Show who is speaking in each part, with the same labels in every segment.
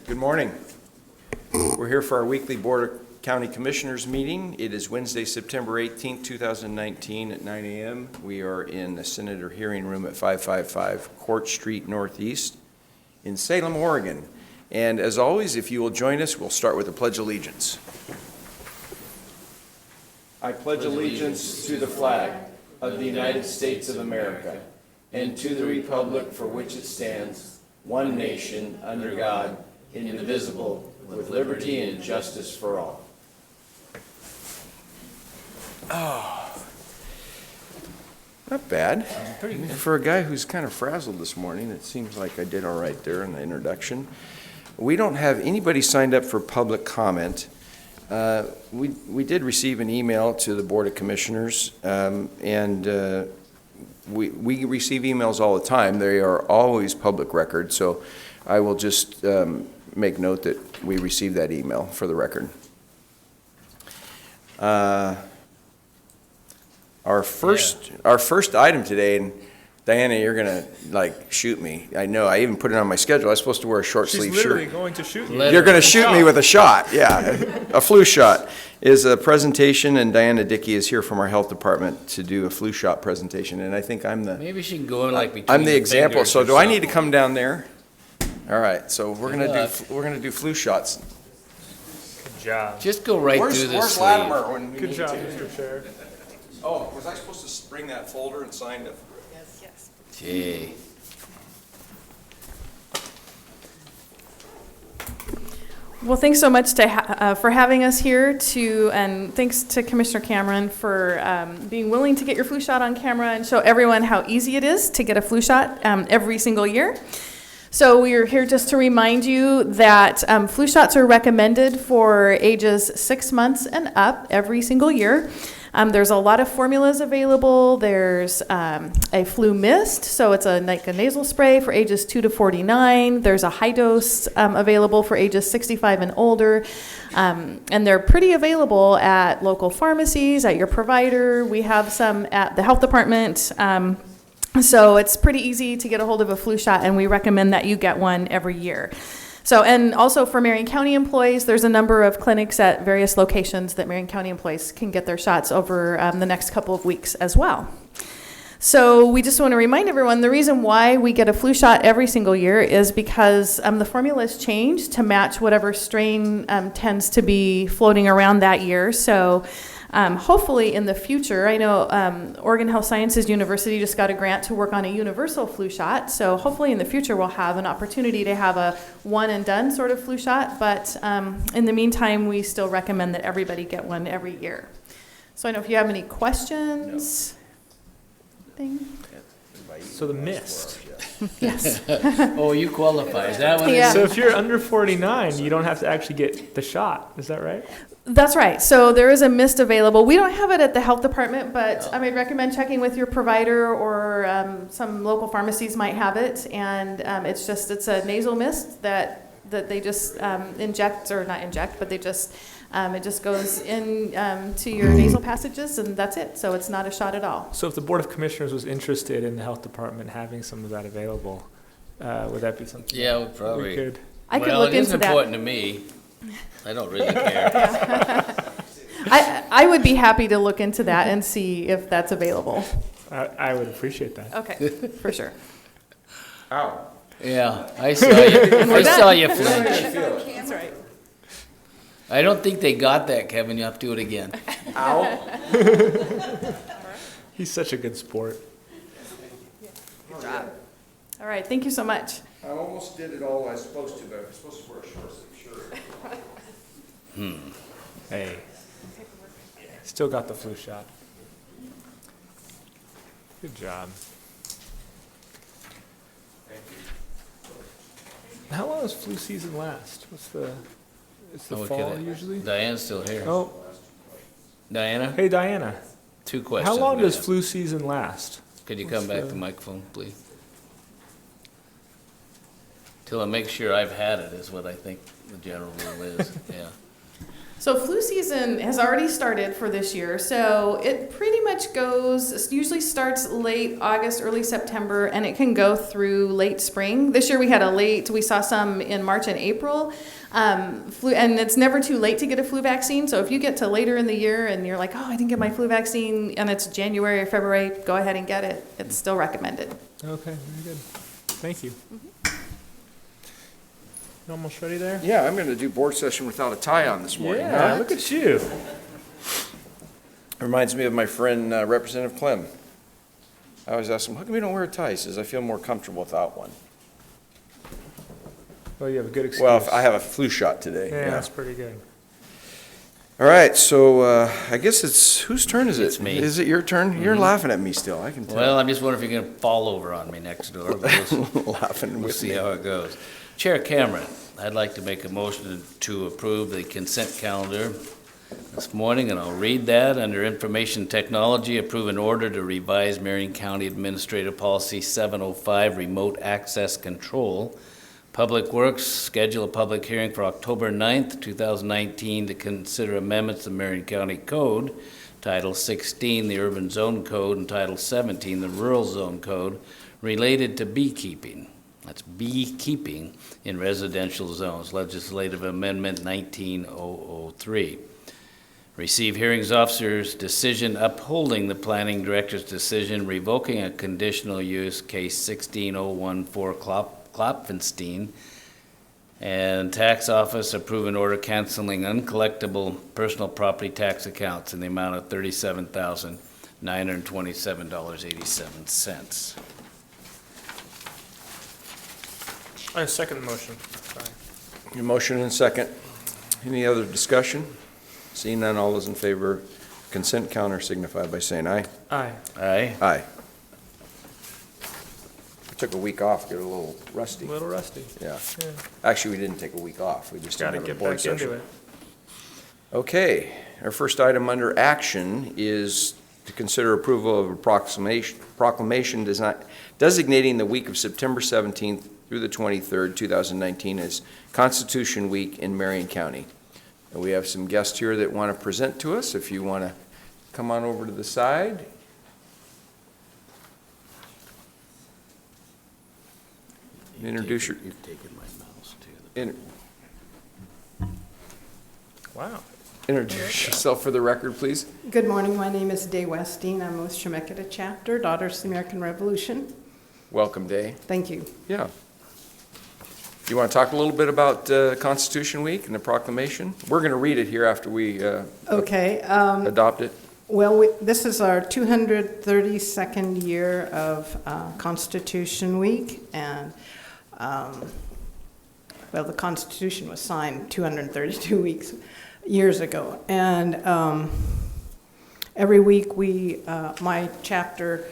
Speaker 1: Good morning. We're here for our weekly Board of County Commissioners meeting. It is Wednesday, September 18th, 2019 at 9 a.m. We are in the Senator Hearing Room at 555 Court Street Northeast in Salem, Oregon. And as always, if you will join us, we'll start with the Pledge of Allegiance. I pledge allegiance to the flag of the United States of America and to the republic for which it stands, one nation, under God, indivisible, with liberty and justice for all. Oh, not bad. For a guy who's kind of frazzled this morning, it seems like I did all right there in the introduction. We don't have anybody signed up for public comment. We did receive an email to the Board of Commissioners, and we receive emails all the time. They are always public record, so I will just make note that we received that email for the record. Our first item today, and Diana, you're gonna shoot me. I know. I even put it on my schedule. I was supposed to wear a short sleeve shirt.
Speaker 2: She's literally going to shoot you.
Speaker 1: You're gonna shoot me with a shot. Yeah, a flu shot is a presentation, and Diana Dickey is here from our health department to do a flu shot presentation. And I think I'm the
Speaker 3: maybe she can go in between.
Speaker 1: I'm the example. So do I need to come down there? All right. So we're gonna do flu shots.
Speaker 2: Good job.
Speaker 3: Just go right through this.
Speaker 1: Where's Latimer when we
Speaker 2: Good
Speaker 1: need
Speaker 2: job,
Speaker 1: to?
Speaker 2: Mr. Chair.
Speaker 1: Oh, was I supposed to bring that folder and sign it?
Speaker 3: Yes. Gee.
Speaker 4: Well, thanks so much for having us here, and thanks to Commissioner Cameron for being willing to get your flu shot on camera and show everyone how easy it is to get a flu shot every single year. So we are here just to remind you that flu shots are recommended for ages 6 months and up every single year. There's a lot of formulas available. There's a flu mist, so it's a nasal spray for ages 2 to 49. There's a high dose available for ages 65 and older. And they're pretty available at local pharmacies, at your provider. We have some at the health department. So it's pretty easy to get a hold of a flu shot, and we recommend that you get one every year. So, and also for Marion County employees, there's a number of clinics at various locations that Marion County employees can get their shots over the next couple of weeks as well. So we just want to remind everyone, the reason why we get a flu shot every single year is because the formula has changed to match whatever strain tends to be floating around that year. So hopefully in the future, I know Oregon Health Sciences University just got a grant to work on a universal flu shot. So hopefully in the future we'll have an opportunity to have a one and done sort of flu shot. But in the meantime, we still recommend that everybody get one every year. So I don't know if you have any questions.
Speaker 2: So the mist.
Speaker 4: Yes.
Speaker 3: Oh, you qualify. Is that what it
Speaker 4: Yeah.
Speaker 3: is?
Speaker 2: So if you're under 49, you don't have to actually get the shot. Is that right?
Speaker 4: That's right. So there is a mist available. We don't have it at the health department, but I would recommend checking with your provider, or some local pharmacies might have it. And it's a nasal mist that they just inject, or not inject, but they just it just goes in to your nasal passages, and that's it. So it's not a shot at all.
Speaker 2: So if the Board of Commissioners was interested in the health department having some of that available, would that be something?
Speaker 3: Yeah, we probably.
Speaker 2: We could.
Speaker 4: I could look into that.
Speaker 3: It's important to me. I don't really care.
Speaker 4: I would be happy to look into that and see if that's available.
Speaker 2: I would appreciate that.
Speaker 4: Okay, for sure.
Speaker 1: Ow.
Speaker 3: Yeah, I saw you. I saw you flinch.
Speaker 4: That's right.
Speaker 3: I don't think they got that, Kevin. You have to do it again.
Speaker 1: Ow.
Speaker 2: He's such a good sport.
Speaker 4: Good job. All right, thank you so much.
Speaker 1: I almost did it all I was supposed to, but I was supposed to wear a short sleeve shirt.
Speaker 2: Hey. Still got the flu shot. Good job. How long does flu season last? It's the fall usually?
Speaker 3: Diane's still here.
Speaker 2: Oh,
Speaker 3: Diana,
Speaker 2: hey Diana.
Speaker 3: 2 questions.
Speaker 2: How long does
Speaker 3: ma'am.
Speaker 2: flu season last?
Speaker 3: Could you come back to the microphone, please? Till I make sure I've had it is what I think the general rule is. Yeah.
Speaker 4: So flu season has already started for this year. So it pretty much it usually starts late August, early September, and it can go through late spring. This year we saw some in March and April. And it's never too late to get a flu vaccine. So if you get to later in the year and you're like, oh, I didn't get my flu vaccine, and it's January or February, go ahead and get it. It's still recommended.
Speaker 2: Okay, very good. Thank you. You almost ready there?
Speaker 1: Yeah, I'm going to do board session without a tie on this morning.
Speaker 2: Yeah,
Speaker 1: huh?
Speaker 2: look at you.
Speaker 1: Reminds me of my friend Representative Clem. I always ask him, how come you don't wear a tie? He says, I feel more comfortable without one.
Speaker 2: Well, you have a good excuse.
Speaker 1: Well, I have a flu shot today.
Speaker 2: Yeah, that's pretty good.
Speaker 1: All right, so I guess whose turn is it?
Speaker 3: It's me.
Speaker 1: Is it your turn? You're laughing at me still, I can tell.
Speaker 3: Well, I'm just wondering if you're gonna fall over on me next door, but
Speaker 1: Laughing
Speaker 3: we'll
Speaker 1: with
Speaker 3: see
Speaker 1: me.
Speaker 3: how it goes. Chair Cameron, I'd like to make a motion to approve the consent calendar this morning, and I'll read that. Under Information Technology, approve an order to revise Marion County Administrative Policy 705, Remote Access Control. Public Works, schedule a public hearing for October 9th, 2019 to consider amendments to Marion County Code, Title 16, the Urban Zone Code, and Title 17, the Rural Zone Code, related to beekeeping. That's beekeeping in residential zones, Legislative Amendment 19003. Receive hearings officer's decision upholding the planning director's decision revoking a conditional use, case 16014 Klopfenstein, and tax office approve an order canceling uncollectible personal property tax accounts in the amount of $37,927.87.
Speaker 2: I second the motion. Sorry.
Speaker 1: Your motion and second. Any other discussion? Seeing none, all those in favor of consent calendar signify by saying aye.
Speaker 2: Aye.
Speaker 3: Aye.
Speaker 1: Aye. We took a week off, get a little rusty.
Speaker 2: A little rusty.
Speaker 1: Yeah.
Speaker 2: Yeah.
Speaker 1: Actually, we didn't take a week off. We just
Speaker 2: Got to
Speaker 1: had a
Speaker 2: get
Speaker 1: board
Speaker 2: back into
Speaker 1: session.
Speaker 2: it.
Speaker 1: Okay, our first item under action is to consider approval of a proclamation designating the week of September 17th through the 23rd, 2019 as Constitution Week in Marion County. And we have some guests here that want to present to us. If you want to come on over to the side. Introduce your,
Speaker 3: You've taken my mouse too.
Speaker 2: Wow.
Speaker 1: introduce yourself for the record, please.
Speaker 5: Good morning. My name is Day Westine. I'm with Chemeketa Chapter, Daughters of the American Revolution.
Speaker 1: Welcome, Day.
Speaker 5: Thank you.
Speaker 1: Yeah. You want to talk a little bit about Constitution Week and the proclamation? We're going to read it here after we
Speaker 5: Okay.
Speaker 1: adopt it.
Speaker 5: Well, this is our 232nd year of Constitution Week, and well, the Constitution was signed 232 years ago, and every week my chapter,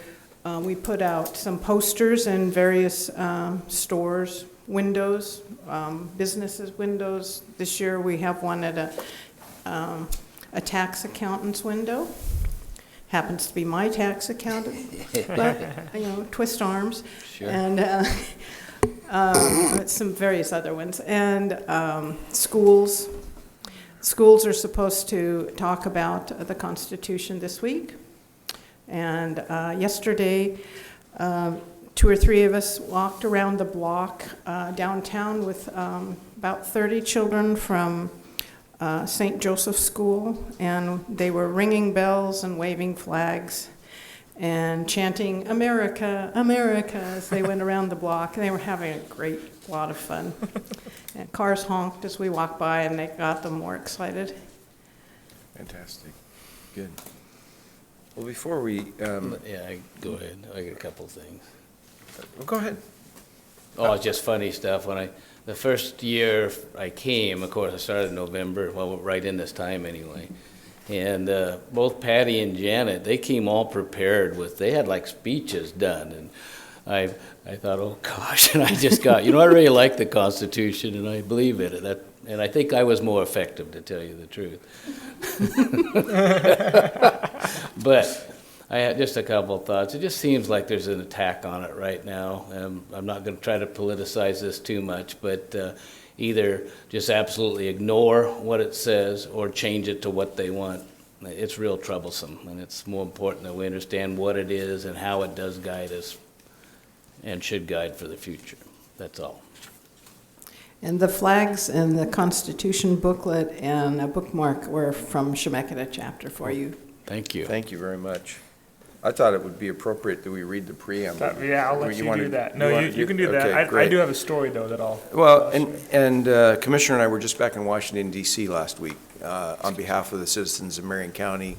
Speaker 5: we put out some posters in various stores, windows, businesses' windows. This year we have one at a tax accountant's window. Happens to be my tax accountant, but, twist arms.
Speaker 3: Sure.
Speaker 5: And some various other ones. And schools. Schools are supposed to talk about the Constitution this week. And yesterday, 2 or 3 of us walked around the block downtown with about 30 children from St. Joseph's School, and they were ringing bells and waving flags and chanting "America, America" as they went around the block. And they were having a great lot of fun. And cars honked as we walked by, and they got them more excited.
Speaker 1: Fantastic. Good. Well, before we,
Speaker 3: Yeah, go ahead. I got a couple things.
Speaker 1: go ahead.
Speaker 3: Oh, it's just funny stuff. The first year I came, of course, I started in November, well, right in this time anyway. And both Patty and Janet, they came all prepared they had like speeches done. And I thought, oh gosh, and I just got, I really like the Constitution and I believe in it. And I think I was more effective, to tell you the truth. But I had just a couple of thoughts. It just seems like there's an attack on it right now. I'm not going to try to politicize this too much, but either just absolutely ignore what it says or change it to what they want. It's real troublesome, and it's more important that we understand what it is and how it does guide us and should guide for the future. That's all.
Speaker 5: And the flags and the Constitution booklet and a bookmark were from Shemekinah chapter for you.
Speaker 3: Thank you.
Speaker 1: Thank you very much. I thought it would be appropriate that we read the preamble.
Speaker 2: Yeah, I'll let you
Speaker 1: wanna-
Speaker 2: do that. No,
Speaker 1: wanna
Speaker 2: you can do that.
Speaker 1: okay,
Speaker 2: I
Speaker 1: great.
Speaker 2: do have a story, though, that I'll.
Speaker 1: Well, and Commissioner and I were just back in Washington DC last week on behalf of the citizens of Marion County,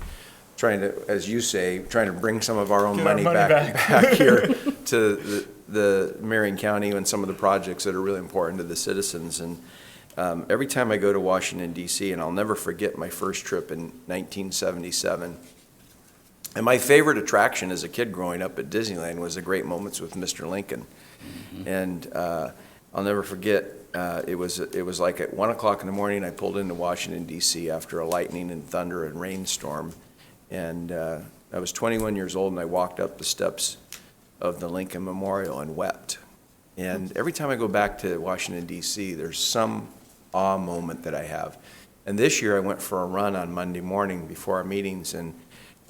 Speaker 1: trying to, as you say, trying to bring some of our own
Speaker 2: Get our
Speaker 1: money
Speaker 2: money
Speaker 1: back here to the Marion County and some of the projects that are really important to the citizens. And every time I go to Washington DC, and I'll never forget my first trip in 1977. And my favorite attraction as a kid growing up at Disneyland was the Great Moments with Mr. Lincoln.
Speaker 3: Mm-hmm.
Speaker 1: And I'll never forget, it was like at 1 o'clock in the morning, I pulled into Washington DC after a lightning and thunder and rainstorm. And I was 21 years old, and I walked up the steps of the Lincoln Memorial and wept. And every time I go back to Washington DC, there's some awe moment that I have. And this year I went for a run on Monday morning before our meetings, and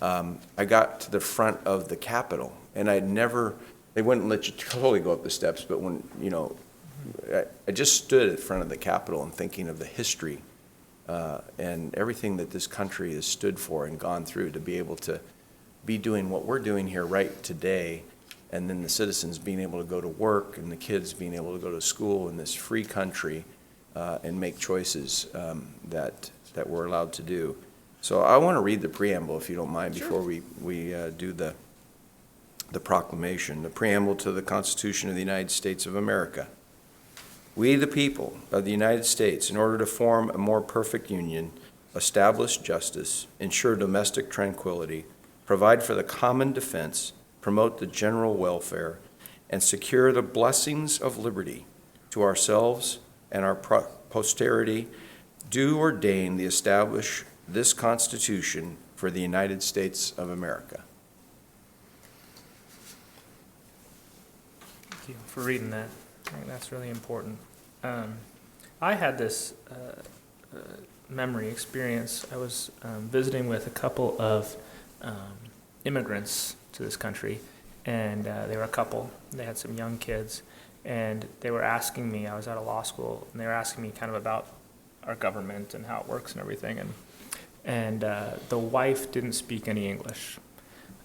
Speaker 1: I got to the front of the Capitol, and they wouldn't let you totally go up the steps, but when, I just stood at the front of the Capitol and thinking of the history and everything that this country has stood for and gone through to be able to be doing what we're doing here right today, and then the citizens being able to go to work and the kids being able to go to school in this free country and make choices that we're allowed to do. So I want to read the preamble, if you don't mind, before we do the proclamation. The preamble to the Constitution of the United States of America. We, the people of the United States, in order to form a more perfect union, establish justice, ensure domestic tranquility, provide for the common defense, promote the general welfare, and secure the blessings of liberty to ourselves and our posterity, do ordain the establish this Constitution for the United States of America.
Speaker 2: Thank you for reading that. I think that's really important. I had this memory experience. I was visiting with a couple of immigrants to this country, and they were a couple. They had some young kids, and they were asking me, I was at a law school, and they were asking me kind of about our government and how it works and everything. And the wife didn't speak any English.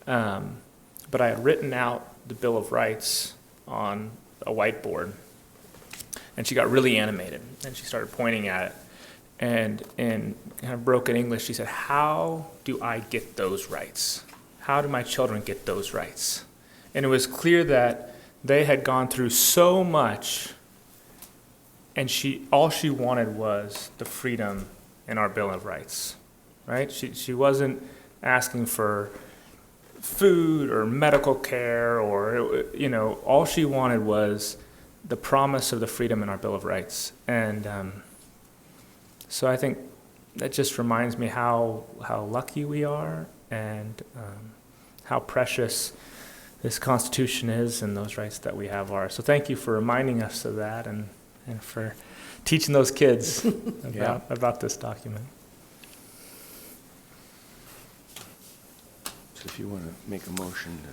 Speaker 2: But I had written out the Bill of Rights on a whiteboard, and she got really animated, and she started pointing at it. And in kind of broken English, she said, "How do I get those rights? How do my children get those rights?" And it was clear that they had gone through so much, and all she wanted was the freedom in our Bill of Rights, right? She wasn't asking for food or medical care or, all she wanted was the promise of the freedom in our Bill of Rights. And so I think that just reminds me how lucky we are and how precious this Constitution is and those rights that we have are. So thank you for reminding us of that and for teaching those kids about this document.
Speaker 1: So if you want to make a motion to...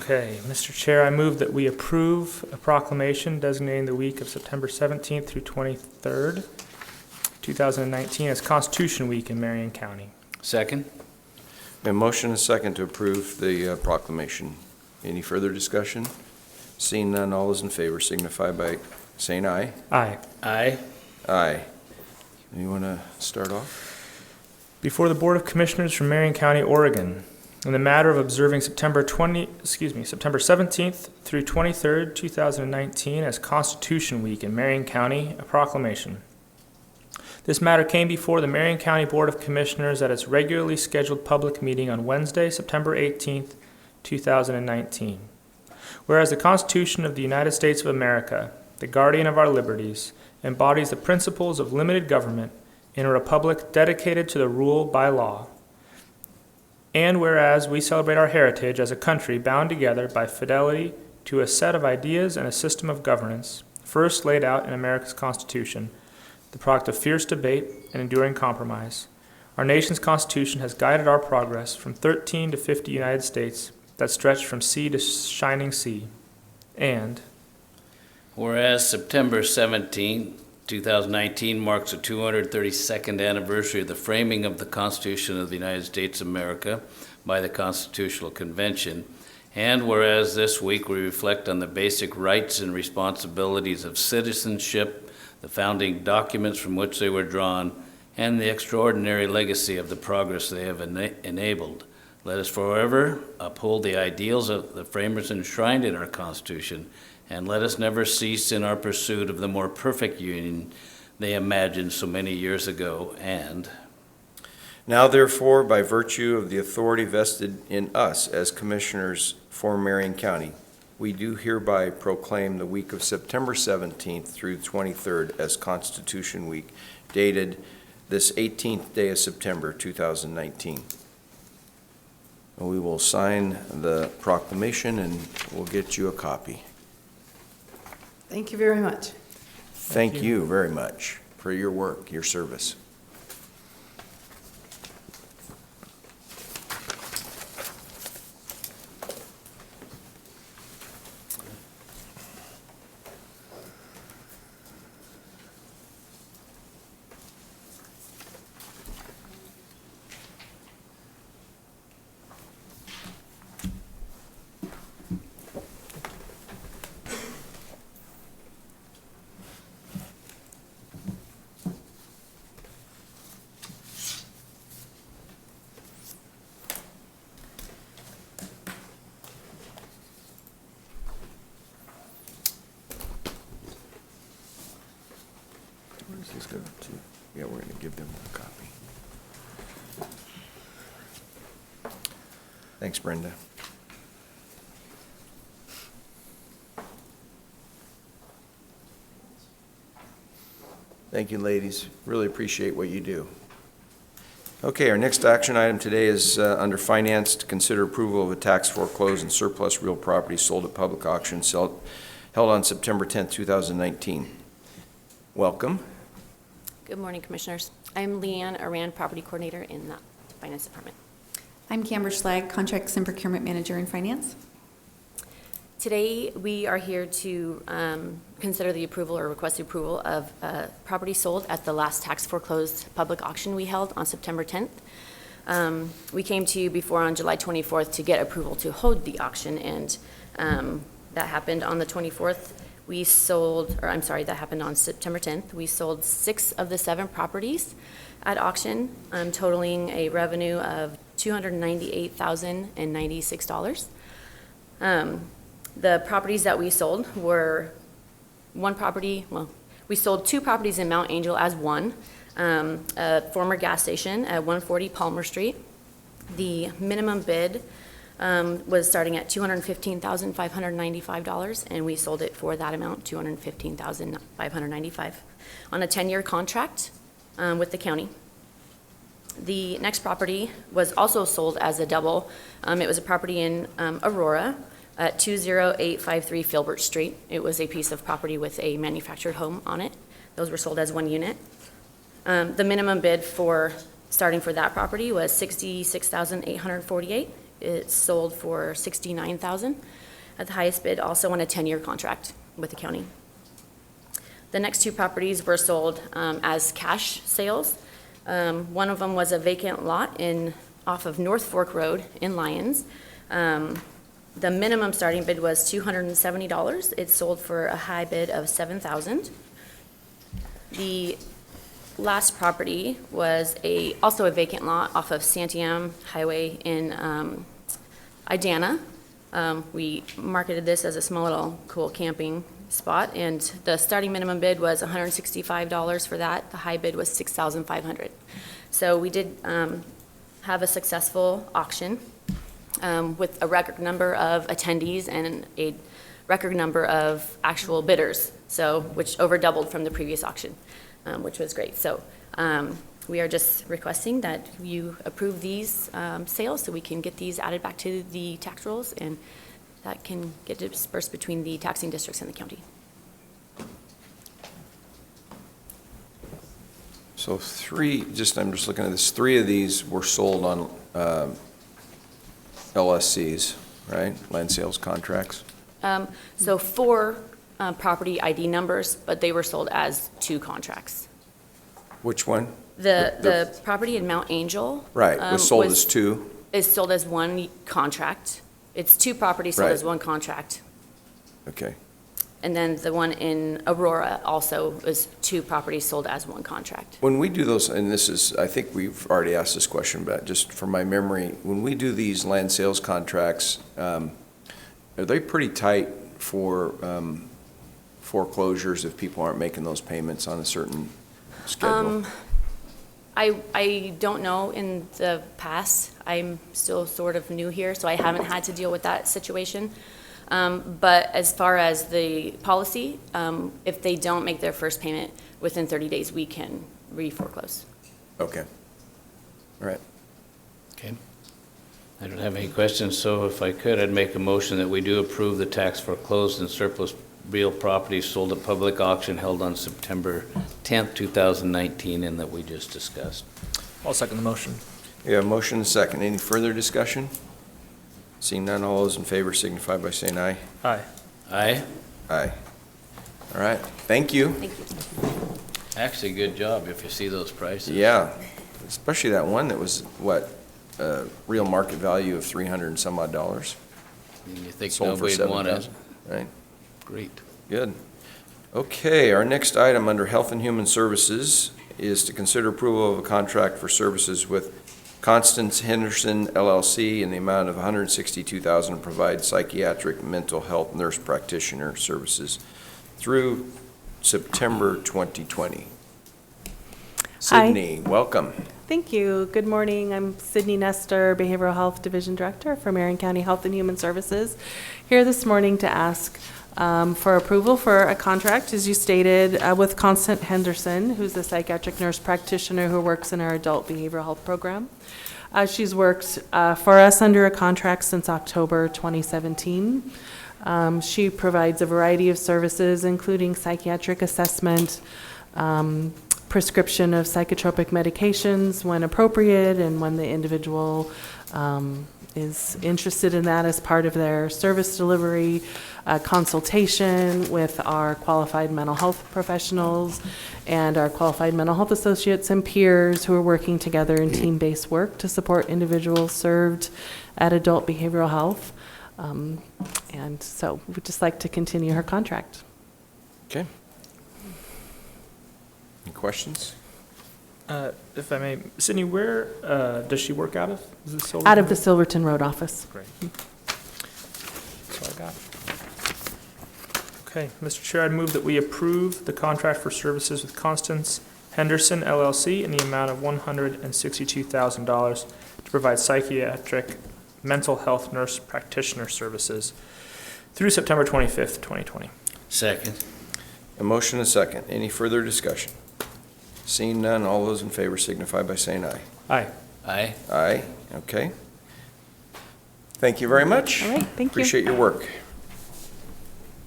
Speaker 2: Okay, Mr. Chair, I move that we approve a proclamation designating the week of September 17th through 23rd, 2019 as Constitution Week in Marion County.
Speaker 3: Second?
Speaker 1: A motion and a second to approve the proclamation. Any further discussion? Seeing none, all those in favor signify by saying aye.
Speaker 2: Aye.
Speaker 3: Aye.
Speaker 1: Aye. You want to start off?
Speaker 2: Before the Board of Commissioners from Marion County, Oregon, in the matter of observing September 17th through 23rd, 2019 as Constitution Week in Marion County, a proclamation. This matter came before the Marion County Board of Commissioners at its regularly scheduled public meeting on Wednesday, September 18th, 2019. Whereas the Constitution of the United States of America, the guardian of our liberties, embodies the principles of limited government in a republic dedicated to the rule by law. And whereas we celebrate our heritage as a country bound together by fidelity to a set of ideas and a system of governance, first laid out in America's Constitution, the product of fierce debate and enduring compromise, our nation's Constitution has guided our progress from 13 to 50 United States that stretch from sea to shining sea. And
Speaker 3: whereas September 17, 2019 marks the 232nd anniversary of the framing of the Constitution of the United States of America by the Constitutional Convention, and whereas this week we reflect on the basic rights and responsibilities of citizenship, the founding documents from which they were drawn, and the extraordinary legacy of the progress they have enabled, let us forever uphold the ideals of the framers enshrined in our Constitution, and let us never cease in our pursuit of the more perfect union they imagined so many years ago. And
Speaker 1: now therefore, by virtue of the authority vested in us as commissioners for Marion County, we do hereby proclaim the week of September 17th through 23rd as Constitution Week, dated this 18th day of September 2019. We will sign the proclamation and we'll get you a copy.
Speaker 5: Thank you very much.
Speaker 1: Thank you very much for your work, your service. Where does this go to? Yeah, we're going to give them a copy. Thanks, Brenda. Thank you, ladies. Really appreciate what you do. Okay, our next action item today is under Finance to consider approval of a tax foreclosed and surplus real property sold at public auction held on September 10th, 2019. Welcome.
Speaker 6: Good morning, Commissioners. I'm Leanne Aran, Property Coordinator in the Finance Department.
Speaker 7: I'm Camber Schlag, Contracts and Procurement Manager in Finance.
Speaker 6: Today, we are here to consider the approval or request the approval of property sold at the last tax foreclosed public auction we held on September 10th. We came to you before on July 24th to get approval to hold the auction, and that happened on the 24th. That happened on September 10th. We sold 6 of the 7 properties at auction, totaling a revenue of $298,096. The properties that we sold were we sold 2 properties in Mount Angel as one, a former gas station at 140 Palmer Street. The minimum bid was starting at $215,595, and we sold it for that amount, $215,595, on a 10-year contract with the county. The next property was also sold as a double. It was a property in Aurora at 20853 Filbert Street. It was a piece of property with a manufactured home on it. Those were sold as one unit. The minimum bid starting for that property was $66,848. It sold for $69,000 at the highest bid, also on a 10-year contract with the county. The next 2 properties were sold as cash sales. One of them was a vacant lot off of North Fork Road in Lyons. The minimum starting bid was $270. It sold for a high bid of $7,000. The last property was also a vacant lot off of Santiam Highway in Idana. We marketed this as a small little cool camping spot, and the starting minimum bid was $165 for that. The high bid was $6,500. So we did have a successful auction with a record number of attendees and a record number of actual bidders, which over doubled from the previous auction, which was great. So We are just requesting that you approve these sales so we can get these added back to the tax rolls, and that can get dispersed between the taxing districts and the county.
Speaker 1: So I'm just looking at this, 3 of these were sold on LSCs, right? Land sales contracts?
Speaker 6: So 4 property ID numbers, but they were sold as 2 contracts.
Speaker 1: Which one?
Speaker 6: The property in Mount Angel.
Speaker 1: Right, was sold as 2?
Speaker 6: Is sold as 1 contract. It's 2 properties sold
Speaker 1: Right.
Speaker 6: as 1 contract.
Speaker 1: Okay.
Speaker 6: And then the one in Aurora also is 2 properties sold as 1 contract.
Speaker 1: When we do those, and this is, I think we've already asked this question, but just from my memory, when we do these land sales contracts, are they pretty tight for foreclosures if people aren't making those payments on a certain schedule?
Speaker 6: I don't know in the past. I'm still sort of new here, so I haven't had to deal with that situation. But as far as the policy, if they don't make their first payment within 30 days, we can re-foreclose.
Speaker 1: Okay. All right.
Speaker 3: Okay. I don't have any questions, so if I could, I'd make a motion that we do approve the tax foreclosed and surplus real property sold at public auction held on September 10th, 2019, and that we just discussed.
Speaker 2: I'll second the motion.
Speaker 1: We have a motion and a second. Any further discussion? Seeing none, all those in favor signify by saying aye.
Speaker 2: Aye.
Speaker 3: Aye?
Speaker 1: Aye. All right. Thank you.
Speaker 6: Thank you.
Speaker 3: Actually, good job if you see those prices.
Speaker 1: Yeah, especially that one that was, what, real market value of $300 and some odd dollars.
Speaker 3: And you think
Speaker 1: Sold for
Speaker 3: nobody'd want it?
Speaker 1: $7,000, right?
Speaker 3: Great.
Speaker 1: Good. Okay, our next item under Health and Human Services is to consider approval of a contract for services with Constance Henderson LLC in the amount of $162,000 to provide psychiatric mental health nurse practitioner services through September 2020.
Speaker 8: Hi.
Speaker 1: Sydney, welcome.
Speaker 8: Thank you. Good morning. I'm Sydney Nestor, Behavioral Health Division Director for Marion County Health and Human Services, here this morning to ask for approval for a contract, as you stated, with Constance Henderson, who's a psychiatric nurse practitioner who works in our adult behavioral health program. She's worked for us under a contract since October 2017. She provides a variety of services, including psychiatric assessment, prescription of psychotropic medications when appropriate and when the individual is interested in that as part of their service delivery, consultation with our qualified mental health professionals and our qualified mental health associates and peers who are working together in team-based work to support individuals served at adult behavioral health. And so we'd just like to continue her contract.
Speaker 1: Okay. Any questions?
Speaker 2: If I may, Sydney, where does she work out of? Is it Silverton?
Speaker 8: Out of the Silverton Road office.
Speaker 2: Great. That's all I got. Okay, Mr. Chair, I'd move that we approve the contract for services with Constance Henderson LLC in the amount of $162,000 to provide psychiatric mental health nurse practitioner services through September 25th, 2020.
Speaker 3: Second.
Speaker 1: A motion and a second. Any further discussion? Seeing none, all those in favor signify by saying aye.
Speaker 2: Aye.
Speaker 3: Aye?
Speaker 1: Aye, okay. Thank you very much.
Speaker 8: All right, thank you.
Speaker 1: Appreciate your work.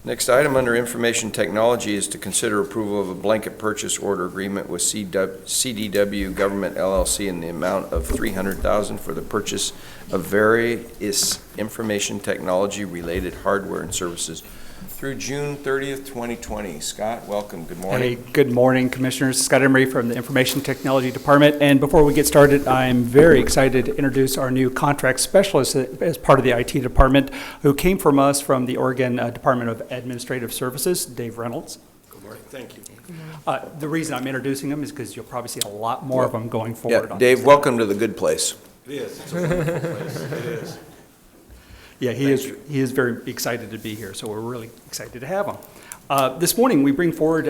Speaker 1: Next item under Information Technology is to consider approval of a blanket purchase order agreement with CDW Government LLC in the amount of $300,000 for the purchase of various information technology-related hardware and services through June 30th, 2020. Scott, welcome. Good morning.
Speaker 9: Hey, good morning, Commissioners. Scott Emery from the Information Technology Department. And before we get started, I'm very excited to introduce our new contract specialist as part of the IT department, who came from us from the Oregon Department of Administrative Services, Dave Reynolds.
Speaker 1: Good morning. Thank you.
Speaker 9: The reason I'm introducing him is because you'll probably see a lot more of them going forward.
Speaker 1: Yeah,
Speaker 9: on
Speaker 1: Dave,
Speaker 9: this.
Speaker 1: welcome to the good place.
Speaker 10: It is. It's a wonderful place. It is.
Speaker 9: Yeah, he is very excited to be here, so we're really excited to have him. This morning, we bring forward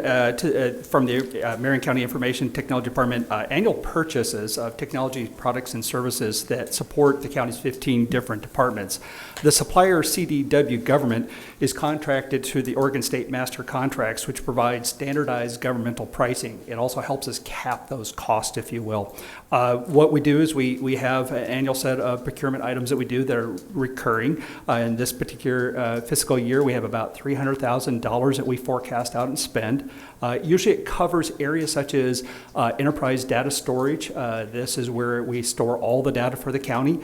Speaker 9: from the Marion County Information Technology Department annual purchases of technology products and services that support the county's 15 different departments. The supplier, CDW Government, is contracted through the Oregon State Master Contracts, which provides standardized governmental pricing. It also helps us cap those costs, if you will. What we do is we have an annual set of procurement items that we do that are recurring. In this particular fiscal year, we have about $300,000 that we forecast out and spend. Usually it covers areas such as enterprise data storage. This is where we store all the data for the county.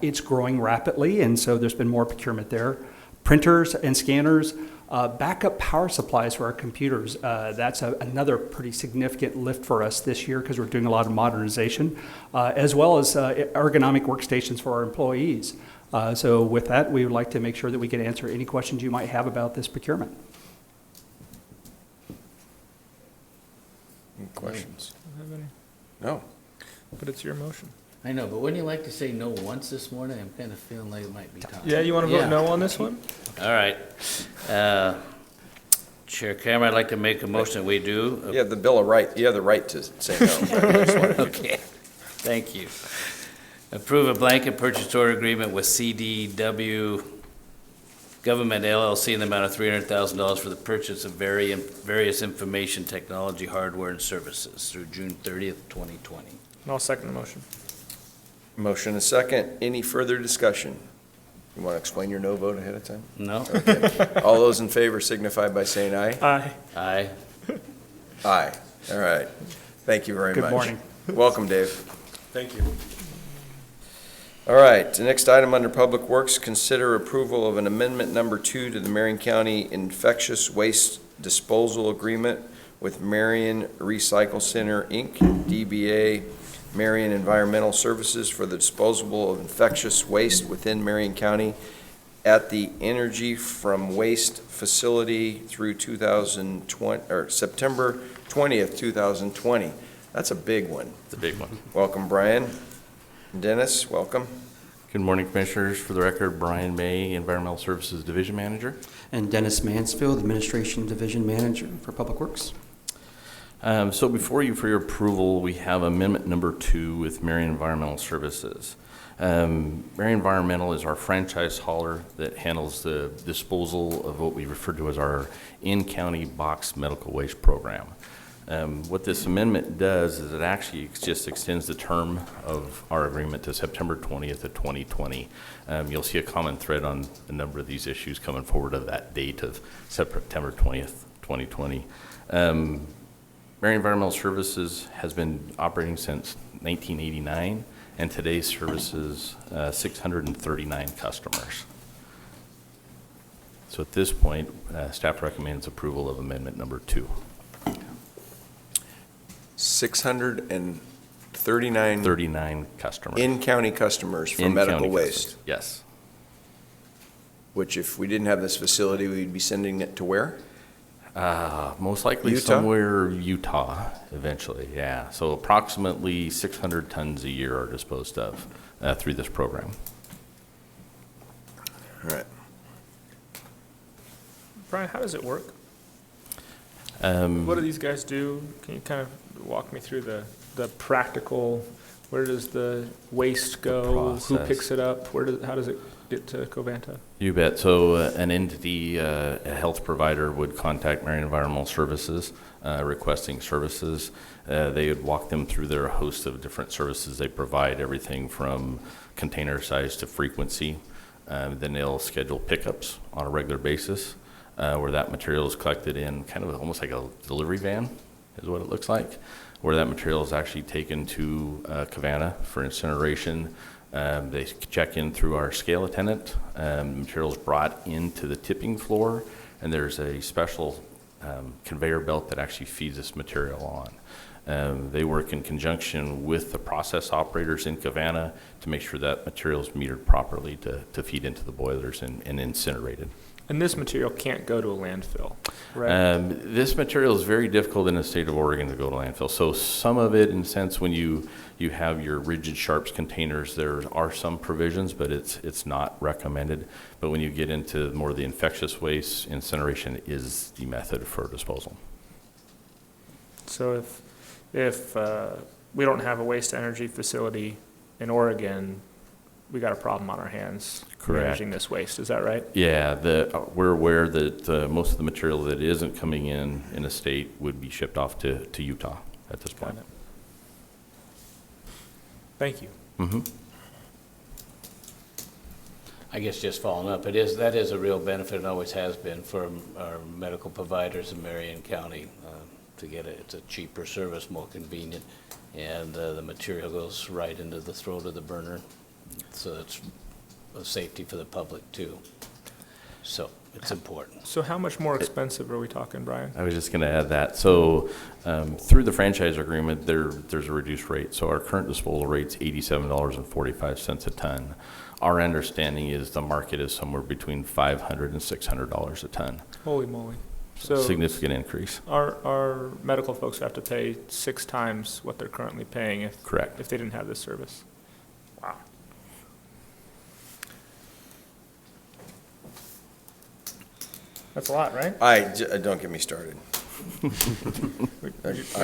Speaker 9: It's growing rapidly, and so there's been more procurement there. Printers and scanners, backup power supplies for our computers. That's another pretty significant lift for us this year because we're doing a lot of modernization, as well as ergonomic workstations for our employees. So with that, we would like to make sure that we can answer any questions you might have about this procurement.
Speaker 1: Any questions?
Speaker 2: Don't have any,
Speaker 1: No.
Speaker 2: but it's your motion.
Speaker 3: I know, but wouldn't you like to say no once this morning? I'm kind of feeling like it might be time.
Speaker 2: Yeah, you want to vote
Speaker 3: Yeah.
Speaker 2: no on this one?
Speaker 3: All right. Chair Cameron, I'd like to make a motion that we do.
Speaker 1: You have the Bill of Rights. You have the right to say no.
Speaker 3: Okay, thank you. Approve a blanket purchase order agreement with CDW Government LLC in the amount of $300,000 for the purchase of various information technology hardware and services through June 30th, 2020.
Speaker 2: And I'll second the motion.
Speaker 1: Motion and a second. Any further discussion? You want to explain your no vote ahead of time?
Speaker 3: No?
Speaker 1: Okay. All those in favor signify by saying aye.
Speaker 2: Aye.
Speaker 3: Aye.
Speaker 1: Aye. All right. Thank you very much.
Speaker 9: Good morning.
Speaker 1: Welcome, Dave.
Speaker 10: Thank you.
Speaker 1: All right, the next item under Public Works, consider approval of an amendment number 2 to the Marion County Infectious Waste Disposal Agreement with Marion Recycle Center, Inc., DBA Marion Environmental Services for the disposal of infectious waste within Marion County at the Energy from Waste facility through 2020, or September 20th, 2020. That's a big one.
Speaker 11: It's a big one.
Speaker 1: Welcome, Brian. Dennis, welcome.
Speaker 11: Good morning, Commissioners. For the record, Brian May, Environmental Services Division Manager.
Speaker 12: And Dennis Mansfield, Administration Division Manager for Public Works.
Speaker 11: So before you for your approval, we have amendment number 2 with Marion Environmental Services. Marion Environmental is our franchise hauler that handles the disposal of what we refer to as our in-county box medical waste program. What this amendment does is it actually just extends the term of our agreement to September 20th of 2020. You'll see a common thread on a number of these issues coming forward of that date of September 20th, 2020. Marion Environmental Services has been operating since 1989, and today services 639 customers. So at this point, staff recommends approval of amendment number 2.
Speaker 1: 639
Speaker 11: customers.
Speaker 1: in-county customers for
Speaker 11: In-county
Speaker 1: medical waste,
Speaker 11: customers, yes.
Speaker 1: which if we didn't have this facility, we'd be sending it to where?
Speaker 11: Most likely
Speaker 1: Utah?
Speaker 11: somewhere Utah eventually, yeah. So approximately 600 tons a year are disposed of through this program.
Speaker 1: All right.
Speaker 2: Brian, how does it work?
Speaker 11: Um,
Speaker 2: What do these guys do? Can you kind of walk me through the practical, where does the waste go? Who
Speaker 11: process.
Speaker 2: picks it up? How does it get to Covanta?
Speaker 11: You bet. So an entity, a health provider would contact Marion Environmental Services requesting services. They would walk them through their host of different services they provide, everything from container size to frequency. Then they'll schedule pickups on a regular basis where that material is collected in kind of almost like a delivery van is what it looks like, where that material is actually taken to Covanta for incineration. They check in through our scale attendant. Material is brought into the tipping floor, and there's a special conveyor belt that actually feeds this material on. They work in conjunction with the process operators in Covanta to make sure that material is metered properly to feed into the boilers and incinerated.
Speaker 2: And this material can't go to a landfill, right?
Speaker 11: This material is very difficult in the state of Oregon to go to landfill. So some of it, in a sense, when you have your rigid sharps containers, there are some provisions, but it's not recommended. But when you get into more of the infectious waste, incineration is the method for disposal.
Speaker 2: So if we don't have a waste energy facility in Oregon, we got a problem on our hands
Speaker 11: Correct.
Speaker 2: managing this waste. Is that right?
Speaker 11: Yeah, we're aware that most of the material that isn't coming in the state would be shipped off to Utah at this point.
Speaker 2: Got it. Thank you.
Speaker 11: Mm-hmm.
Speaker 3: I guess just following up, that is a real benefit and always has been for our medical providers in Marion County to get it. It's a cheaper service, more convenient, and the material goes right into the throat of the burner. So it's a safety for the public too. So it's important.
Speaker 2: So how much more expensive are we talking, Brian?
Speaker 11: I was just going to add that. So through the franchise agreement, there's a reduced rate. So our current disposal rate's $87.45 a ton. Our understanding is the market is somewhere between $500 and $600 a ton.
Speaker 2: Holy moly. So
Speaker 11: significant increase.
Speaker 2: Our medical folks have to pay 6 times what they're currently paying
Speaker 11: Correct.
Speaker 2: if they didn't have this service. Wow. That's a lot, right?
Speaker 1: Don't get me started.
Speaker 2: Would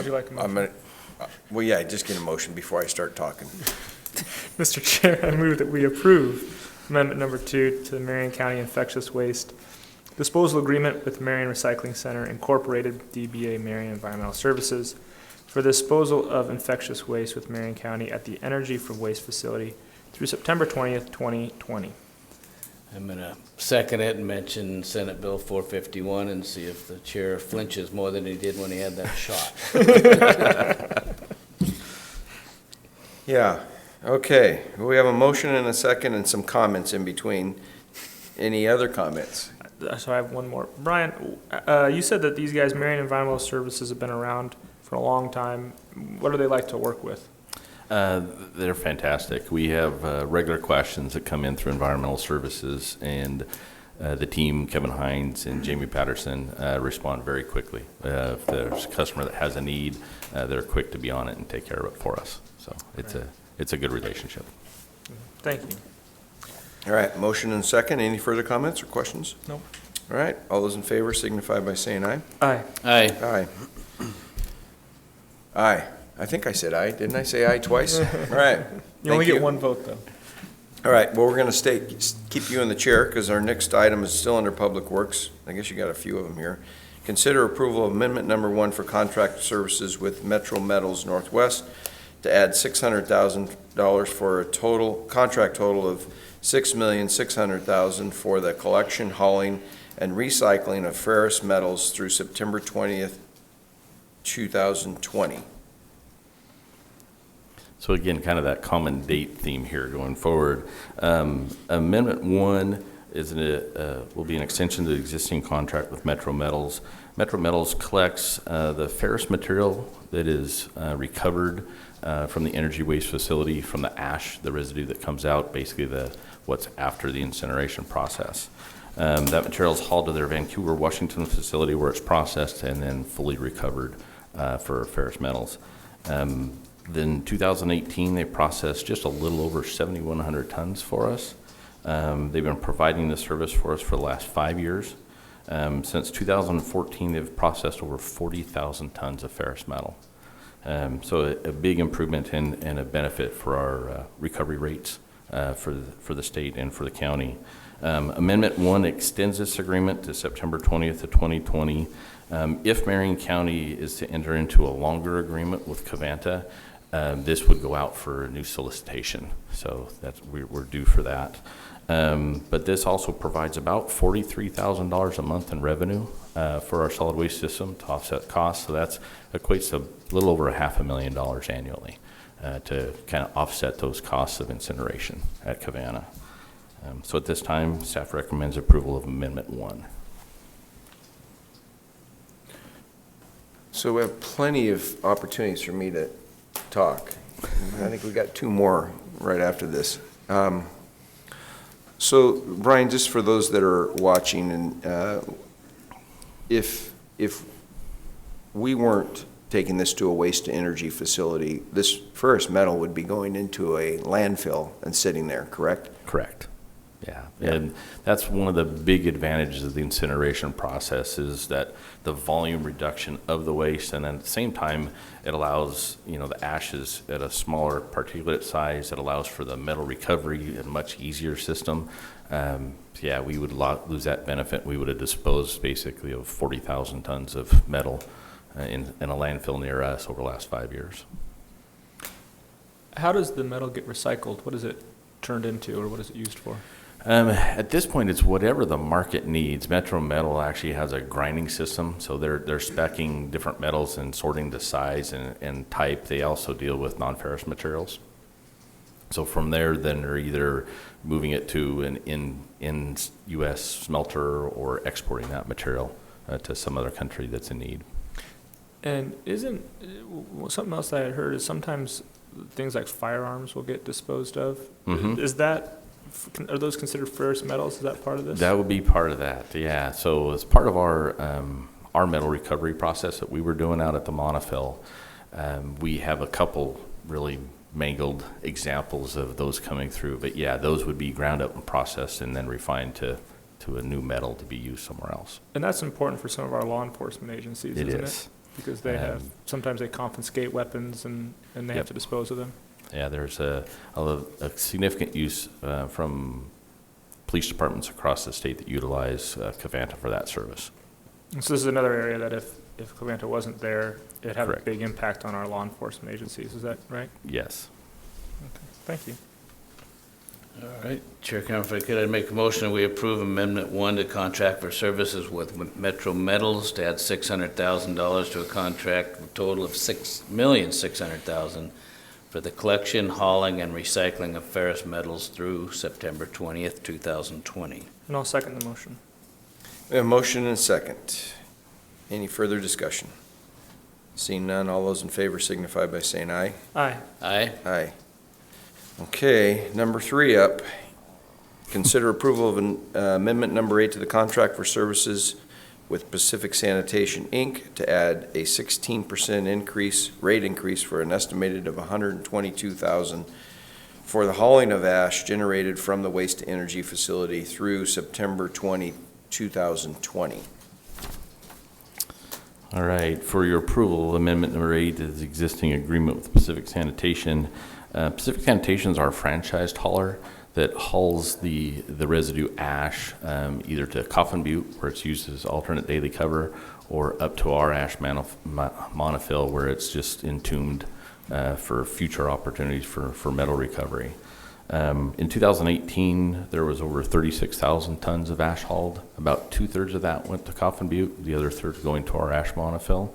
Speaker 2: you like a motion?
Speaker 1: Well, yeah, just get a motion before I start talking.
Speaker 2: Mr. Chair, I move that we approve Amendment Number 2 to the Marion County Infectious Waste Disposal Agreement with Marion Recycling Center Incorporated, DBA Marion Environmental Services, for the disposal of infectious waste with Marion County at the Energy from Waste facility through September 20th, 2020.
Speaker 3: I'm going to second it and mention Senate Bill 451 and see if the chair flinches more than he did when he had that shot.
Speaker 1: Yeah, okay. We have a motion and a second and some comments in between. Any other comments?
Speaker 2: So I have one more. Brian, you said that these guys, Marion Environmental Services, have been around for a long time. What do they like to work with?
Speaker 11: They're fantastic. We have regular questions that come in through environmental services, and the team, Kevin Hines and Jamie Patterson, respond very quickly. If there's a customer that has a need, they're quick to be on it and take care of it for us. So it's a good relationship.
Speaker 2: Thank you.
Speaker 1: All right, motion and second. Any further comments or questions?
Speaker 2: No.
Speaker 1: All right, all those in favor signify by saying aye.
Speaker 2: Aye.
Speaker 3: Aye.
Speaker 1: Aye. Aye. I think I said aye. Didn't I say aye twice? All right.
Speaker 2: You only
Speaker 1: Thank
Speaker 2: get one vote, though.
Speaker 1: All right, well, we're going to keep you in the chair because our next item is still under Public Works. I guess you got a few of them here. Consider approval of Amendment Number 1 for contract services with Metro Metals Northwest to add $600,000 for a contract total of $6,600,000 for the collection, hauling, and recycling of ferrous metals through September 20th, 2020.
Speaker 11: So again, kind of that common date theme here going forward. Amendment 1 will be an extension to the existing contract with Metro Metals. Metro Metals collects the ferrous material that is recovered from the energy waste facility, from the ash, the residue that comes out, basically what's after the incineration process. That material is hauled to their Vancouver, Washington facility where it's processed and then fully recovered for ferrous metals. Then 2018, they processed just a little over 7,100 tons for us. They've been providing this service for us for the last 5 years. Since 2014, they've processed over 40,000 tons of ferrous metal. So a big improvement and a benefit for our recovery rates for the state and for the county. Amendment 1 extends this agreement to September 20th of 2020. If Marion County is to enter into a longer agreement with Covanta, this would go out for a new solicitation. So we're due for that. But this also provides about $43,000 a month in revenue for our solid waste system to offset costs. So that equates to a little over $500,000 annually to kind of offset those costs of incineration at Covanta. So at this time, staff recommends approval of Amendment 1.
Speaker 1: So we have plenty of opportunities for me to talk. I think we got 2 more right after this. So, Brian, just for those that are watching, and if we weren't taking this to a waste-to-energy facility, this ferrous metal would be going into a landfill and sitting there, correct?
Speaker 11: Correct. Yeah, and that's one of the big advantages of the incineration process is that the volume reduction of the waste, and then at the same time, it allows, the ashes at a smaller particulate size. It allows for the metal recovery, a much easier system. Yeah, we would lose that benefit. We would have disposed basically of 40,000 tons of metal in a landfill near us over the last 5 years.
Speaker 2: How does the metal get recycled? What is it turned into, or what is it used for?
Speaker 11: At this point, it's whatever the market needs. Metro Metal actually has a grinding system, so they're speccing different metals and sorting the size and type. They also deal with non-ferrous materials. So from there, then they're either moving it to an in U.S. smelter or exporting that material to some other country that's in need.
Speaker 2: And something else that I heard is sometimes things like firearms will get disposed of.
Speaker 11: Mm-hmm.
Speaker 2: Are those considered ferrous metals? Is that part of this?
Speaker 11: That would be part of that, yeah. So as part of our metal recovery process that we were doing out at the monofill, we have a couple really mangled examples of those coming through. But yeah, those would be ground up and processed and then refined to a new metal to be used somewhere else.
Speaker 2: And that's important for some of our law enforcement agencies, isn't it? Because they sometimes they confiscate weapons and they have to dispose of them.
Speaker 11: Yeah, there's a significant use from police departments across the state that utilize Covanta for that service.
Speaker 2: And so this is another area that if Covanta wasn't there, it'd have
Speaker 11: Correct.
Speaker 2: a big impact on our law enforcement agencies. Is that right?
Speaker 11: Yes.
Speaker 2: Okay. Thank you.
Speaker 3: All right, Chair Cameron, if I could, I'd make a motion that we approve Amendment 1 to contract for services with Metro Metals to add $600,000 to a contract, a total of $6,600,000 for the collection, hauling, and recycling of ferrous metals through September 20th, 2020.
Speaker 2: And I'll second the motion.
Speaker 1: We have a motion and a second. Any further discussion? Seeing none, all those in favor signify by saying aye.
Speaker 2: Aye.
Speaker 3: Aye.
Speaker 1: Aye. Okay, number 3 up. Consider approval of amendment number 8 to the contract for services with Pacific Sanitation, Inc. to add a 16% rate increase for an estimated of $122,000 for the hauling of ash generated from the waste-to-energy facility through September 20, 2020.
Speaker 11: All right, for your approval, amendment number 8 is the existing agreement with Pacific Sanitation. Pacific Sanitation is our franchised hauler that hauls the residue ash either to Coffin Butte, where it's used as alternate daily cover, or up to our ash monofill, where it's just entombed for future opportunities for metal recovery. In 2018, there was over 36,000 tons of ash hauled. About 2/3 of that went to Coffin Butte, the other third going to our ash monofill.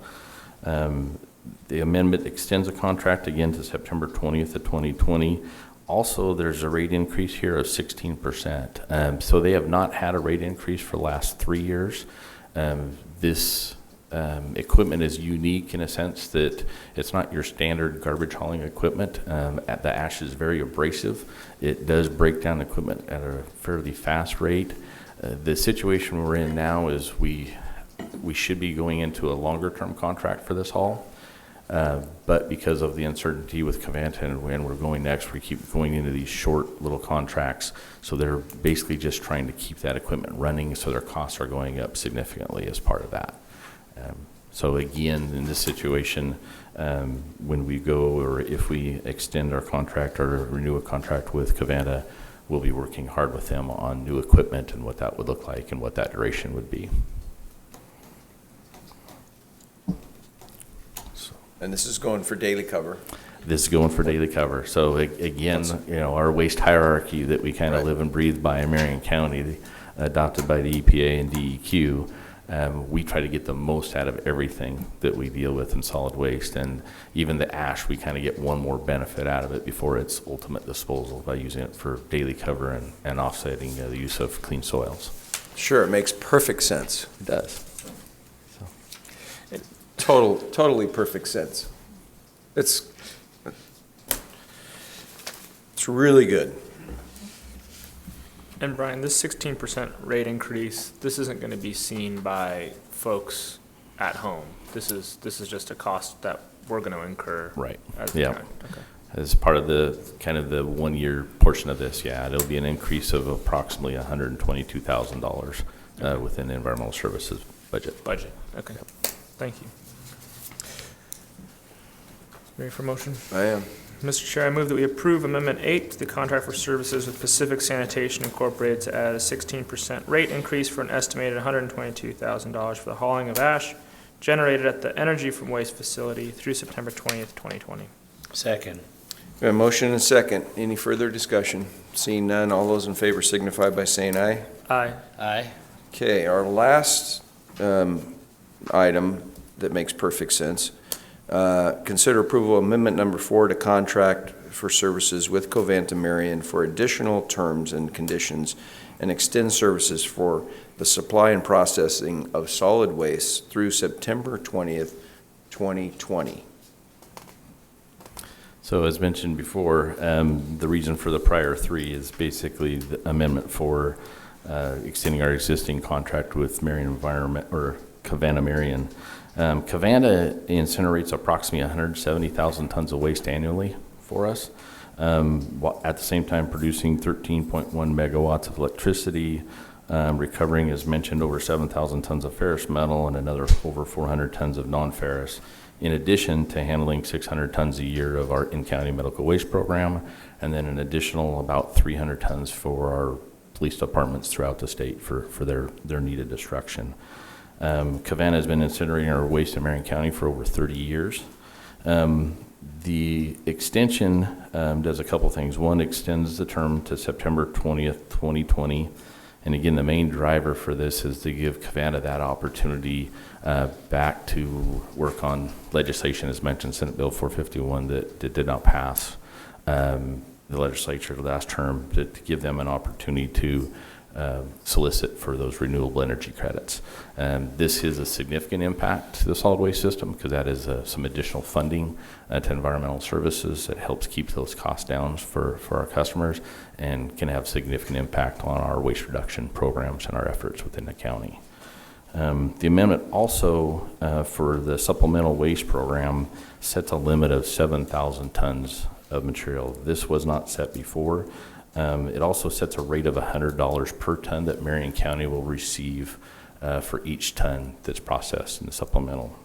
Speaker 11: The amendment extends the contract again to September 20th of 2020. Also, there's a rate increase here of 16%. So they have not had a rate increase for the last 3 years. This equipment is unique in a sense that it's not your standard garbage hauling equipment. The ash is very abrasive. It does break down equipment at a fairly fast rate. The situation we're in now is we should be going into a longer term contract for this haul. But because of the uncertainty with Covanta and when we're going next, we keep going into these short little contracts. So they're basically just trying to keep that equipment running, so their costs are going up significantly as part of that. So again, in this situation, when we go or if we extend our contract or renew a contract with Covanta, we'll be working hard with them on new equipment and what that would look like and what that duration would be.
Speaker 1: And this is going for daily cover.
Speaker 11: This is going for daily cover. So again, our waste hierarchy that we kind of live and breathe by in Marion County, adopted by the EPA and DEQ, we try to get the most out of everything that we deal with in solid waste. And even the ash, we kind of get one more benefit out of it before its ultimate disposal by using it for daily cover and offsetting the use of clean soils.
Speaker 1: Sure, it makes perfect sense.
Speaker 11: It does.
Speaker 1: Totally perfect sense. It's really good.
Speaker 2: And Brian, this 16% rate increase, this isn't going to be seen by folks at home. This is just a cost that we're going to incur.
Speaker 11: Right.
Speaker 2: As the
Speaker 11: Yeah.
Speaker 2: county. Okay.
Speaker 11: As part of the kind of the 1 year portion of this, yeah, it'll be an increase of approximately $122,000 within the environmental services budget.
Speaker 2: Okay. Thank you. Ready for motion?
Speaker 1: I am.
Speaker 2: Mr. Chair, I move that we approve Amendment 8 to the contract for services with Pacific Sanitation Incorporated to add a 16% rate increase for an estimated $122,000 for the hauling of ash generated at the Energy from Waste facility through September 20th, 2020.
Speaker 3: Second.
Speaker 1: We have a motion and a second. Any further discussion? Seeing none, all those in favor signify by saying aye.
Speaker 2: Aye.
Speaker 3: Aye.
Speaker 1: Okay, our last item that makes perfect sense. Consider approval of amendment number 4 to contract for services with Covanta Marion for additional terms and conditions and extend services for the supply and processing of solid waste through September 20th, 2020.
Speaker 11: So as mentioned before, the reason for the prior 3 is basically the amendment for extending our existing contract with Marion Environment, or Covanta Marion. Covanta incinerates approximately 170,000 tons of waste annually for us, while at the same time producing 13.1 megawatts of electricity, recovering, as mentioned, over 7,000 tons of ferrous metal and another over 400 tons of non-ferrous, in addition to handling 600 tons a year of our in-county medical waste program, and then an additional about 300 tons for our police departments throughout the state for their needed destruction. Covanta has been incinerating our waste in Marion County for over 30 years. The extension does a couple things. One, extends the term to September 20th, 2020. And again, the main driver for this is to give Covanta that opportunity back to work on legislation, as mentioned, Senate Bill 451, that did not pass the legislature last term, to give them an opportunity to solicit for those renewable energy credits. This is a significant impact to the solid waste system because that is some additional funding to environmental services that helps keep those costs down for our customers and can have significant impact on our waste reduction programs and our efforts within the county. The amendment also for the supplemental waste program sets a limit of 7,000 tons of material. This was not set before. It also sets a rate of $100 per ton that Marion County will receive for each ton that's processed in the supplemental.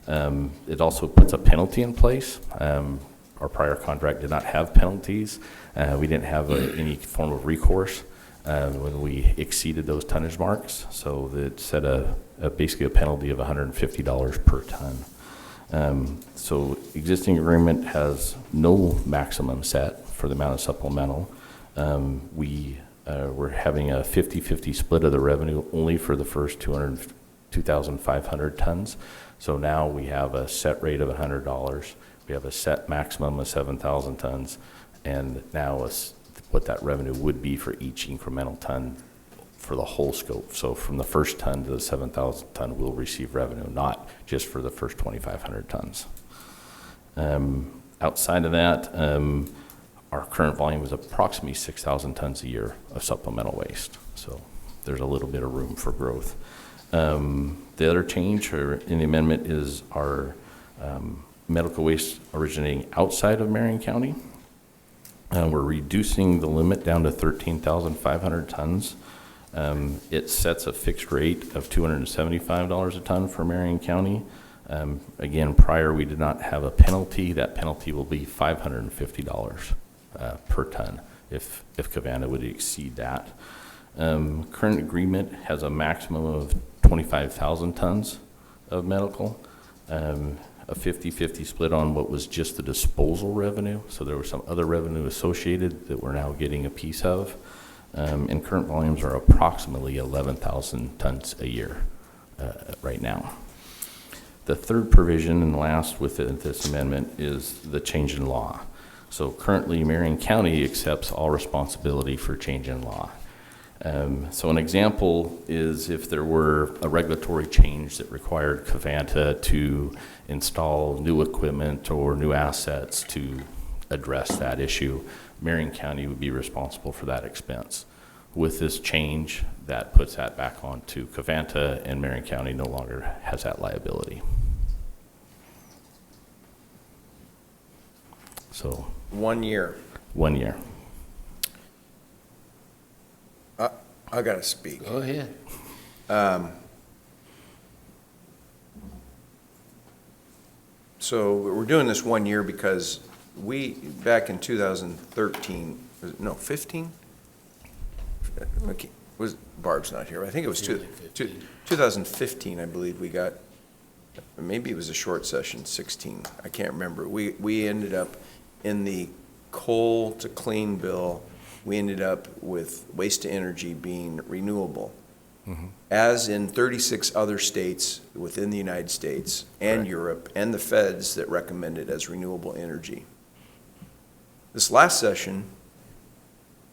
Speaker 11: It also puts a penalty in place. Our prior contract did not have penalties. We didn't have any form of recourse when we exceeded those tonnage marks. So it set basically a penalty of $150 per ton. So existing agreement has no maximum set for the amount of supplemental. We're having a 50-50 split of the revenue only for the first 2,500 tons. So now we have a set rate of $100. We have a set maximum of 7,000 tons, and now what that revenue would be for each incremental ton for the whole scope. So from the first ton to the 7,000 ton, we'll receive revenue, not just for the first 2,500 tons. Outside of that, our current volume is approximately 6,000 tons a year of supplemental waste. So there's a little bit of room for growth. The other change in the amendment is our medical waste originating outside of Marion County. We're reducing the limit down to 13,500 tons. It sets a fixed rate of $275 a ton for Marion County. Again, prior we did not have a penalty. That penalty will be $550 per ton if Covanta would exceed that. Current agreement has a maximum of 25,000 tons of medical, a 50-50 split on what was just the disposal revenue. So there was some other revenue associated that we're now getting a piece of. And current volumes are approximately 11,000 tons a year right now. The third provision and last with this amendment is the change in law. So currently Marion County accepts all responsibility for change in law. So an example is if there were a regulatory change that required Covanta to install new equipment or new assets to address that issue, Marion County would be responsible for that expense. With this change, that puts that back onto Covanta, and Marion County no longer has that liability. So
Speaker 1: 1 year.
Speaker 11: 1 year.
Speaker 1: I got to speak.
Speaker 3: Go ahead.
Speaker 1: So we're doing this 1 year because back in 2013, 15? Okay, Barb's not here. I think it was 2015, I believe we got, maybe it was a short session, 16. I can't remember. We ended up in the coal to clean bill, we ended up with waste to energy being renewable.
Speaker 11: Mm-hmm.
Speaker 1: As in 36 other states within the United States and
Speaker 11: Correct.
Speaker 1: Europe and the feds that recommend it as renewable energy. This last session,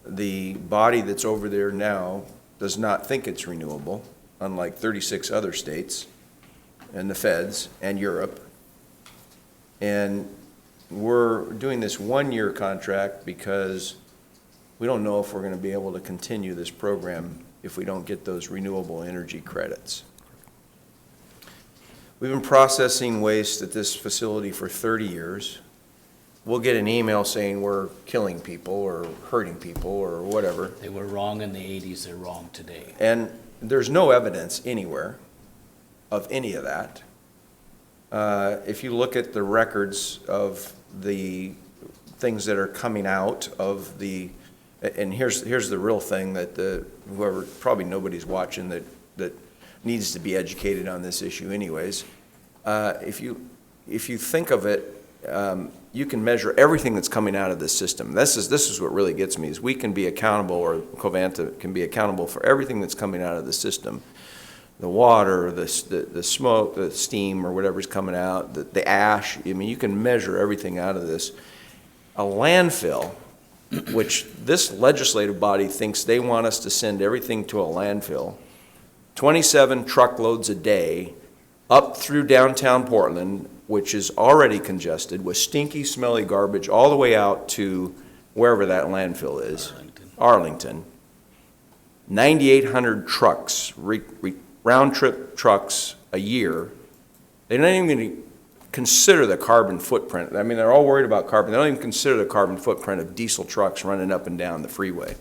Speaker 1: the body that's over there now does not think it's renewable, unlike 36 other states and the feds and Europe. And we're doing this 1 year contract because we don't know if we're going to be able to continue this program if we don't get those renewable energy credits. We've been processing waste at this facility for 30 years. We'll get an email saying we're killing people or hurting people or whatever.
Speaker 3: They were wrong in the 80s, they're wrong today.
Speaker 1: And there's no evidence anywhere of any of that. If you look at the records of the things that are coming out of the, and here's the real thing that whoever, probably nobody's watching that needs to be educated on this issue anyways. If you think of it, you can measure everything that's coming out of this system. This is what really gets me, is we can be accountable, or Covanta can be accountable for everything that's coming out of the system. The water, the smoke, the steam, or whatever's coming out, the ash. I mean, you can measure everything out of this. A landfill, which this legislative body thinks they want us to send everything to a landfill, 27 truckloads a day up through downtown Portland, which is already congested with stinky, smelly garbage all the way out to wherever that landfill is, Arlington. 9,800 trucks, round-trip trucks a year. They're not even going to consider the carbon footprint. I mean, they're all worried about carbon. They don't even consider the carbon footprint of diesel trucks running up and down the freeway.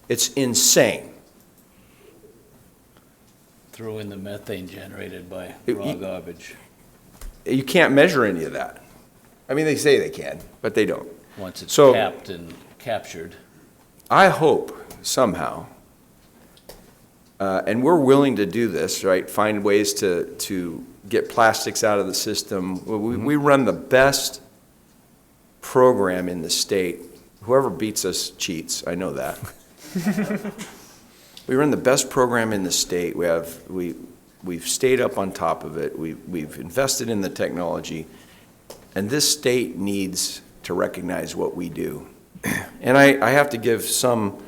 Speaker 1: It's insane.
Speaker 3: Throw in the methane generated by raw garbage.
Speaker 1: You can't measure any of that. I mean, they say they can, but they don't.
Speaker 3: Once it's
Speaker 1: So,
Speaker 3: capped and captured.
Speaker 1: I hope somehow, and we're willing to do this, right? Find ways to get plastics out of the system. We run the best program in the state. Whoever beats us cheats. I know that. We run the best program in the state. We've stayed up on top of it. We've invested in the technology, and this state needs to recognize what we do. And I have to give some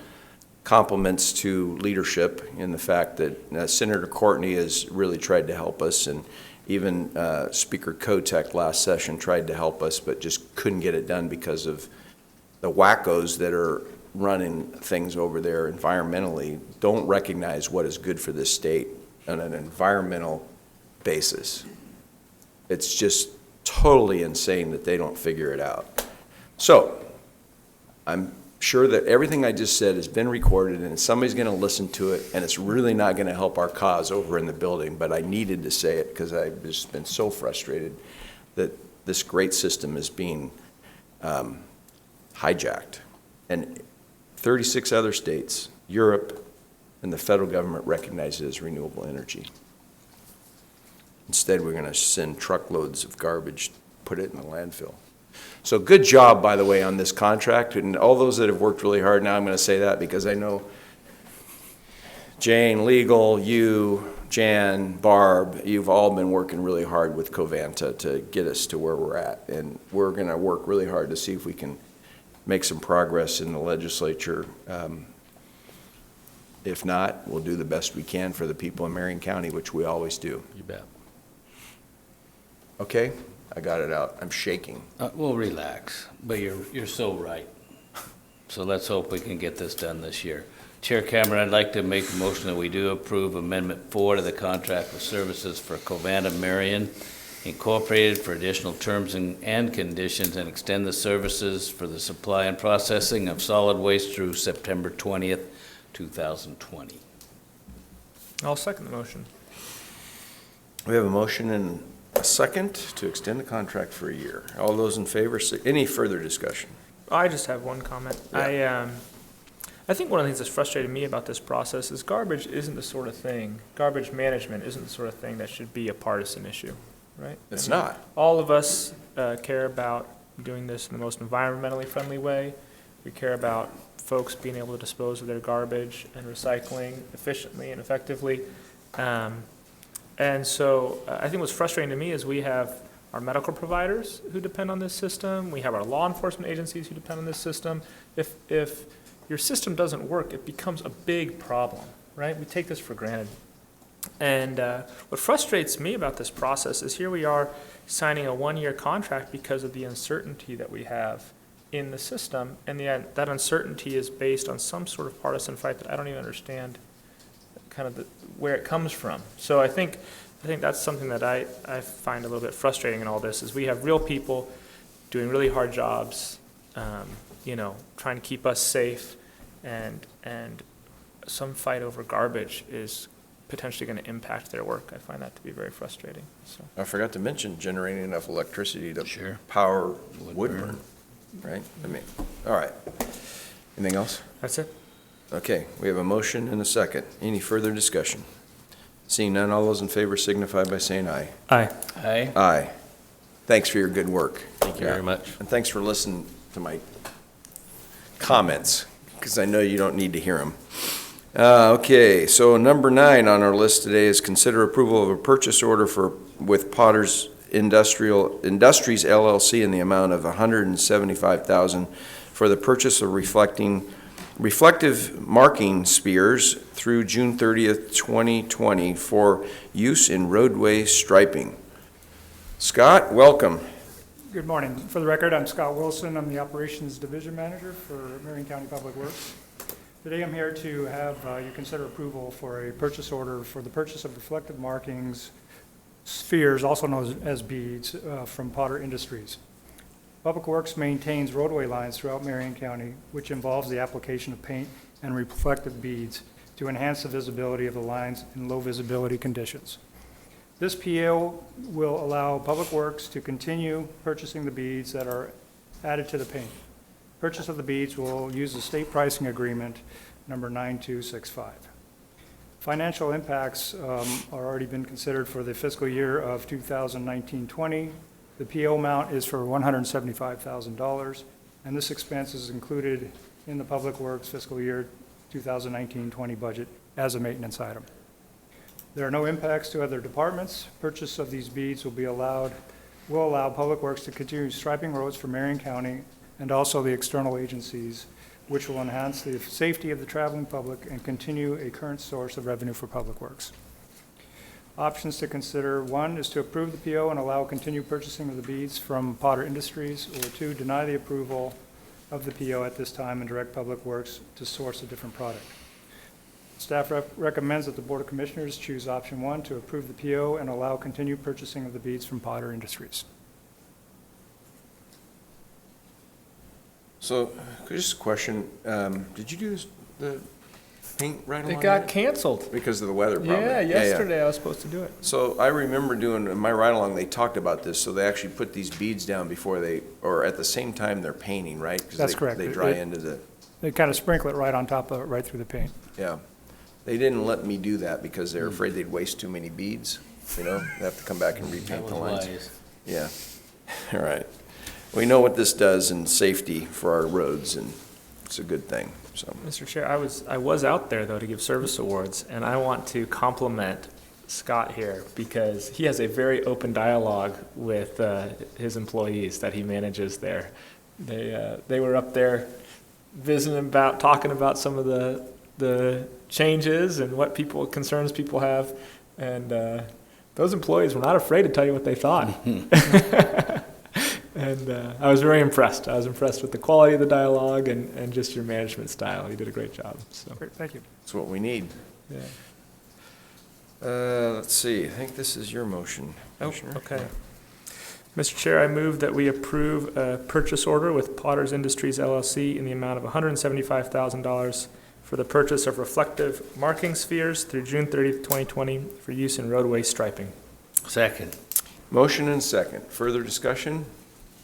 Speaker 1: compliments to leadership in the fact that Senator Courtney has really tried to help us, and even Speaker Kotek last session tried to help us, but just couldn't get it done because of the wackos that are running things over there environmentally don't recognize what is good for this state on an environmental basis. It's just totally insane that they don't figure it out. So I'm sure that everything I just said has been recorded, and somebody's going to listen to it, and it's really not going to help our cause over in the building, but I needed to say it because I've just been so frustrated that this great system is being hijacked. And 36 other states, Europe, and the federal government recognize it as renewable energy. Instead, we're going to send truckloads of garbage, put it in the landfill. So good job, by the way, on this contract, and all those that have worked really hard. Now I'm going to say that because I know Jane, legal, you, Jan, Barb, you've all been working really hard with Covanta to get us to where we're at, and we're going to work really hard to see if we can make some progress in the legislature. If not, we'll do the best we can for the people in Marion County, which we always do.
Speaker 3: You bet.
Speaker 1: Okay? I got it out. I'm shaking.
Speaker 3: Well, relax, but you're so right. So let's hope we can get this done this year. Chair Cameron, I'd like to make a motion that we do approve Amendment 4 to the contract with services for Covanta Marion Incorporated for additional terms and conditions, and extend the services for the supply and processing of solid waste through September 20th, 2020.
Speaker 2: I'll second the motion.
Speaker 1: We have a motion and a second to extend the contract for a year. All those in favor, any further discussion?
Speaker 2: I just have one comment.
Speaker 1: Yeah.
Speaker 2: I think one of the things that's frustrated me about this process is garbage management isn't the sort of thing that should be a partisan issue, right?
Speaker 1: It's not.
Speaker 2: All of us care about doing this in the most environmentally friendly way. We care about folks being able to dispose of their garbage and recycling efficiently and effectively. And so I think what's frustrating to me is we have our medical providers who depend on this system. We have our law enforcement agencies who depend on this system. If your system doesn't work, it becomes a big problem, right? We take this for granted. And what frustrates me about this process is here we are signing a one-year contract because of the uncertainty that we have in the system, and that uncertainty is based on some sort of partisan fight that I don't even understand kind of where it comes from. So I think that's something that I find a little bit frustrating in all this, is we have real people doing really hard jobs, trying to keep us safe, and some fight over garbage is potentially going to impact their work. I find that to be very frustrating. So
Speaker 1: I forgot to mention generating enough electricity to
Speaker 3: Sure.
Speaker 1: power wood burn, right? All right. Anything else?
Speaker 2: that's it.
Speaker 1: Okay, we have a motion and a second. Any further discussion? Seeing none, all those in favor signify by saying aye.
Speaker 2: Aye.
Speaker 3: Aye.
Speaker 1: Aye. Thanks for your good work.
Speaker 11: Thank you very much.
Speaker 1: And thanks for listening to my comments, because I know you don't need to hear them. Okay, so number 9 on our list today is consider approval of a purchase order with Potter's Industries LLC in the amount of $175,000 for the purchase of reflective marking spears through June 30th, 2020 for use in roadway striping. Scott, welcome.
Speaker 13: Good morning. For the record, I'm Scott Wilson. I'm the Operations Division Manager for Marion County Public Works. Today I'm here to have you consider approval for a purchase order for the purchase of reflective markings, spheres, also known as beads, from Potter Industries. Public Works maintains roadway lines throughout Marion County, which involves the application of paint and reflective beads to enhance the visibility of the lines in low visibility conditions. This PO will allow Public Works to continue purchasing the beads that are added to the paint. Purchase of the beads will use the state pricing agreement number 9265. Financial impacts are already been considered for the fiscal year of 2019-20. The PO amount is for $175,000, and this expense is included in the Public Works fiscal year 2019-20 budget as a maintenance item. There are no impacts to other departments. Purchase of these beads will allow Public Works to continue striping roads for Marion County and also the external agencies, which will enhance the safety of the traveling public and continue a current source of revenue for Public Works. Options to consider: 1 is to approve the PO and allow continued purchasing of the beads from Potter Industries, or 2, deny the approval of the PO at this time and direct Public Works to source a different product. Staff recommends that the Board of Commissioners choose option 1 to approve the PO and allow continued purchasing of the beads from Potter Industries.
Speaker 1: So, just a question, did you do the paint right along
Speaker 2: It got
Speaker 1: there?
Speaker 2: canceled.
Speaker 1: Because of the weather problem?
Speaker 2: Yeah, yesterday I was supposed to do it.
Speaker 1: So I remember doing, in my ride-along, they talked about this, so they actually put these beads down before or at the same time they're painting, right? 'Cause
Speaker 13: That's correct.
Speaker 1: They dry into the,
Speaker 13: They kind of sprinkle it right on top of, right through the paint.
Speaker 1: yeah. They didn't let me do that because they were afraid they'd waste too many beads, They have to come back and
Speaker 3: That
Speaker 1: repaint
Speaker 3: was
Speaker 1: the lines.
Speaker 3: wise.
Speaker 1: Yeah, all right. We know what this does in safety for our roads, and it's a good thing, so.
Speaker 2: Mr. Chair, I was out there though to give service awards, and I want to compliment Scott here because he has a very open dialogue with his employees that he manages there. They were up there visiting talking about some of the changes and what concerns people have, and those employees were not afraid to tell you what they thought. And I was very impressed. I was impressed with the quality of the dialogue and just your management style. You did a great job. So,
Speaker 13: Great, thank you.
Speaker 1: That's what we need.
Speaker 2: yeah.
Speaker 1: Let's see, I think this is your motion, Commissioner.
Speaker 2: Okay. Mr. Chair, I move that we approve a purchase order with Potter's Industries LLC in the amount of $175,000 for the purchase of reflective marking spheres through June 30th, 2020 for use in roadway striping.
Speaker 3: Second.
Speaker 1: Motion and second. Further discussion?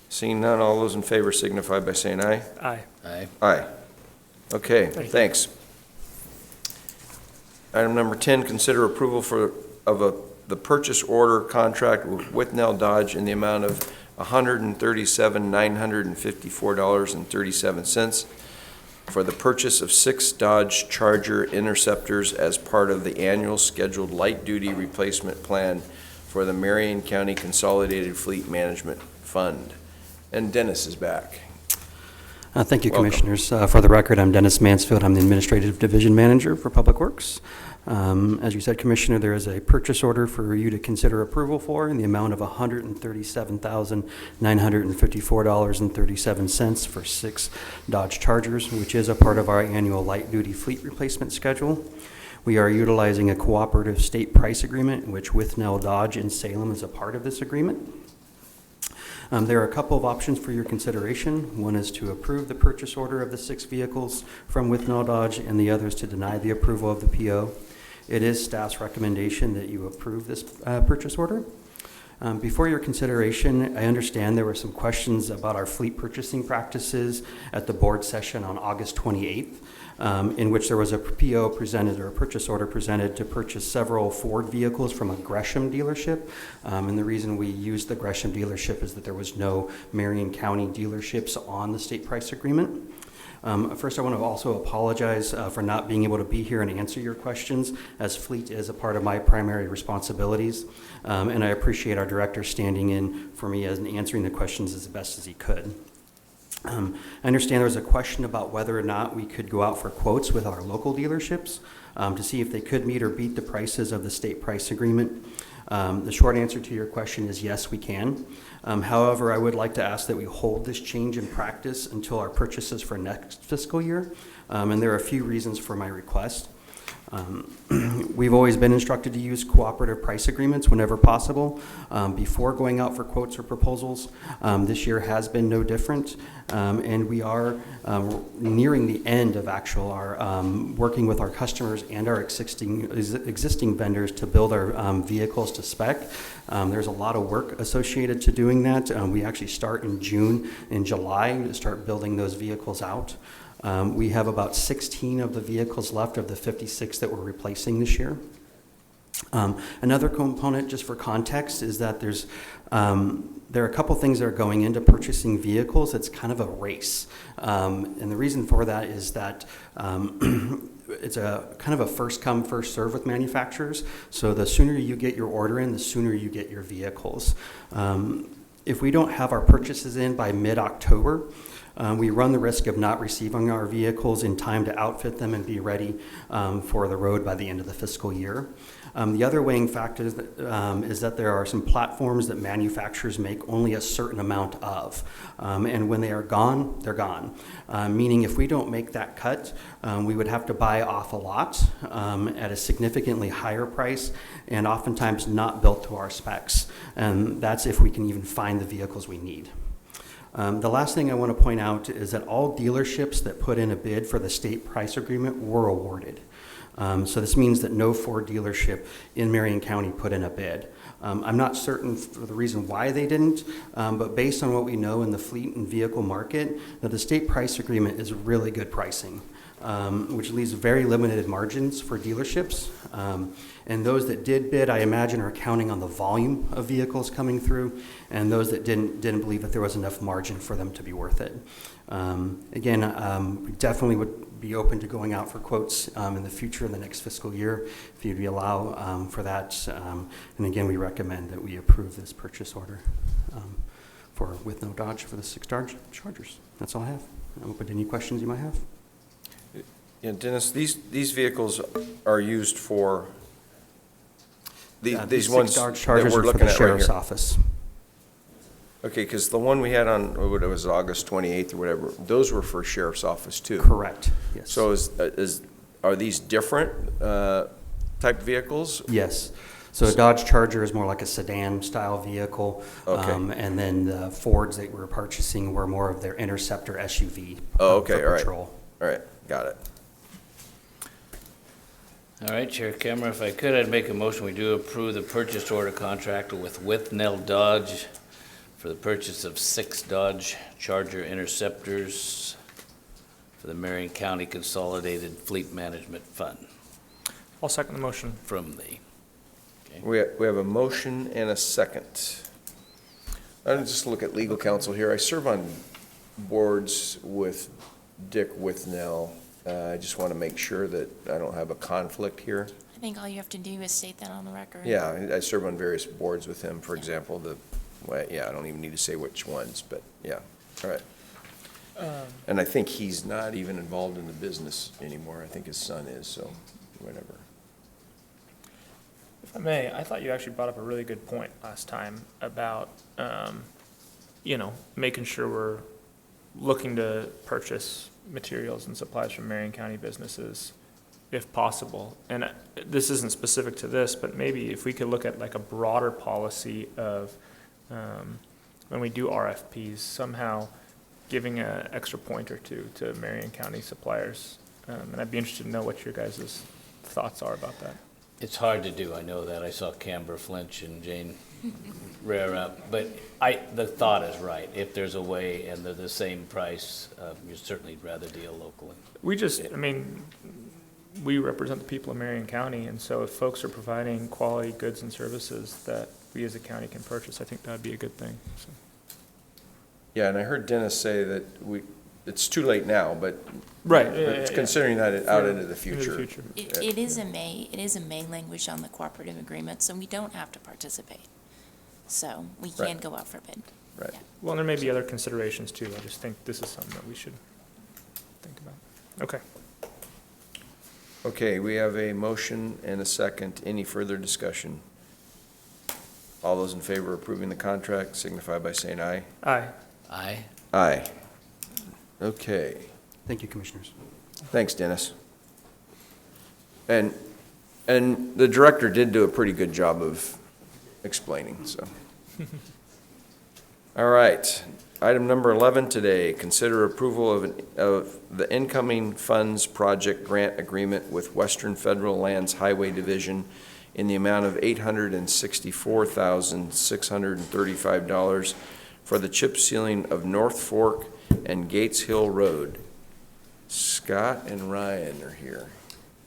Speaker 1: Seeing none, all those in favor signify by saying aye.
Speaker 2: Aye.
Speaker 3: Aye.
Speaker 1: Aye. Okay,
Speaker 2: Thank you.
Speaker 1: thanks. Item number 10, consider approval the purchase order contract with Whitnell Dodge in the amount of $137,954.37 for the purchase of 6 Dodge Charger Interceptors as part of the annual scheduled light-duty replacement plan for the Marion County Consolidated Fleet Management Fund. And Dennis is back.
Speaker 12: Thank you,
Speaker 1: Welcome.
Speaker 12: Commissioners. For the record, I'm Dennis Mansfield. I'm the Administrative Division Manager for Public Works. As you said, Commissioner, there is a purchase order for you to consider approval for in the amount of $137,954.37 for 6 Dodge Chargers, which is a part of our annual light-duty fleet replacement schedule. We are utilizing a cooperative state price agreement, which Whitnell Dodge in Salem is a part of this agreement. There are a couple of options for your consideration. One is to approve the purchase order of the 6 vehicles from Whitnell Dodge, and the other is to deny the approval of the PO. It is staff's recommendation that you approve this purchase order. Before your consideration, I understand there were some questions about our fleet purchasing practices at the board session on August 28th, in which there was a PO presented or a purchase order presented to purchase several Ford vehicles from a Gresham dealership. And the reason we used the Gresham dealership is that there was no Marion County dealerships on the state price agreement. First, I want to also apologize for not being able to be here and answer your questions, as fleet is a part of my primary responsibilities. And I appreciate our director standing in for me and answering the questions as best as he could. I understand there was a question about whether or not we could go out for quotes with our local dealerships to see if they could meet or beat the prices of the state price agreement. The short answer to your question is yes, we can. However, I would like to ask that we hold this change in practice until our purchases for next fiscal year, and there are a few reasons for my request. We've always been instructed to use cooperative price agreements whenever possible before going out for quotes or proposals. This year has been no different, and we are nearing the end of our working with our customers and our existing vendors to build our vehicles to spec. There's a lot of work associated to doing that. We actually start in June and July to start building those vehicles out. We have about 16 of the vehicles left of the 56 that we're replacing this year. Another component, just for context, is that there are a couple things that are going into purchasing vehicles. It's kind of a race. And the reason for that is that it's a kind of a first come, first serve with manufacturers. So the sooner you get your order in, the sooner you get your vehicles. If we don't have our purchases in by mid-October, we run the risk of not receiving our vehicles in time to outfit them and be ready for the road by the end of the fiscal year. The other weighing factor is that there are some platforms that manufacturers make only a certain amount of. And when they are gone, they're gone. Meaning if we don't make that cut, we would have to buy off a lot at a significantly higher price and oftentimes not built to our specs. And that's if we can even find the vehicles we need. The last thing I want to point out is that all dealerships that put in a bid for the state price agreement were awarded. So this means that no Ford dealership in Marion County put in a bid. I'm not certain for the reason why they didn't, but based on what we know in the fleet and vehicle market, that the state price agreement is really good pricing, which leaves very limited margins for dealerships. And those that did bid, I imagine, are counting on the volume of vehicles coming through, and those that didn't believe that there was enough margin for them to be worth it. Again, we definitely would be open to going out for quotes in the future in the next fiscal year if you'd allow for that. And again, we recommend that we approve this purchase order with no Dodge for the 6 Dodge Chargers. That's all I have. I'm open to any questions you might have.
Speaker 1: Yeah, Dennis, these vehicles are used for these ones
Speaker 12: Dodge
Speaker 1: that
Speaker 12: Chargers
Speaker 1: we're
Speaker 12: are for
Speaker 1: looking
Speaker 12: the
Speaker 1: at right
Speaker 12: sheriff's
Speaker 1: here.
Speaker 12: office.
Speaker 1: Okay, because the one we had on, what it was, August 28th or whatever, those were for sheriff's office too.
Speaker 12: Correct, yes.
Speaker 1: So are these different type vehicles?
Speaker 12: Yes. So a Dodge Charger is more like a sedan-style vehicle.
Speaker 1: Okay.
Speaker 12: And then the Fords that we're purchasing were more of their Interceptor SUV.
Speaker 1: Oh, okay,
Speaker 12: for
Speaker 1: all right.
Speaker 12: patrol.
Speaker 1: All right, got it.
Speaker 3: All right, Chair Cameron, if I could, I'd make a motion, we do approve the purchase order contract with Withnell Dodge for the purchase of 6 Dodge Charger Interceptors for the Marion County Consolidated Fleet Management Fund
Speaker 2: I'll second the motion.
Speaker 3: from the,
Speaker 1: We have a motion and a second. I'll just look at legal counsel here. I serve on boards with Dick Withnell. I just want to make sure that I don't have a conflict here.
Speaker 14: I think all you have to do is state that on the record.
Speaker 1: Yeah, I serve on various boards with him, for example, I don't even need to say which ones, but yeah, all right. And I think he's not even involved in the business anymore. I think his son is, so whatever.
Speaker 2: If I may, I thought you actually brought up a really good point last time about, making sure we're looking to purchase materials and supplies from Marion County businesses if possible. And this isn't specific to this, but maybe if we could look at like a broader policy of, when we do RFPs, somehow giving an extra point or two to Marion County suppliers. And I'd be interested to know what your guys' thoughts are about that.
Speaker 3: it's hard to do, I know that. I saw Camber flinch and Jane rear up, but the thought is right. If there's a way and they're the same price, you'd certainly rather deal locally.
Speaker 2: We represent the people of Marion County, and so if folks are providing quality goods and services that we as a county can purchase, I think that'd be a good thing. So.
Speaker 1: Yeah, and I heard Dennis say that it's too late now, but
Speaker 2: right,
Speaker 1: it's considering that out into the future.
Speaker 14: It is a May language on the cooperative agreement, so we don't have to participate. So we can go out for bid.
Speaker 1: Right.
Speaker 14: Yeah.
Speaker 2: Well, there may be other considerations too. I just think this is something that we should think about. Okay.
Speaker 1: Okay, we have a motion and a second. Any further discussion? All those in favor of approving the contract signify by saying aye.
Speaker 2: Aye.
Speaker 3: Aye.
Speaker 1: Aye. Okay.
Speaker 12: Thank you, Commissioners.
Speaker 1: Thanks, Dennis. And the director did do a pretty good job of explaining, so. All right. Item number 11 today, consider approval of the incoming funds project grant agreement with Western Federal Lands Highway Division in the amount of $864,635 for the chip sealing of North Fork and Gates Hill Road. Scott and Ryan are here,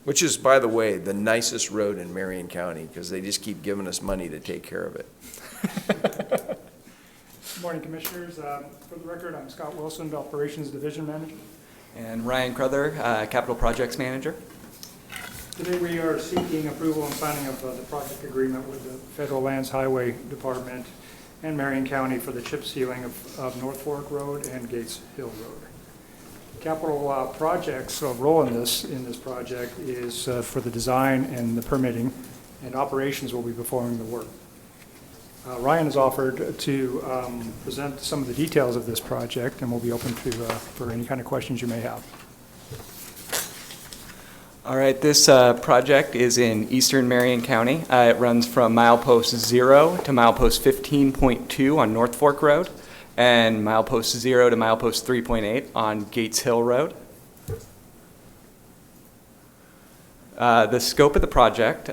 Speaker 1: which is, by the way, the nicest road in Marion County because they just keep giving us money to take care of it.
Speaker 13: Good morning, Commissioners. For the record, I'm Scott Wilson, Operations Division Manager.
Speaker 15: And Ryan Crother, Capital Projects Manager.
Speaker 13: Today we are seeking approval and signing of the project agreement with the Federal Lands Highway Department and Marion County for the chip sealing of North Fork Road and Gates Hill Road. Capital projects role in this project is for the design and the permitting, and operations will be performing the work. Ryan has offered to present some of the details of this project, and we'll be open to for any kind of questions you may have.
Speaker 15: All right, this project is in eastern Marion County. It runs from milepost 0 to milepost 15.2 on North Fork Road, and milepost 0 to milepost 3.8 on Gates Hill Road. The scope of the project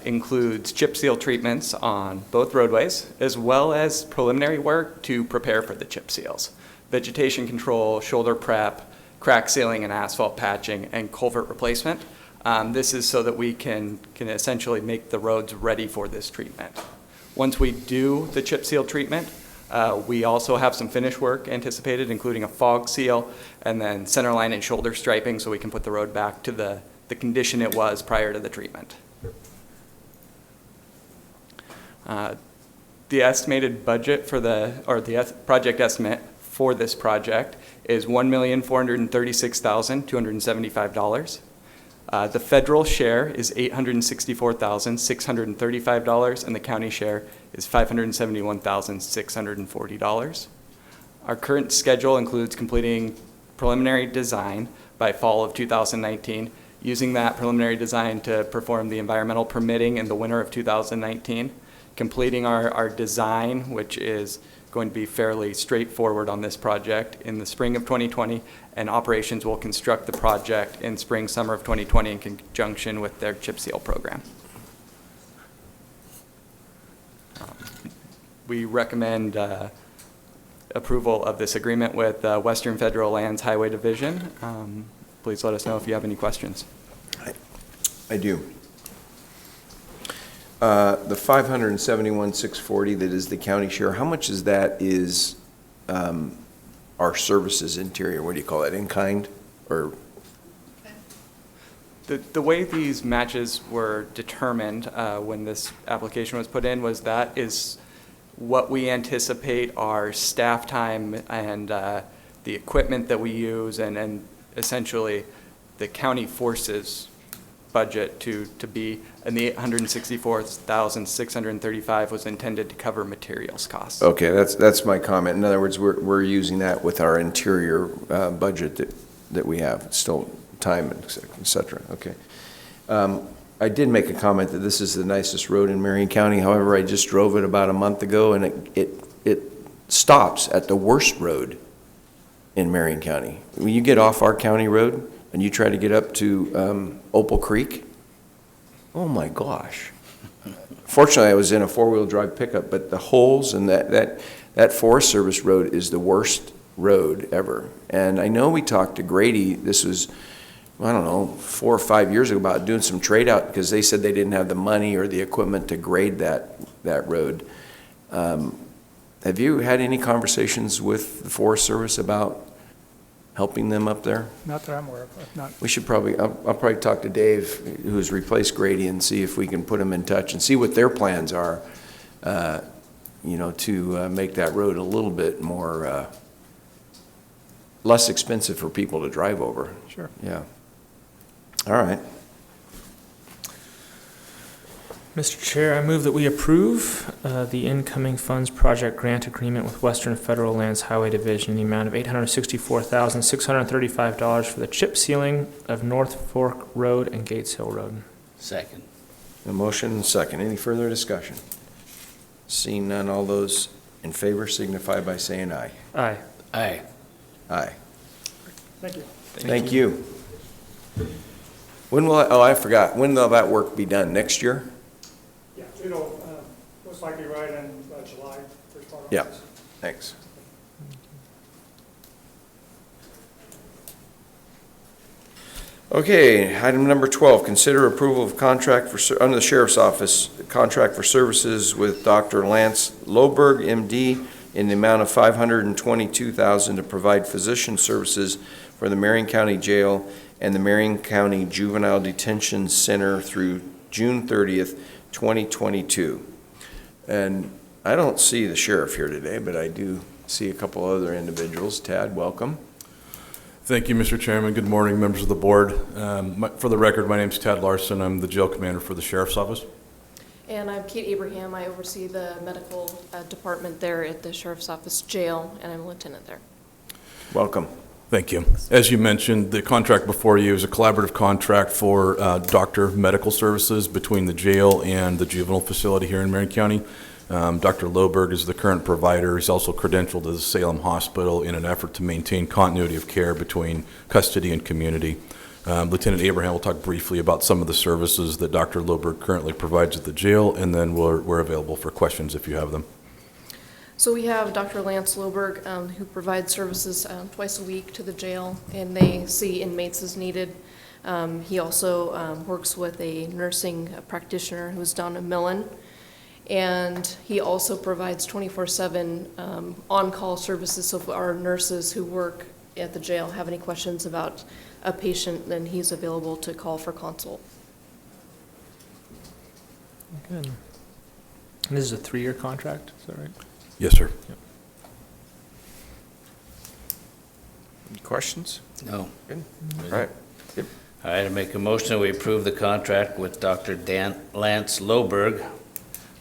Speaker 15: includes chip seal treatments on both roadways, as well as preliminary work to prepare for the chip seals. Vegetation control, shoulder prep, crack sealing and asphalt patching, and culvert replacement. This is so that we can essentially make the roads ready for this treatment. Once we do the chip seal treatment, we also have some finish work anticipated, including a fog seal and then centerline and shoulder striping so we can put the road back to the condition it was prior to the treatment. The estimated budget for the project estimate for this project is $1,436,275. The federal share is $864,635, and the county share is $571,640. Our current schedule includes completing preliminary design by fall of 2019, using that preliminary design to perform the environmental permitting in the winter of 2019, completing our design, which is going to be fairly straightforward on this project, in the spring of 2020, and operations will construct the project in spring, summer of 2020 in conjunction with their chip seal program. We recommend approval of this agreement with Western Federal Lands Highway Division. Please let us know if you have any questions.
Speaker 1: I do. The $571,640 that is the county share, how much is that is our services interior? What do you call it, in kind? Or
Speaker 15: The way these matches were determined when this application was put in was that is what we anticipate our staff time and the equipment that we use and essentially the county forces budget to be, and the $864,635 was intended to cover materials costs.
Speaker 1: okay, that's my comment. In other words, we're using that with our interior budget that we have, still time and et cetera. Okay. I did make a comment that this is the nicest road in Marion County. However, I just drove it about a month ago, and it stops at the worst road in Marion County. When you get off our county road and you try to get up to Opal Creek, oh my gosh. Fortunately, I was in a four-wheel drive pickup, but the holes and that Forest Service road is the worst road ever. And I know we talked to Grady, this was, I don't know, 4 or 5 years ago, about doing some trade out because they said they didn't have the money or the equipment to grade that road. Have you had any conversations with the Forest Service about helping them up there?
Speaker 13: Not that I'm aware of. Not.
Speaker 1: We should probably, I'll probably talk to Dave, who's replaced Grady, and see if we can put them in touch and see what their plans are, you know, to make that road a little bit more, less expensive for people to drive over.
Speaker 13: Sure.
Speaker 1: Yeah. All right.
Speaker 2: Mr. Chair, I move that we approve the incoming funds project grant agreement with Western Federal Lands Highway Division in the amount of $864,635 for the chip sealing of North Fork Road and Gates Hill Road.
Speaker 3: Second.
Speaker 1: A motion and a second. Any further discussion? Seeing none, all those in favor signify by saying aye.
Speaker 2: Aye.
Speaker 3: Aye.
Speaker 1: Aye.
Speaker 13: Thank you.
Speaker 1: Thank you. When will, I forgot, when will that work be done? Next year?
Speaker 13: Yeah, it'll most likely right in July, first part of
Speaker 1: Yeah,
Speaker 13: August.
Speaker 1: thanks. Okay, item number 12, consider approval of contract for, under the Sheriff's Office, contract for services with Dr. Lance Loberg, MD, in the amount of $522,000 to provide physician services for the Marion County Jail and the Marion County Juvenile Detention Center through June 30th, 2022. And I don't see the sheriff here today, but I do see a couple other individuals. Tad, welcome.
Speaker 10: Thank you, Mr. Chairman. Good morning, members of the board. For the record, my name is Tad Larson. I'm the jail commander for the Sheriff's Office.
Speaker 16: And I'm Kate Abraham. I oversee the medical department there at the Sheriff's Office Jail, and I'm a lieutenant there.
Speaker 1: Welcome.
Speaker 10: Thank you. As you mentioned, the contract before you is a collaborative contract for doctor medical services between the jail and the juvenile facility here in Marion County. Dr. Loberg is the current provider. He's also credentialed to the Salem Hospital in an effort to maintain continuity of care between custody and community. Lieutenant Abraham will talk briefly about some of the services that Dr. Loberg currently provides at the jail, and then we're available for questions if you have them.
Speaker 16: So we have Dr. Lance Loberg, who provides services twice a week to the jail, and they see inmates as needed. He also works with a nursing practitioner who's down in Millen. And he also provides 24/7 on-call services. So if our nurses who work at the jail have any questions about a patient, then he's available to call for consult.
Speaker 2: Good. And this is a 3-year contract, is that right?
Speaker 10: Yes, sir.
Speaker 2: Yep.
Speaker 1: Any questions?
Speaker 3: No.
Speaker 1: Good. All right. Good.
Speaker 3: All right, I make a motion that we approve the contract with Dr. Lance Loberg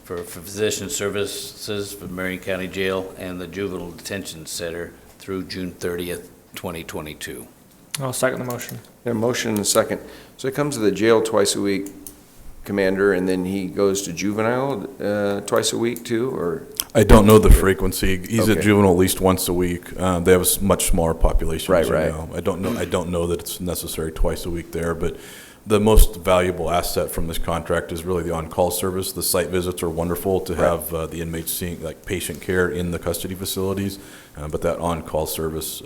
Speaker 3: for physician services for Marion County Jail and the Juvenile Detention Center through June 30th, 2022.
Speaker 2: I'll second the motion.
Speaker 1: A motion and a second. So he comes to the jail twice a week, Commander, and then he goes to juvenile twice a week too, or?
Speaker 10: I don't know the frequency. He's at
Speaker 1: Okay.
Speaker 10: juvenile at least once a week. They have a much smaller population, as you
Speaker 1: Right.
Speaker 10: know. I don't know that it's necessary twice a week there, but the most valuable asset from this contract is really the on-call service. The site visits are wonderful to have the inmates seeing like patient care in the custody facilities, but that on-call service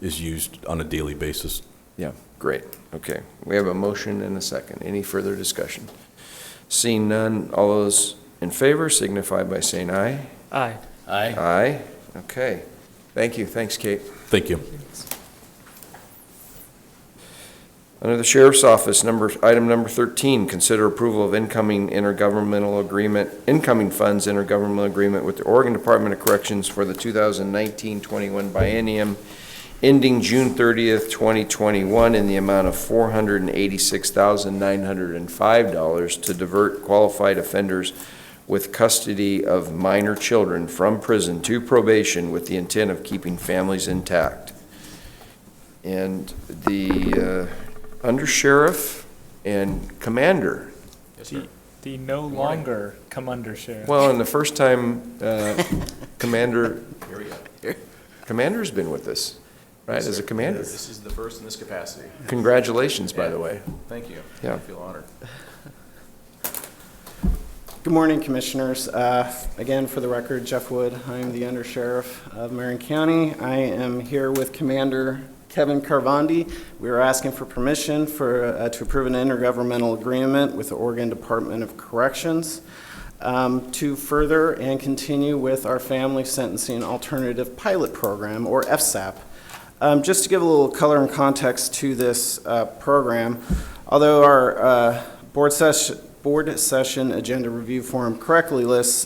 Speaker 10: is used on a daily basis.
Speaker 1: Yeah, great. Okay. We have a motion and a second. Any further discussion? Seeing none, all those in favor signify by saying aye.
Speaker 2: Aye.
Speaker 3: Aye.
Speaker 1: Aye. Okay. Thank you. Thanks, Kate.
Speaker 10: Thank you.
Speaker 1: Under the Sheriff's Office, item number 13, consider approval of incoming funds intergovernmental agreement with the Oregon Department of Corrections for the 2019-21 biennium ending June 30th, 2021 in the amount of $486,905 to divert qualified offenders with custody of minor children from prison to probation with the intent of keeping families intact. And the Under Sheriff and Commander.
Speaker 2: The no longer come under sheriff.
Speaker 1: Well, and the first time Commander, Commander's been with us, right, as a commander.
Speaker 17: This is the first in this capacity.
Speaker 1: Congratulations, by the way.
Speaker 17: Thank you.
Speaker 1: Yeah.
Speaker 17: I feel honored.
Speaker 18: Good morning, Commissioners. Again, for the record, Jeff Wood. I'm the Under Sheriff of Marion County. I am here with Commander Kevin Carvandi. We are asking for permission to approve an intergovernmental agreement with the Oregon Department of Corrections to further and continue with our Family Sentencing Alternative Pilot Program, or FSAP. Just to give a little color and context to this program, although our board session agenda review form correctly lists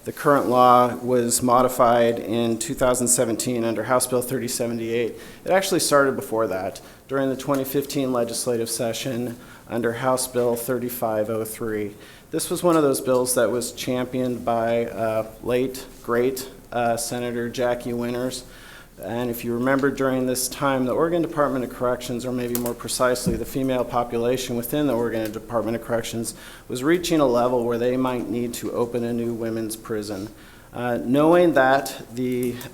Speaker 18: the current law was modified in 2017 under House Bill 3078. It actually started before that, during the 2015 legislative session under House Bill 3503. This was one of those bills that was championed by late, great Senator Jackie Winters. And if you remember, during this time, the Oregon Department of Corrections, or maybe more precisely, the female population within the Oregon Department of Corrections, was reaching a level where they might need to open a new women's prison. Knowing that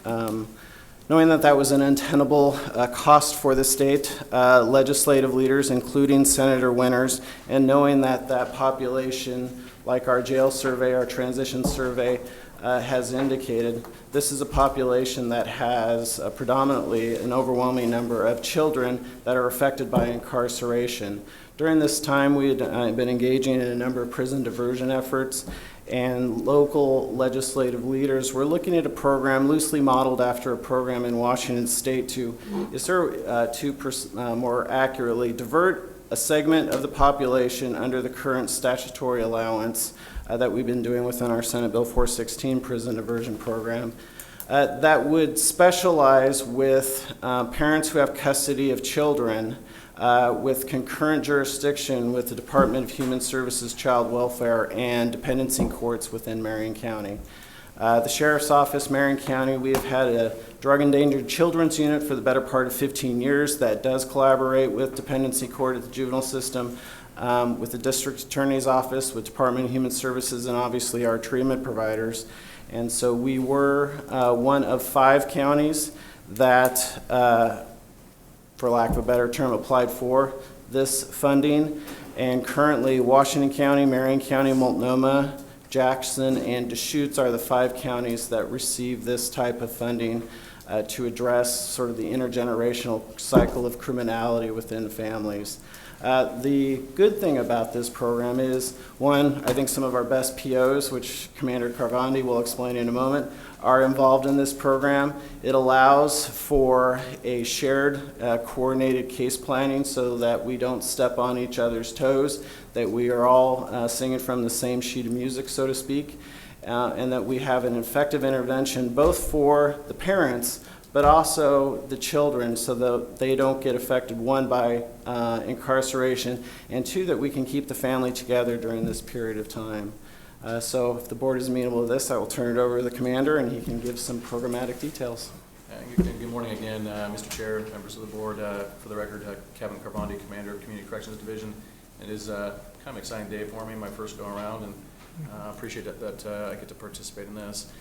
Speaker 18: that was an untenable cost for the state, legislative leaders, including Senator Winters, and knowing that that population, like our jail survey, our transition survey, has indicated, this is a population that has predominantly an overwhelming number of children that are affected by incarceration. During this time, we had been engaging in a number of prison diversion efforts, and local legislative leaders were looking at a program loosely modeled after a program in Washington State to more accurately divert a segment of the population under the current statutory allowance that we've been doing within our Senate Bill 416 prison diversion program that would specialize with parents who have custody of children with concurrent jurisdiction with the Department of Human Services, Child Welfare, and dependency courts within Marion County. The Sheriff's Office, Marion County, we have had a drug endangered children's unit for the better part of 15 years that does collaborate with dependency court at the juvenile system, with the district attorney's office, with Department of Human Services, and obviously our treatment providers. And so we were one of 5 counties that, for lack of a better term, applied for this funding. And currently, Washington County, Marion County, Multnomah, Jackson, and Deschutes are the 5 counties that receive this type of funding to address sort of the intergenerational cycle of criminality within families. The good thing about this program is, one, I think some of our best POs, which Commander Carvandi will explain in a moment, are involved in this program. It allows for a shared, coordinated case planning so that we don't step on each other's toes, that we are all singing from the same sheet of music, so to speak, and that we have an effective intervention both for the parents, but also the children, so that they don't get affected, one, by incarceration, and two, that we can keep the family together during this period of time. So if the board is amenable to this, I will turn it over to the commander, and he can give some programmatic details.
Speaker 17: Good morning again, Mr. Chair, members of the board. For the record, Kevin Carbondi, Commander of Community Corrections Division. It is kind of an exciting day for me, my first go around, and I appreciate that I get to participate in this.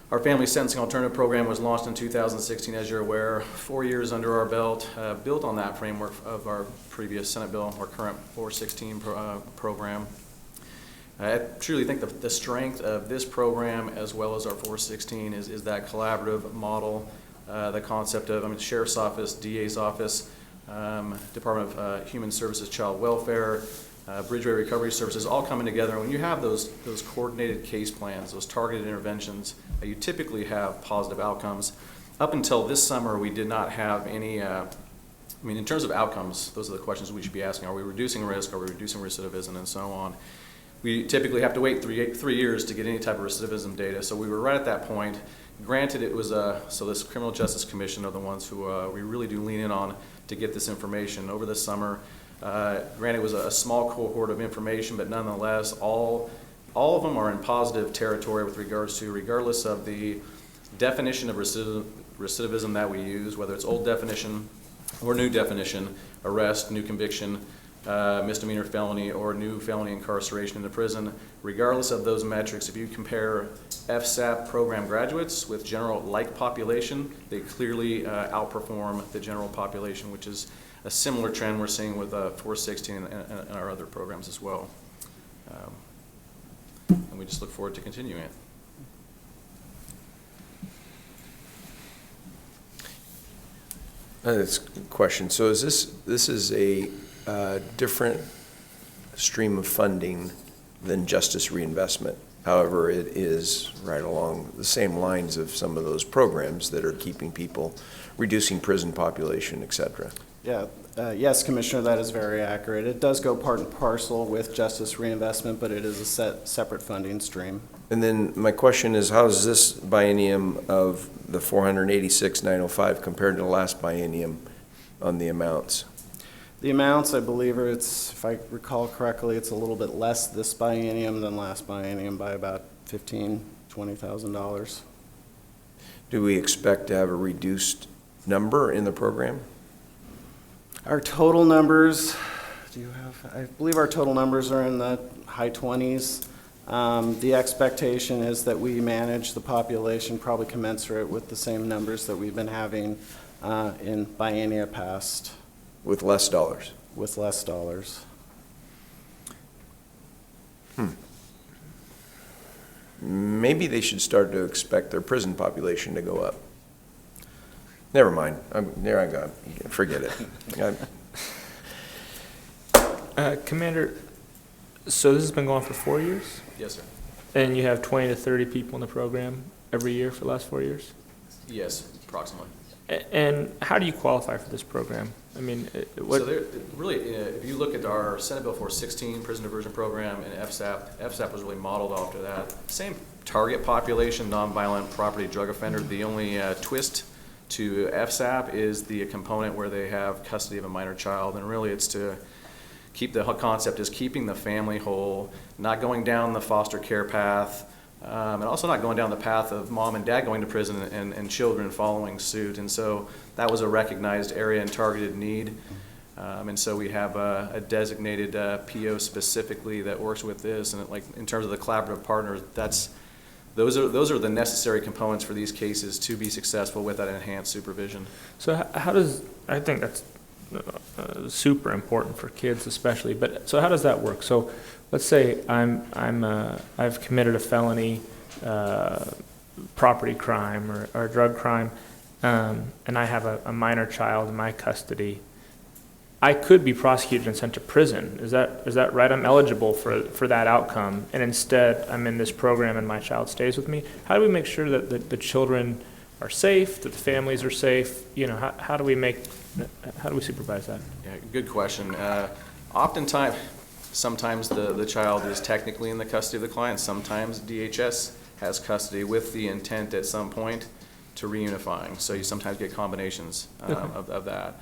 Speaker 17: Our Family Sentencing Alternative Program was launched in 2016, as you're aware, 4 years under our belt, built on that framework of our previous Senate bill, our current 416 program. I truly think the strength of this program, as well as our 416, is that collaborative model, the concept of, Sheriff's Office, DA's Office, Department of Human Services, Child Welfare, Bridgeway Recovery Services, all coming together. And when you have those coordinated case plans, those targeted interventions, you typically have positive outcomes. Up until this summer, we did not have any, in terms of outcomes, those are the questions we should be asking. Are we reducing risk? Are we reducing recidivism? And so on. We typically have to wait three years to get any type of recidivism data. So we were right at that point. Granted, it was, so this Criminal Justice Commission are the ones who we really do lean in on to get this information over the summer. Granted, it was a small cohort of information, but nonetheless, all of them are in positive territory with regards to, regardless of the definition of recidivism that we use, whether it's old definition or new definition, arrest, new conviction, misdemeanor felony, or new felony incarceration in the prison. Regardless of those metrics, if you compare FSAP program graduates with general like population, they clearly outperform the general population, which is a similar trend we're seeing with 416 and our other programs as well. And we just look forward to continuing it.
Speaker 1: That's a question. So is this is a different stream of funding than justice reinvestment? However, it is right along the same lines of some of those programs that are keeping people, reducing prison population, et cetera.
Speaker 18: Yeah, yes, Commissioner, that is very accurate. It does go part and parcel with justice reinvestment, but it is a separate funding stream.
Speaker 1: And then my question is, how is this biennium of the 486,905 compared to the last biennium on the amounts?
Speaker 18: The amounts, I believe, are, if I recall correctly, it's a little bit less this biennium than last biennium by about $15,000, $20,000.
Speaker 1: Do we expect to have a reduced number in the program?
Speaker 18: Our total numbers, I believe our total numbers are in the high 20s. The expectation is that we manage the population probably commensurate with the same numbers that we've been having in biennia past.
Speaker 1: With less dollars?
Speaker 18: With less dollars.
Speaker 1: Maybe they should start to expect their prison population to go up. Never mind. There I go. Forget it.
Speaker 2: Commander, so this has been going on for 4 years?
Speaker 17: Yes, sir.
Speaker 2: And you have 20 to 30 people in the program every year for the last 4 years?
Speaker 17: Yes, approximately.
Speaker 2: And how do you qualify for this program? What?
Speaker 17: So really, if you look at our Senate Bill 416 prison diversion program and FSAP was really modeled after that. Same target population, nonviolent property drug offender. The only twist to FSAP is the component where they have custody of a minor child, and really it's to keep the concept is keeping the family whole, not going down the foster care path, and also not going down the path of mom and dad going to prison and children following suit. And so that was a recognized area and targeted need. And so we have a designated PO specifically that works with this. And in terms of the collaborative partners, those are the necessary components for these cases to be successful with that enhanced supervision.
Speaker 2: So I think that's super important for kids especially, but so how does that work? So let's say I've committed a felony property crime or a drug crime, and I have a minor child in my custody. I could be prosecuted and sent to prison. Is that right? I'm eligible for that outcome, and instead I'm in this program and my child stays with me. How do we make sure that the children are safe, that the families are safe? How do we supervise that?
Speaker 17: Yeah, good question. Sometimes the child is technically in the custody of the client. Sometimes DHS has custody with the intent at some point to reunifying. So you sometimes get combinations of that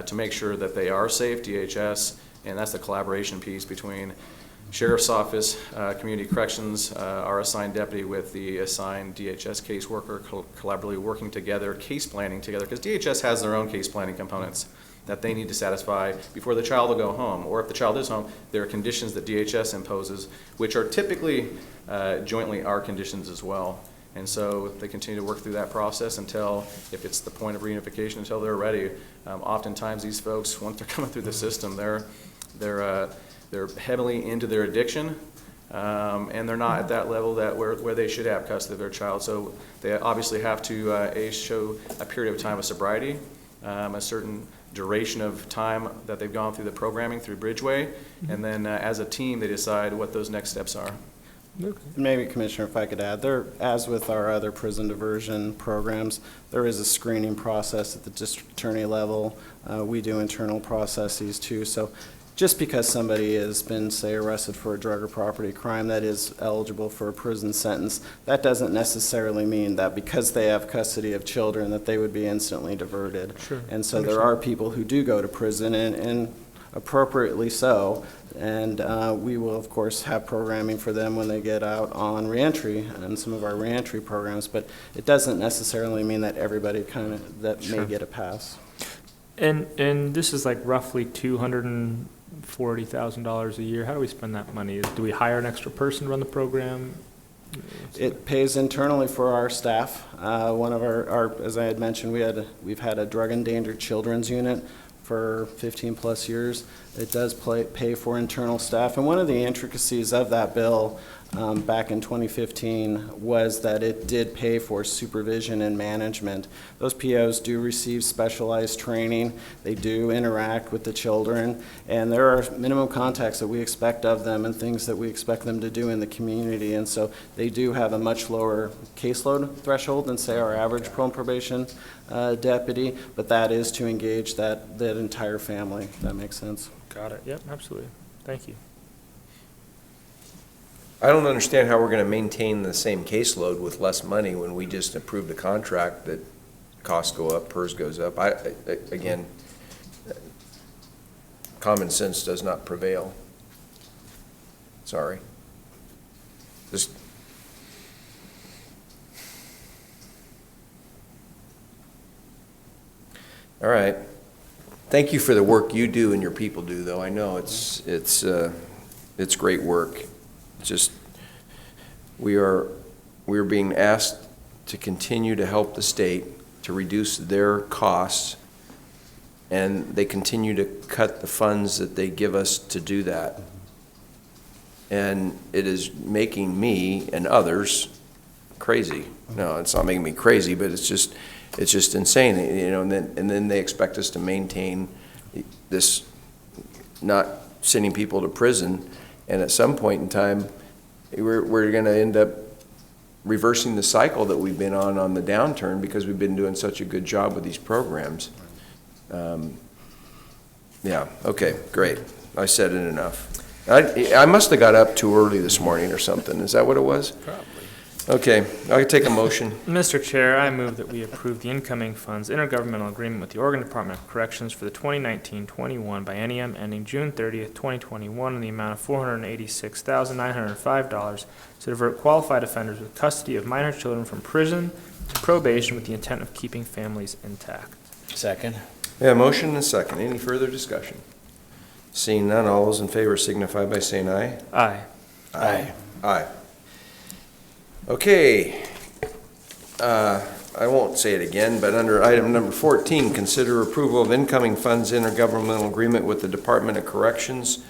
Speaker 17: to make sure that they are safe, DHS, and that's the collaboration piece between Sheriff's Office, Community Corrections, our assigned deputy with the assigned DHS caseworker, collaboratively working together, case planning together, because DHS has their own case planning components that they need to satisfy before the child will go home. Or if the child is home, there are conditions that DHS imposes, which are typically jointly our conditions as well. And so they continue to work through that process until, if it's the point of reunification, until they're ready. Oftentimes these folks, once they're coming through the system, they're heavily into their addiction, and they're not at that level where they should have custody of their child. So they obviously have to show a period of time of sobriety, a certain duration of time that they've gone through the programming through Bridgeway, and then as a team they decide what those next steps are.
Speaker 18: Okay. Maybe, Commissioner, if I could add, as with our other prison diversion programs, there is a screening process at the district attorney level. We do internal processes too. So just because somebody has been, say, arrested for a drug or property crime that is eligible for a prison sentence, that doesn't necessarily mean that because they have custody of children that they would be instantly diverted.
Speaker 2: Sure.
Speaker 18: And so there are people who do go to prison, and appropriately so, and we will, of course, have programming for them when they get out on reentry and some of our reentry programs, but it doesn't necessarily mean that everybody may get a pass.
Speaker 2: And this is like roughly $240,000 a year. How do we spend that money? Do we hire an extra person to run the program?
Speaker 18: It pays internally for our staff. One of our, as I had mentioned, we've had a drug endangered children's unit for 15 plus years. It does pay for internal staff. And one of the intricacies of that bill back in 2015 was that it did pay for supervision and management. Those POs do receive specialized training. They do interact with the children, and there are minimum contacts that we expect of them and things that we expect them to do in the community. And so they do have a much lower caseload threshold than, say, our average parole and probation deputy, but that is to engage that entire family, if that makes sense.
Speaker 2: Got it. Yep, absolutely. Thank you.
Speaker 1: I don't understand how we're going to maintain the same caseload with less money when we just approved a contract that costs go up, PERS goes up. Again, common sense does not prevail. Sorry. Just all right. Thank you for the work you do and your people do, though. I know it's great work. Just we are being asked to continue to help the state to reduce their costs, and they continue to cut the funds that they give us to do that. And it is making me and others crazy. No, it's not making me crazy, but it's just insane, you know. And then they expect us to maintain this, not sending people to prison. And at some point in time, we're going to end up reversing the cycle that we've been on the downturn because we've been doing such a good job with these programs. Yeah, okay, great. I said it enough. I must have got up too early this morning or something. Is that what it was? Probably. Okay, I can take a motion.
Speaker 2: Mr. Chair, I move that we approve the incoming funds intergovernmental agreement with the Oregon Department of Corrections for the 2019-21 biennium ending June 30th, 2021 in the amount of $486,905 to divert qualified offenders with custody of minor children from prison to probation with the intent of keeping families intact.
Speaker 3: Second.
Speaker 1: Yeah, motion and a second. Any further discussion? Seeing none, all those in favor signify by saying aye.
Speaker 2: Aye.
Speaker 1: Aye. Aye. Okay, I won't say it again, but under item number 14, consider approval of incoming funds intergovernmental agreement with the Department of Corrections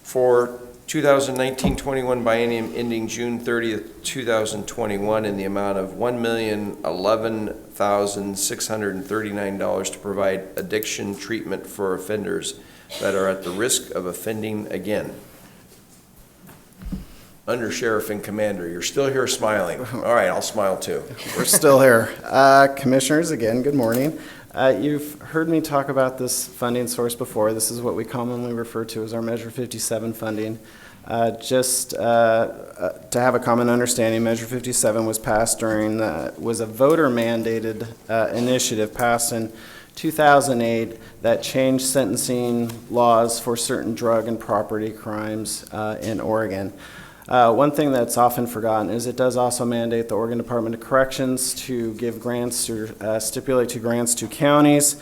Speaker 1: for 2019-21 biennium ending June 30th, 2021 in the amount of $1,011,639 to provide addiction treatment for offenders that are at the risk of offending again. Under Sheriff and Commander, you're still here smiling. All right, I'll smile too.
Speaker 18: We're still here. Commissioners, again, good morning. You've heard me talk about this funding source before. This is what we commonly refer to as our Measure 57 funding. To have a common understanding, Measure 57 was passed was a voter-mandated initiative passed in 2008 that changed sentencing laws for certain drug and property crimes in Oregon. One thing that's often forgotten is it does also mandate the Oregon Department of Corrections to give grants or stipulate to grants to counties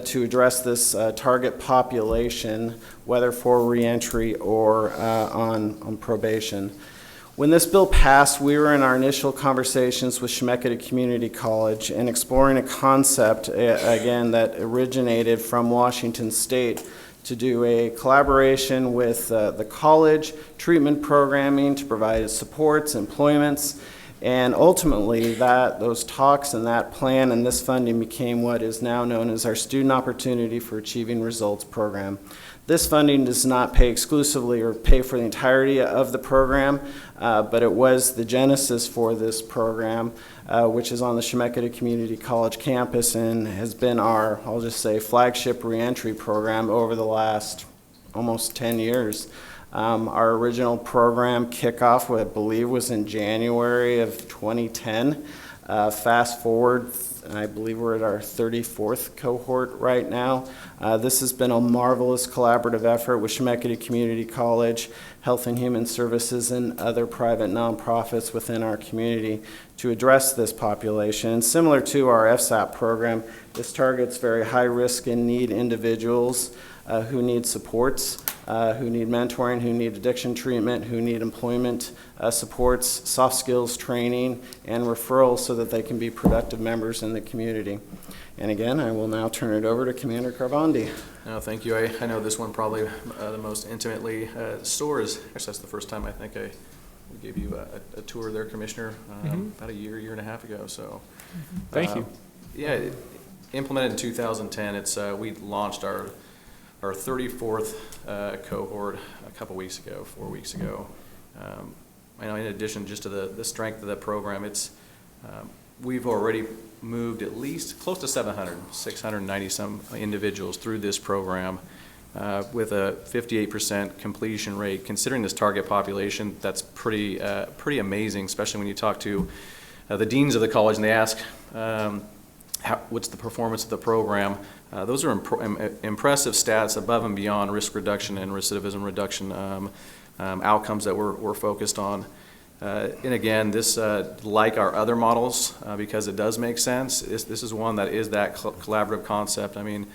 Speaker 18: to address this target population, whether for reentry or on probation. When this bill passed, we were in our initial conversations with Chemeketa Community College and exploring a concept, again, that originated from Washington State to do a collaboration with the college, treatment programming to provide supports, employments, and ultimately those talks and that plan and this funding became what is now known as our Student Opportunity for Achieving Results program. This funding does not pay exclusively or pay for the entirety of the program, but it was the genesis for this program, which is on the Chemeketa Community College campus and has been our, I'll just say, flagship reentry program over the last almost 10 years. Our original program kickoff, I believe, was in January of 2010. Fast forward, I believe we're at our 34th cohort right now. This has been a marvelous collaborative effort with Chemeketa Community College, Health and Human Services, and other private nonprofits within our community to address this population. And similar to our FSAP program, this targets very high risk and need individuals who need supports, who need mentoring, who need addiction treatment, who need employment supports, soft skills training, and referrals so that they can be productive members in the community. And again, I will now turn it over to Commander Carbondi.
Speaker 17: No, thank you. I know this one probably the most intimately. SOAR is, actually that's the first time I think we gave you a tour there, Commissioner, about a year and a half ago. So,
Speaker 2: Thank you.
Speaker 17: Yeah, implemented in 2010. We launched our 34th cohort a couple weeks ago, 4 weeks ago. I know in addition just to the strength of the program, we've already moved at least close to 690 some individuals through this program with a 58% completion rate. Considering this target population, that's pretty amazing, especially when you talk to the deans of the college and they ask, what's the performance of the program? Those are impressive stats above and beyond risk reduction and recidivism reduction outcomes that we're focused on. And again, this, like our other models, because it does make sense, this is one that is that collaborative concept. I mean,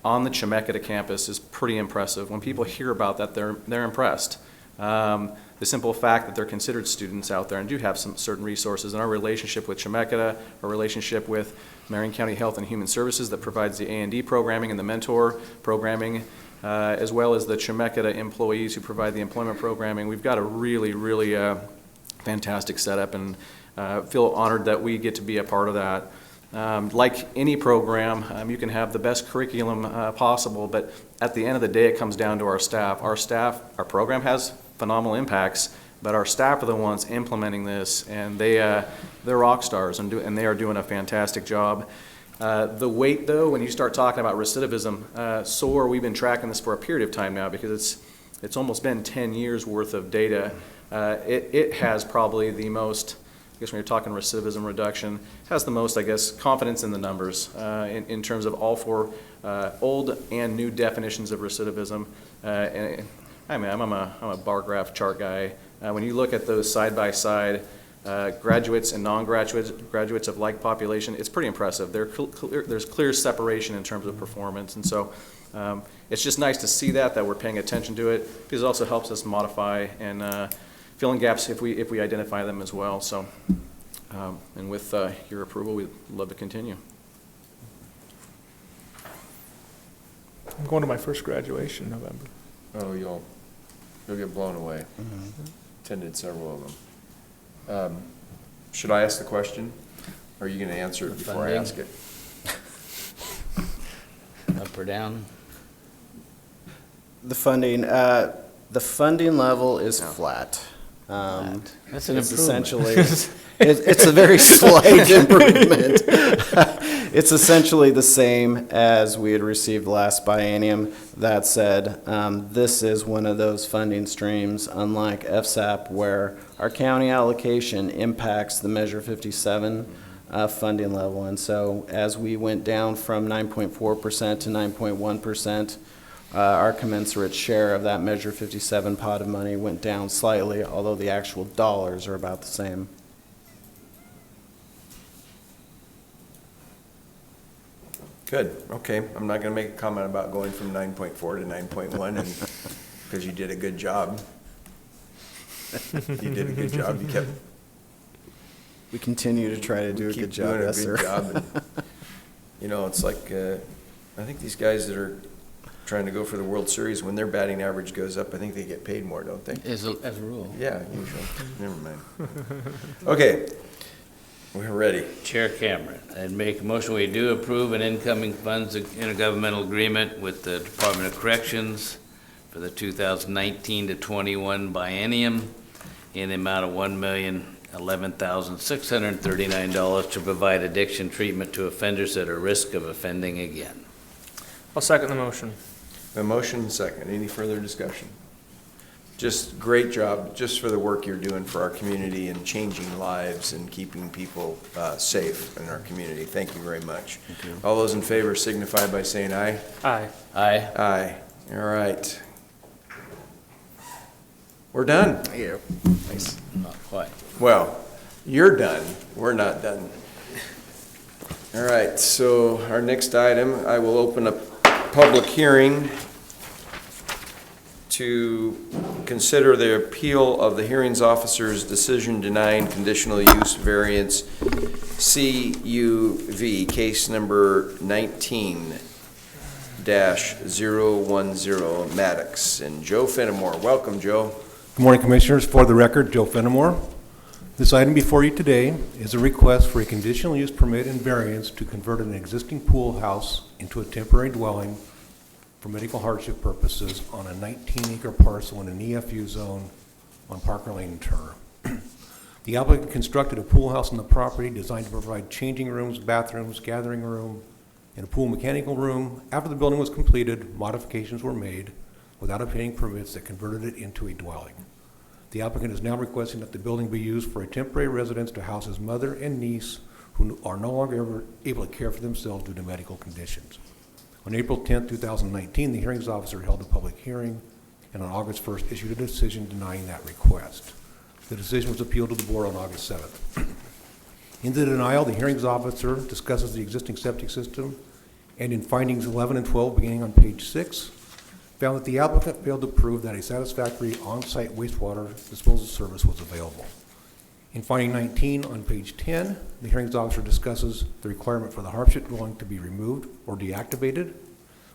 Speaker 17: on the Chemeketa campus is pretty impressive. When people hear about that, they're impressed. The simple fact that they're considered students out there and do have some certain resources, and our relationship with Chemeketa, our relationship with Marion County Health and Human Services that provides the A&D programming and the mentor programming, as well as the Chemeketa employees who provide the employment programming. We've got a really fantastic setup, and feel honored that we get to be a part of that. Like any program, you can have the best curriculum possible, but at the end of the day, it comes down to our staff. Our program has phenomenal impacts, but our staff are the ones implementing this, and they're rock stars, and they are doing a fantastic job. The weight, though, when you start talking about recidivism, SOAR, we've been tracking this for a period of time now because it's almost been 10 years worth of data. It has probably the most, I guess when you're talking recidivism reduction, has the most, I guess, confidence in the numbers in terms of all four old and new definitions of recidivism. And I'm a bar graph chart guy. When you look at those side by side, graduates and non-graduates of like population, it's pretty impressive. There's clear separation in terms of performance, and so it's just nice to see that we're paying attention to it, because it also helps us modify and fill in gaps if we identify them as well. So, and with your approval, we'd love to continue.
Speaker 2: I'm going to my first graduation in November.
Speaker 1: Oh, you'll get blown away. Attended several of them. Should I ask the question? Or are you going to answer it before I ask it?
Speaker 3: Up or down?
Speaker 18: The funding level is flat.
Speaker 3: That's an
Speaker 18: it's
Speaker 3: improvement.
Speaker 18: Essentially, it's a very slight improvement. It's essentially the same as we had received last biennium. That said, this is one of those funding streams, unlike FSAP, where our county allocation impacts the Measure 57 funding level. And so as we went down from 9.4% to 9.1%, our commensurate share of that Measure 57 pot of money went down slightly, although the actual dollars are about the same.
Speaker 1: Good, okay. I'm not gonna make a comment about going from 9.4 to 9.1, and, because you did a good job. You did a good job, you kept.
Speaker 18: We continue to try to do a good job, yes, sir.
Speaker 1: Keep doing a good job. And, you know, it's like, I think these guys that are trying to go for the World Series, when their batting average goes up, I think they get paid more, don't they?
Speaker 3: As a rule.
Speaker 1: Yeah, usually. Never mind. Okay, we're ready.
Speaker 3: Chair Cameron, I'd make a motion we do approve an incoming funds intergovernmental agreement with the Department of Corrections for the 2019 to 21 biennium in the amount of $1,011,639 to provide addiction treatment to offenders at a risk of offending again.
Speaker 2: I'll second the motion.
Speaker 1: A motion and second. Any further discussion? Just great job, just for the work you're doing for our community and changing lives and keeping people safe in our community. Thank you very much.
Speaker 3: Thank you.
Speaker 1: All those in favor signify by saying aye.
Speaker 2: Aye.
Speaker 3: Aye.
Speaker 1: Aye. All right. We're done.
Speaker 18: Yeah. Nice.
Speaker 3: Not quite.
Speaker 1: Well, you're done. We're not done. All right, so our next item, I will open a public hearing to consider the appeal of the hearings officer's decision denying conditional use variance CUV, case number 19-010 Maddox. And Joe Fenimore. Welcome, Joe.
Speaker 19: Good morning, Commissioners. For the record, Joe Fenimore. This item before you today is a request for a conditional use permit and variance to convert an existing pool house into a temporary dwelling for medical hardship purposes on a 19-acre parcel in an EFU zone on Parker Lane and Turner. The applicant constructed a pool house on the property designed to provide changing rooms, bathrooms, gathering room, and a pool mechanical room. After the building was completed, modifications were made without obtaining permits that converted it into a dwelling. The applicant is now requesting that the building be used for a temporary residence to house his mother and niece who are no longer able to care for themselves due to medical conditions. On April 10, 2019, the hearings officer held a public hearing and on August 1st issued a decision denying that request. The decision was appealed to the board on August 7th. In the denial, the hearings officer discusses the existing septic system and in findings 11 and 12, beginning on page 6, found that the applicant failed to prove that a satisfactory on-site wastewater disposal service was available. In finding 19 on page 10, the hearings officer discusses the requirement for the hardship dwelling to be removed or deactivated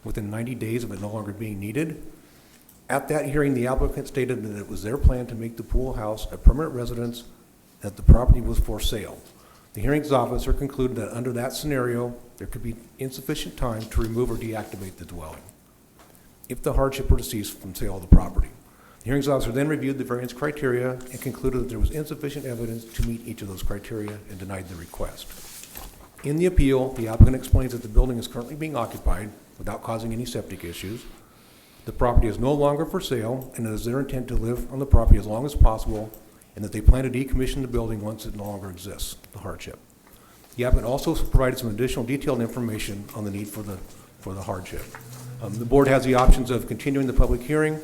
Speaker 19: within 90 days of it no longer being needed. At that hearing, the applicant stated that it was their plan to make the pool house a permanent residence, that the property was for sale. The hearings officer concluded that under that scenario, there could be insufficient time to remove or deactivate the dwelling if the hardship were to cease from sale of the property. The hearings officer then reviewed the variance criteria and concluded that there was insufficient evidence to meet each of those criteria and denied the request. In the appeal, the applicant explains that the building is currently being occupied without causing any septic issues. The property is no longer for sale, and it is their intent to live on the property as long as possible, and that they plan to decommission the building once it no longer exists, the hardship. The applicant also provided some additional detailed information on the need for the hardship. The board has the options of continuing the public hearing,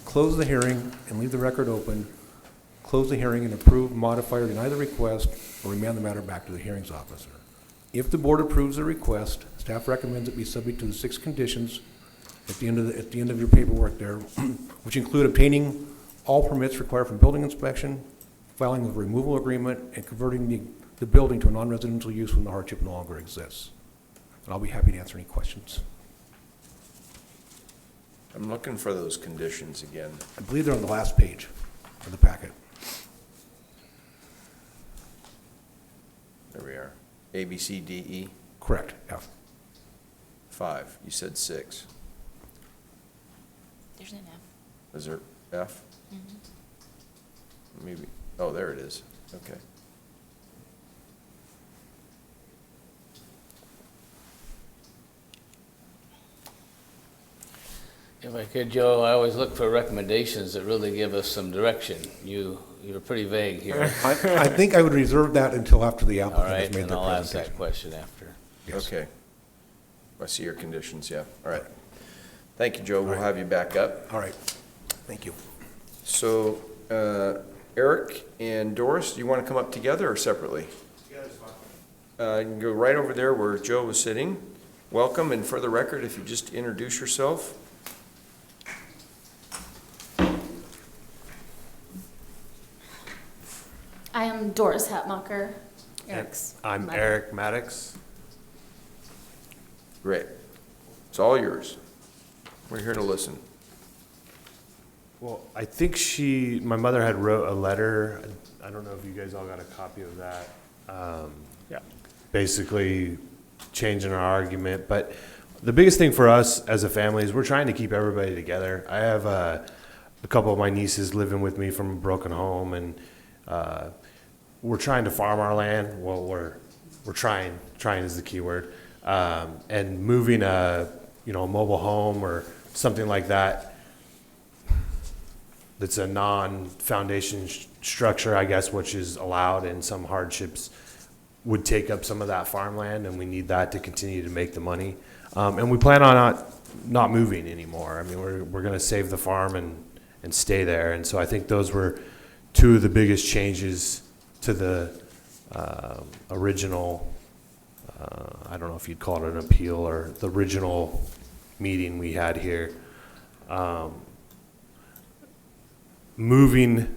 Speaker 19: close the hearing and leave the record open, close the hearing and approve, modify, or deny the request, or remand the matter back to the hearings officer. If the board approves the request, staff recommends it be subject to the 6 conditions at the end of your paperwork there, which include obtaining all permits required from building inspection, filing of a removal agreement, and converting the building to a non-residential use when the hardship no longer exists. And I'll be happy to answer any questions.
Speaker 1: I'm looking for those conditions again.
Speaker 19: I believe they're on the last page of the packet.
Speaker 1: There we are. A, B, C, D, E?
Speaker 19: Correct, F.
Speaker 1: 5. You said 6.
Speaker 14: There's an F.
Speaker 1: Is there F?
Speaker 14: Mhm.
Speaker 1: Maybe. Oh, there it is. Okay.
Speaker 3: If I could, Joe, I always look for recommendations that really give us some direction. You're pretty vague here.
Speaker 19: I think I would reserve that until after the
Speaker 3: All
Speaker 19: applicant has
Speaker 3: right,
Speaker 19: made
Speaker 3: and
Speaker 19: their
Speaker 3: I'll ask
Speaker 19: presentation.
Speaker 3: that question after.
Speaker 19: Yes.
Speaker 1: Okay. I see your conditions, yeah. All right. Thank you, Joe. We'll have you back up.
Speaker 19: All right. Thank you.
Speaker 1: So, Eric and Doris, do you want to come up together or separately?
Speaker 18: Together's fine.
Speaker 1: You can go right over there where Joe was sitting. Welcome, and for the record, if you just introduce yourself.
Speaker 20: I am Doris Hatmacher, Eric's
Speaker 21: I'm
Speaker 20: mother.
Speaker 21: Eric Maddox.
Speaker 1: Great. It's all yours. We're here to listen.
Speaker 21: Well, I think my mother had wrote a letter. I don't know if you guys all got a copy of that.
Speaker 2: Yeah.
Speaker 21: Basically changing our argument. But the biggest thing for us as a family is we're trying to keep everybody together. I have a couple of my nieces living with me from a broken home, and we're trying to farm our land. Well, we're trying. Trying is the key word. And moving a mobile home or something like that that's a non-foundation structure, I guess, which is allowed in some hardships, would take up some of that farmland, and we need that to continue to make the money. And we plan on not moving anymore. I mean, we're going to save the farm and stay there. And so I think those were two of the biggest changes to the original, I don't know if you'd call it an appeal, or the original meeting we had here. Moving,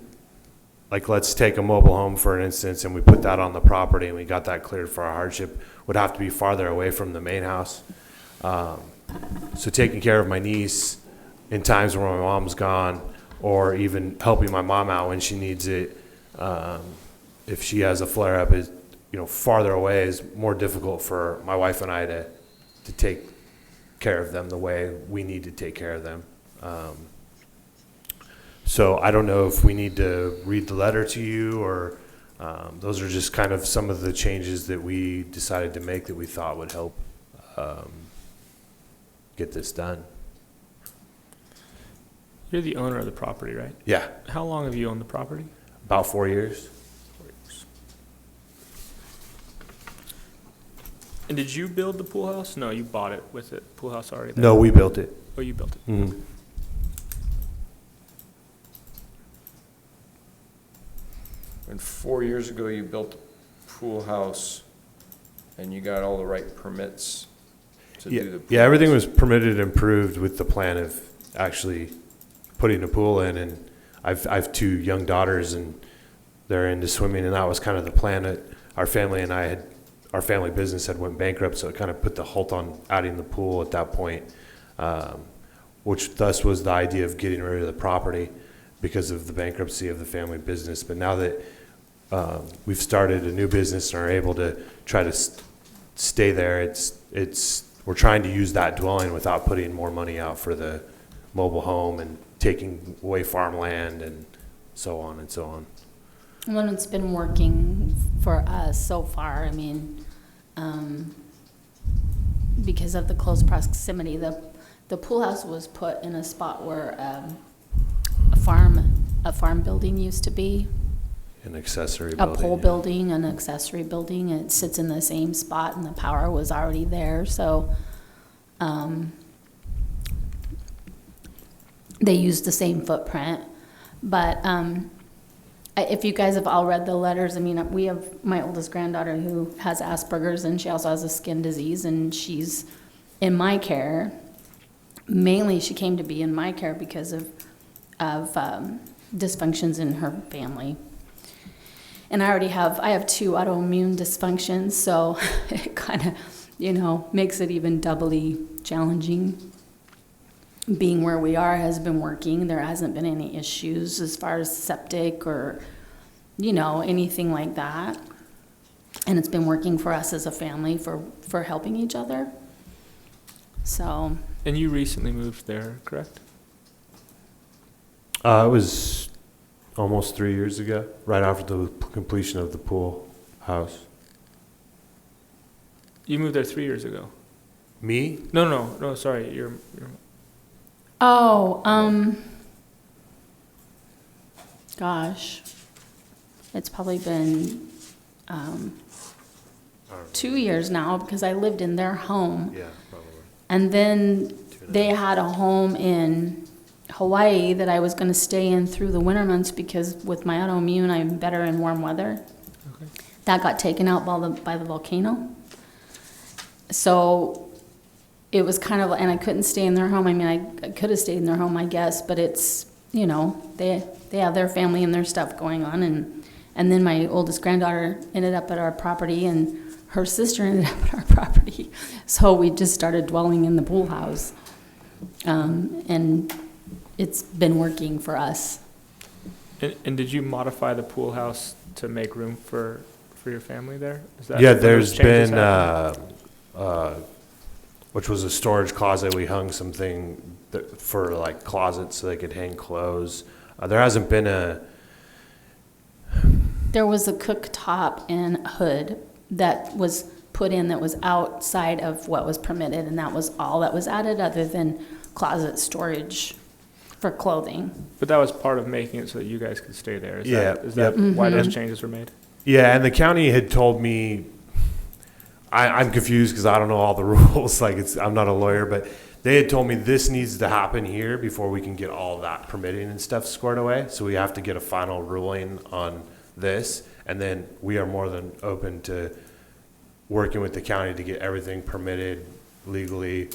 Speaker 21: like, let's take a mobile home for an instance, and we put that on the property and we got that cleared for our hardship, would have to be farther away from the main house. So taking care of my niece in times where my mom's gone, or even helping my mom out when she needs it, if she has a flare up, is farther away, is more difficult for my wife and I to take care of them the way we need to take care of them. So I don't know if we need to read the letter to you, or those are just kind of some of the changes that we decided to make that we thought would help get this done.
Speaker 2: You're the owner of the property, right?
Speaker 21: Yeah.
Speaker 2: How long have you owned the property?
Speaker 21: About 4 years.
Speaker 2: 4 years. And did you build the pool house? No, you bought it with it. Pool house already there.
Speaker 21: No, we built it.
Speaker 2: Oh, you built it.
Speaker 21: Mm-hmm.
Speaker 1: And 4 years ago, you built the pool house, and you got all the right permits to do the pool
Speaker 21: Yeah, everything
Speaker 1: house.
Speaker 21: was permitted and approved with the plan of actually putting a pool in, and I've 2 young daughters, and they're into swimming, and that was kind of the plan that our family business had went bankrupt, so it kind of put the halt on adding the pool at that point, which thus was the idea of getting rid of the property because of the bankruptcy of the family business. But now that we've started a new business and are able to try to stay there, we're trying to use that dwelling without putting more money out for the mobile home and taking away farmland and so on and so on.
Speaker 20: Well, it's been working for us so far. I mean, because of the close proximity, the pool house was put in a spot where a farm building used to be.
Speaker 21: An accessory
Speaker 20: A
Speaker 21: building.
Speaker 20: pole building, an accessory building. It sits in the same spot, and the power was already there. So they used the same footprint. But if you guys have all read the letters, I mean, we have my oldest granddaughter who has Asperger's, and she also has a skin disease, and she's in my care. Mainly, she came to be in my care because of dysfunctions in her family. And I have 2 autoimmune dysfunctions, so it kind of, makes it even doubly challenging. Being where we are has been working. There hasn't been any issues as far as septic or, anything like that. And it's been working for us as a family for helping each other. So.
Speaker 2: And you recently moved there, correct?
Speaker 21: It was almost 3 years ago, right after the completion of the pool house.
Speaker 2: You moved there 3 years ago.
Speaker 21: Me?
Speaker 2: No, sorry.
Speaker 20: Oh, gosh, it's probably been 2 years now because I lived in their home.
Speaker 21: Yeah, probably.
Speaker 20: And then they had a home in Hawaii that I was going to stay in through the winter months because with my autoimmune, I'm better in warm weather.
Speaker 2: Okay.
Speaker 20: That got taken out by the volcano. So it was kind of, and I couldn't stay in their home. I mean, I could have stayed in their home, I guess, but it's, you know, they have their family and their stuff going on. And then my oldest granddaughter ended up at our property and her sister ended up at our property. So we just started dwelling in the pool house. And it's been working for us.
Speaker 2: And did you modify the pool house to make room for your family there? Is that
Speaker 21: Yeah,
Speaker 2: when those
Speaker 21: there's
Speaker 2: changes
Speaker 21: been,
Speaker 2: happened?
Speaker 21: which was a storage closet. We hung something for like closets so they could hang clothes. There hasn't been
Speaker 20: There was a cooktop and hood that was put in that was outside of what was permitted, and that was all that was added other than closet storage for clothing.
Speaker 2: But that was part of making it so that you guys could stay there. Is
Speaker 21: Yeah,
Speaker 2: that, is that
Speaker 21: yep.
Speaker 2: why those
Speaker 21: Mhm.
Speaker 2: changes were made?
Speaker 21: Yeah, and the county had told me, I'm confused because I don't know all the rules. Like, I'm not a lawyer, but they had told me this needs to happen here before we can get all that permitting and stuff squared away. So we have to get a final ruling on this, and then we are more than open to working with the county to get everything permitted legally.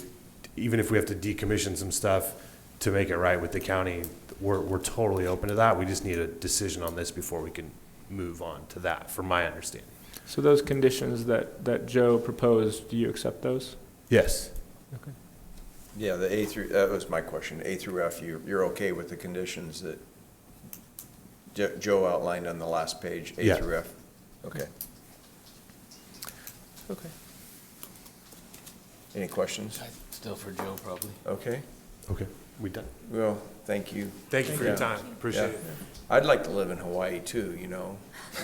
Speaker 21: Even if we have to decommission some stuff to make it right with the county, we're totally open to that. We just need a decision on this before we can move on to that, from my understanding.
Speaker 2: So those conditions that Joe proposed, do you accept those?
Speaker 21: Yes.
Speaker 2: Okay.
Speaker 1: Yeah, the A through, that was my question, A through F, you're okay with the conditions that Joe outlined on the last page, A
Speaker 21: Yeah.
Speaker 1: through F? Okay.
Speaker 2: Okay.
Speaker 1: Any questions?
Speaker 3: Still for Joe, probably.
Speaker 1: Okay.
Speaker 21: Okay, we done.
Speaker 1: Well, thank you.
Speaker 21: Thank you for your time. Appreciate it.
Speaker 1: I'd like to live in Hawaii too, you know.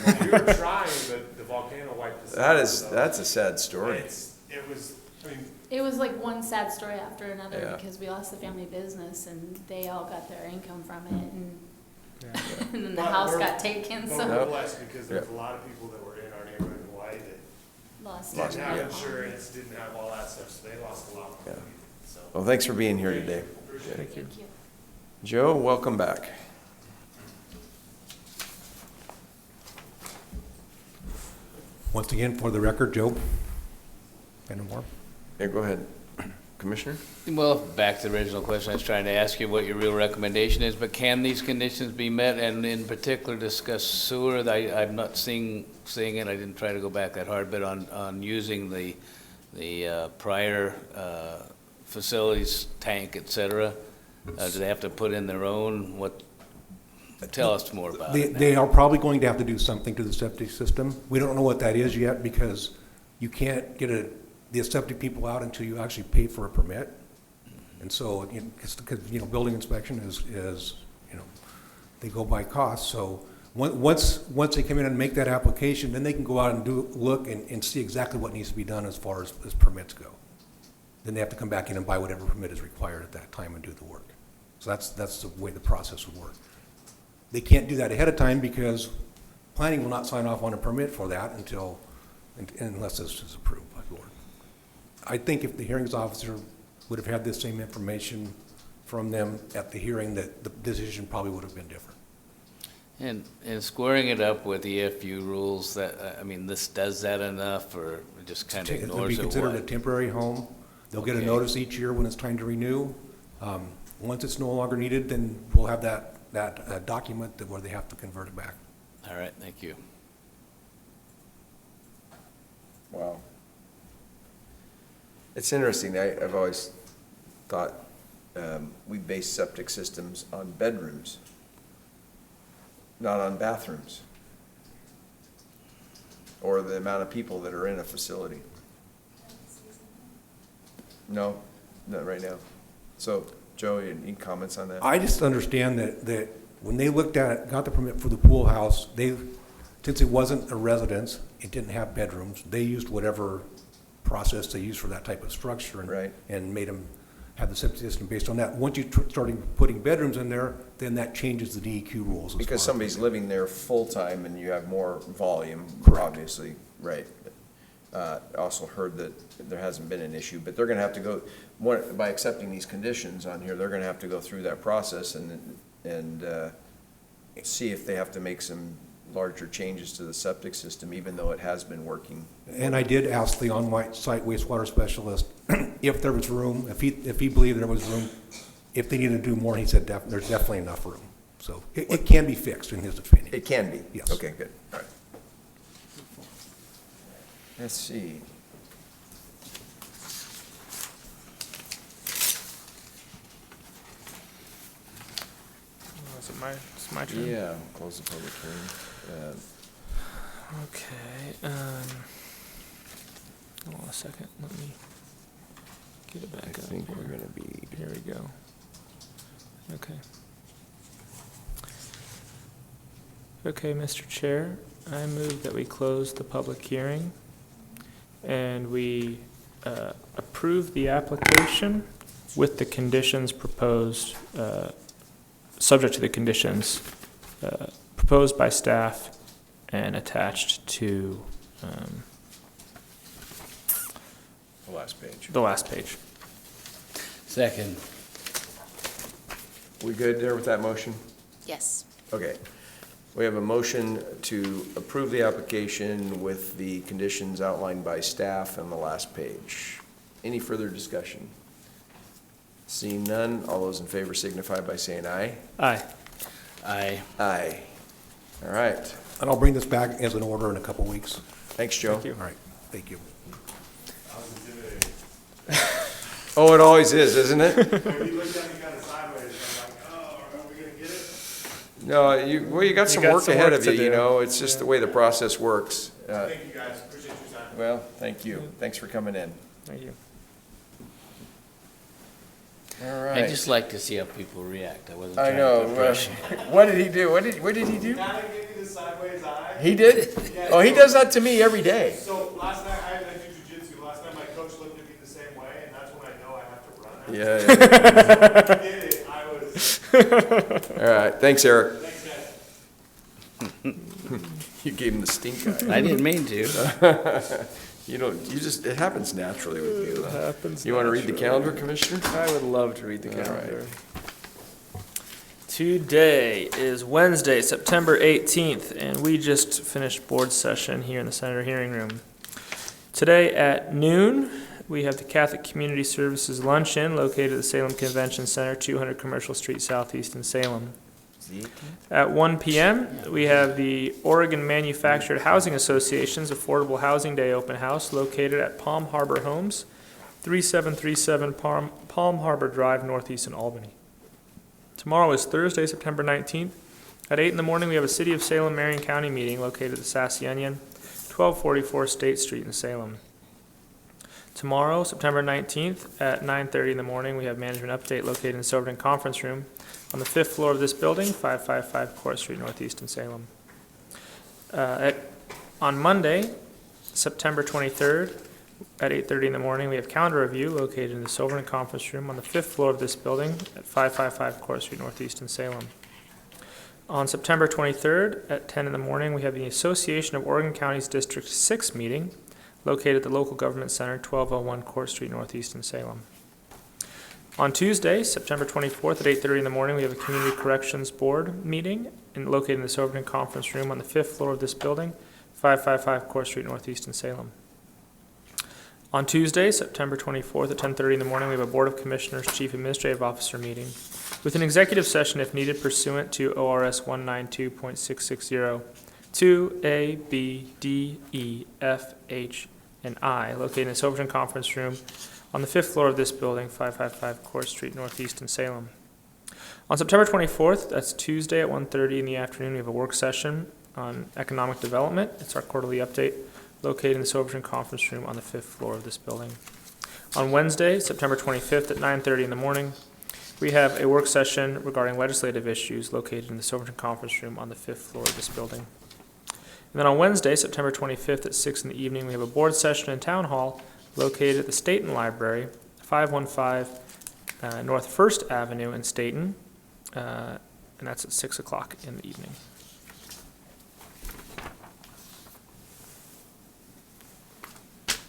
Speaker 21: We were trying, but the volcano wiped us out.
Speaker 1: That's a sad story.
Speaker 20: It was like one sad story after another
Speaker 1: Yeah.
Speaker 20: because we lost the family business and they all got their income from it and, and then the
Speaker 21: But
Speaker 20: house
Speaker 21: we're-
Speaker 20: got taken.
Speaker 21: But
Speaker 20: So
Speaker 21: we're blessed because there's a lot of people that were in our neighborhood in Hawaii that
Speaker 20: lost
Speaker 21: didn't have
Speaker 1: yeah.
Speaker 21: insurance, didn't have all that stuff, so they lost a lot more.
Speaker 1: Yeah.
Speaker 21: So.
Speaker 1: Well, thanks for being here today.
Speaker 2: Thank you.
Speaker 1: Joe, welcome back.
Speaker 19: Once again, for the record, Joe Vandermoor.
Speaker 1: Yeah, go ahead. Commissioner?
Speaker 3: Well, back to the original question, I was trying to ask you what your real recommendation is, but can these conditions be met, and in particular discuss sewer? I'm not seeing it, I didn't try to go back that hard, but on using the prior facilities, tank, et cetera, do they have to put in their own? Tell us more about it.
Speaker 19: They are probably going to have to do something to the septic system. We don't know what that is yet because you can't get the septic people out until you actually pay for a permit. And so, because, building inspection is, they go by cost. So once they come in and make that application, then they can go out and look and see exactly what needs to be done as far as permits go. Then they have to come back in and buy whatever permit is required at that time and do the work. So that's the way the process would work. They can't do that ahead of time because planning will not sign off on a permit for that unless this is approved by the board. I think if the hearings officer would have had this same information from them at the hearing, that the decision probably would have been different.
Speaker 3: And squaring it up with the FU rules, this does that enough, or just kind of
Speaker 19: It'll
Speaker 3: ignores
Speaker 19: be
Speaker 3: it?
Speaker 19: considered a temporary home. They'll get a
Speaker 3: Okay.
Speaker 19: notice each year when it's time to renew. Once it's no longer needed, then we'll have that document where they have to convert it back.
Speaker 3: All right, thank you.
Speaker 1: Wow. It's interesting. I've always thought we base septic systems on bedrooms, not on bathrooms, or the amount of people that are in a facility. No, not right now. So, Joe, any comments on that?
Speaker 19: I just understand that when they looked at it, got the permit for the pool house, since it wasn't a residence, it didn't have bedrooms, they used whatever process they used for that type of structure and made them have the septic system based on that. Once you starting putting bedrooms in there, then that changes the DEQ rules. as
Speaker 1: Because
Speaker 19: far
Speaker 1: somebody's living there full-time and you have more volume, obviously, right. Also heard that there hasn't been an issue, but they're gonna have to go, by accepting these conditions on here, they're gonna have to go through that process and see if they have to make some larger changes to the septic system, even though it has been working.
Speaker 19: And I did ask the on-site wastewater specialist if there was room, if he believed there was room, if they needed to do more, and he said there's definitely enough room. So it can be fixed in his opinion.
Speaker 1: It can be?
Speaker 19: Yes.
Speaker 1: Okay, good, all right. Let's see.
Speaker 2: It's my turn?
Speaker 1: Yeah, close the public hearing.
Speaker 2: Okay, hold on a second, let me get it back up.
Speaker 1: I think we're gonna be.
Speaker 2: Here we go. Okay. Okay, Mr. Chair, I move that we close the public hearing and we approve the application with the conditions proposed, subject to the conditions proposed by staff and attached to
Speaker 1: The last page.
Speaker 2: the last page.
Speaker 3: Second.
Speaker 1: We good there with that motion?
Speaker 14: Yes.
Speaker 1: Okay. We have a motion to approve the application with the conditions outlined by staff on the last page. Any further discussion? Seeing none, all those in favor signify by saying aye.
Speaker 2: Aye.
Speaker 3: Aye.
Speaker 1: Aye. All right.
Speaker 19: And I'll bring this back as an order in a couple weeks.
Speaker 1: Thanks, Joe.
Speaker 2: Thank you.
Speaker 19: All right, thank you.
Speaker 1: Oh, it always is, isn't it?
Speaker 21: He looked at me kind of sideways, and I'm like, oh, are we gonna get it?
Speaker 1: No, you got some
Speaker 2: got
Speaker 1: work
Speaker 2: some
Speaker 1: ahead
Speaker 2: work
Speaker 1: of
Speaker 2: to
Speaker 1: you, you
Speaker 2: do.
Speaker 1: know, it's just the way the process works.
Speaker 21: Thank you guys, appreciate your time.
Speaker 1: Well, thank you. Thanks for coming in.
Speaker 2: Thank you.
Speaker 1: All
Speaker 3: I
Speaker 1: right.
Speaker 3: just like to see how people react. I wasn't
Speaker 1: I
Speaker 3: trying
Speaker 1: know.
Speaker 3: to put pressure.
Speaker 1: What did he do? What did he do?
Speaker 21: Kind of give me the sideways eye.
Speaker 1: He did?
Speaker 21: Yeah,
Speaker 1: Oh, he does that to me every day.
Speaker 21: So last night, I do jujitsu, last night my coach looked at me the same way, and that's when I know I have to run.
Speaker 1: Yeah.
Speaker 21: He did it, I was.
Speaker 1: All right. Thanks, Eric.
Speaker 21: Thanks, guys.
Speaker 1: You gave him the stink eye.
Speaker 3: I didn't mean to.
Speaker 1: It happens naturally with you.
Speaker 2: It happens
Speaker 1: You want to read the
Speaker 2: naturally.
Speaker 1: calendar, Commissioner?
Speaker 2: I would love to read the
Speaker 1: All right.
Speaker 2: calendar. Today is Wednesday, September 18th, and we just finished board session here in the Senator Hearing Room. Today at noon, we have the Catholic Community Services Luncheon located at the Salem Convention Center, 200 Commercial Street Southeast in Salem. At 1 p.m., we have the Oregon Manufactured Housing Association's Affordable Housing Day Open House located at Palm Harbor Homes, 3737 Palm Harbor Drive, Northeast in Albany. Tomorrow is Thursday, September 19th. At 8 in the morning, we have a City of Salem, Marion County meeting located at the Sassy Onion, 1244 State Street in Salem. Tomorrow, September 19th, at 9:30 in the morning, we have management update located in the Silverton Conference Room on the 5th floor of this building, 555 Court Street Northeast in Salem. On Monday, September 23rd, at 8:30 in the morning, we have calendar review located in the Silverton Conference Room on the 5th floor of this building at 555 Court Street Northeast in Salem. On September 23rd, at 10 in the morning, we have the Association of Oregon Counties District 6 meeting located at the Local Government Center, 1201 Court Street Northeast in Salem. On Tuesday, September 24th at 8:30 in the morning, we have a Community Corrections Board meeting located in the Silverton Conference Room on the 5th floor of this building, 555 Court Street Northeast in Salem. On Tuesday, September 24th at 10:30 in the morning, we have a Board of Commissioners Chief Administrative Officer meeting with an executive session if needed pursuant to ORS 192.660 2A, B, D, E, F, H, and I, located in the Silverton Conference Room on the 5th floor of this building, 555 Court Street Northeast in Salem. On September 24th, that's Tuesday at 1:30 in the afternoon, we have a work session on economic development. It's our quarterly update, located in the Silverton Conference Room on the 5th floor of this building. On Wednesday, September 25th at 9:30 in the morning, we have a work session regarding legislative issues located in the Silverton Conference Room on the 5th floor of this building. And then on Wednesday, September 25th at 6 in the evening, we have a board session in Town Hall located at the Staten Library, 515 North First Avenue in Stayton, and that's at 6 o'clock in the evening.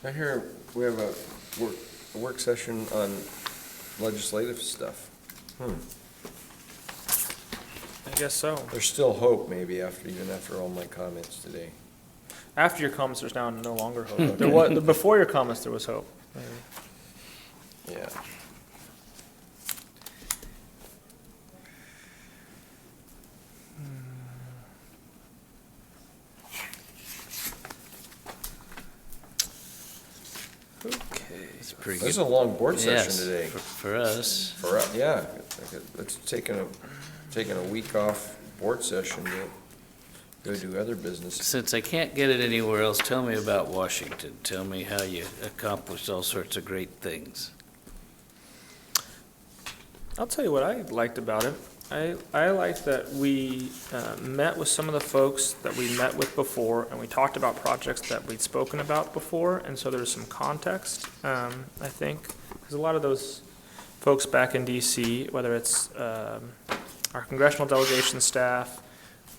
Speaker 1: I hear we have a work session on legislative stuff.
Speaker 2: I guess so.
Speaker 1: There's still hope, maybe, even after all my comments today.
Speaker 2: After your comments, there's now no longer hope. There was, before your comments, there was hope.
Speaker 1: Yeah.
Speaker 2: Okay.
Speaker 3: It's pretty
Speaker 1: This is
Speaker 3: good.
Speaker 1: a long board session
Speaker 3: Yes,
Speaker 1: today.
Speaker 3: For us.
Speaker 1: For us, yeah. It's taking a week off board session to go do other business.
Speaker 3: Since I can't get it anywhere else, tell me about Washington. Tell me how you accomplished all sorts of great things.
Speaker 2: I'll tell you what I liked about it. I liked that we met with some of the folks that we met with before, and we talked about projects that we'd spoken about before, and so there's some context, I think, because a lot of those folks back in DC, whether it's our congressional delegation staff,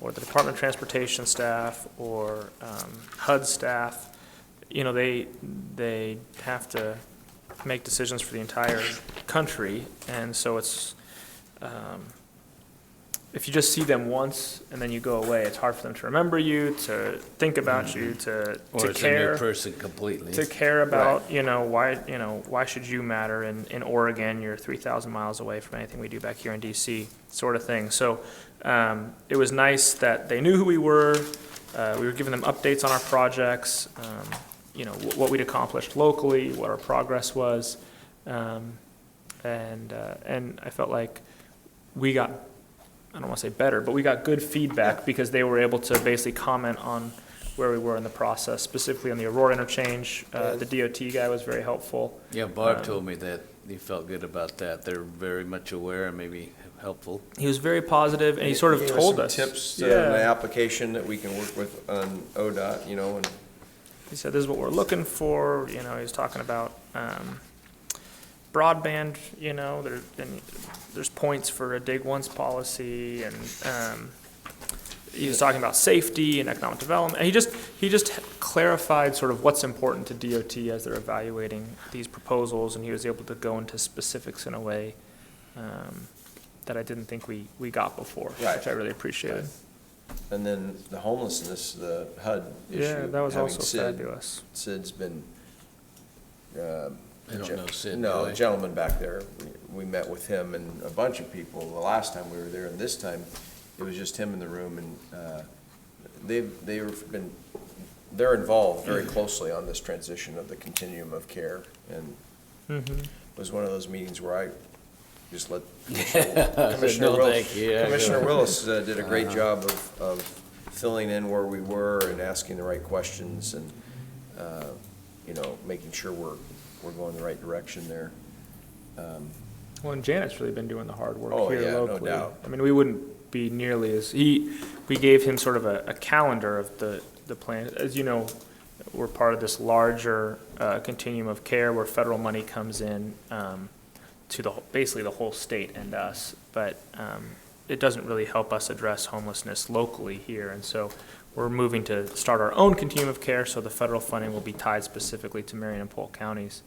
Speaker 2: or the Department of Transportation staff, or HUD staff, you know, they have to make decisions for the entire country, and so it's if you just see them once and then you go away, it's hard for them to remember you, to think about you, to
Speaker 3: Or it's
Speaker 2: care,
Speaker 3: a new person completely.
Speaker 2: to care about, why should you matter in Oregon? You're 3,000 miles away from anything we do back here in DC, sort of thing. So it was nice that they knew who we were. We were giving them updates on our projects, what we'd accomplished locally, what our progress was, and I felt like we got, I don't want to say better, but we got good feedback because they were able to basically comment on where we were in the process, specifically on the Aurora interchange. The DOT guy was very helpful.
Speaker 3: Yeah, Barb told me that he felt good about that. They're very much aware and maybe helpful.
Speaker 2: He was very positive, and he sort of
Speaker 1: gave
Speaker 2: told
Speaker 1: some
Speaker 2: us
Speaker 1: tips to the application that we can work with on ODOT, and
Speaker 2: he said, this is what we're looking for. He was talking about broadband, there's points for a dig once policy, and he was talking about safety and economic development. And he just clarified sort of what's important to DOT as they're evaluating these proposals, and he was able to go into specifics in a way that I didn't think we got before, which I really appreciated.
Speaker 1: And then the homelessness, the HUD issue.
Speaker 2: Yeah, that was
Speaker 1: having
Speaker 2: also fabulous.
Speaker 1: Sid's been.
Speaker 3: I don't know Sid.
Speaker 1: No, a gentleman back there. We met with him and a bunch of people the last time we were there, and this time it was just him in the room. And they're involved very closely on this transition of the continuum of care. And it was one of those meetings where I just let Commissioner Willis did a great job of filling in where we were and asking the right questions and making sure we're going the right direction there.
Speaker 2: Well, and Janet's really been doing the hard work
Speaker 1: Oh,
Speaker 2: here
Speaker 1: yeah, no
Speaker 2: locally.
Speaker 1: doubt.
Speaker 2: I mean, we wouldn't be nearly as, we gave him sort of a calendar of the plan. As you know, we're part of this larger continuum of care where federal money comes in to basically the whole state and us, but it doesn't really help us address homelessness locally here, and so we're moving to start our own continuum of care, so the federal funding will be tied specifically to Marion and Polk counties.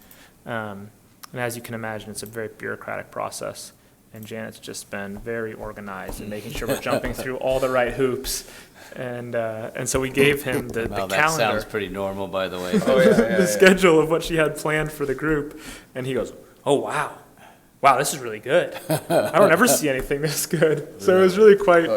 Speaker 2: And as you can imagine, it's a very bureaucratic process, and Janet's just been very organized and making sure we're jumping through all the right hoops. And so we gave him the calendar.
Speaker 3: That sounds pretty normal, by the way.
Speaker 2: The schedule of what she had planned for the group, and he goes, "Oh, wow. Wow, this is really good. I don't ever see anything this good." So it was really quite,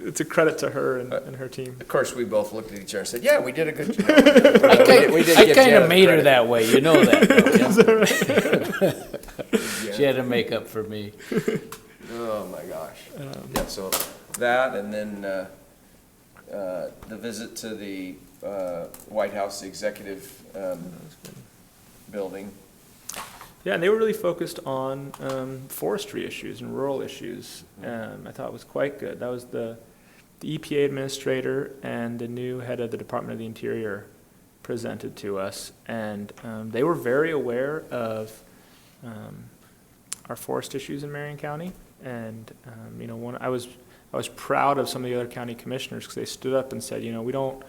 Speaker 2: it's a credit to her and her team.
Speaker 1: Of course, we both looked at each other and said, "Yeah, we did a good job."
Speaker 3: I kind of made her that way, you know that. She had to make up for me.
Speaker 1: Oh, my gosh. Yeah, so that, and then the visit to the White House, the executive building.
Speaker 2: Yeah, and they were really focused on forestry issues and rural issues. I thought it was quite good. That was the EPA administrator and the new head of the Department of the Interior presented to us, and they were very aware of our forest issues in Marion County. And, you know, I was proud of some of the other county commissioners because they stood up and said, you know, we don't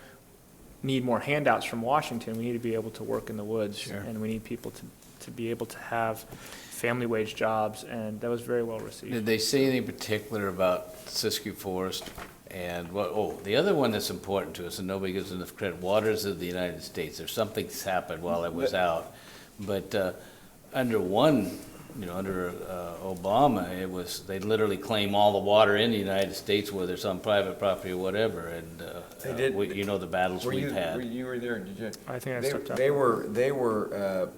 Speaker 2: need more handouts from Washington. We need to be able to work in the woods.
Speaker 3: Sure.
Speaker 2: And we need people to be able to have family wage jobs. And that was very well received.
Speaker 3: Did they say anything particular about Siskiyou Forest? And the other one that's important to us, and nobody gives enough credit, waters of the United States. There's something's happened while I was out. But under Obama, they literally claim all the water in the United States, whether it's on private property or whatever. And
Speaker 1: They did.
Speaker 3: the battles we've had.
Speaker 1: You were there, did you?
Speaker 2: I think I stepped up.
Speaker 1: They were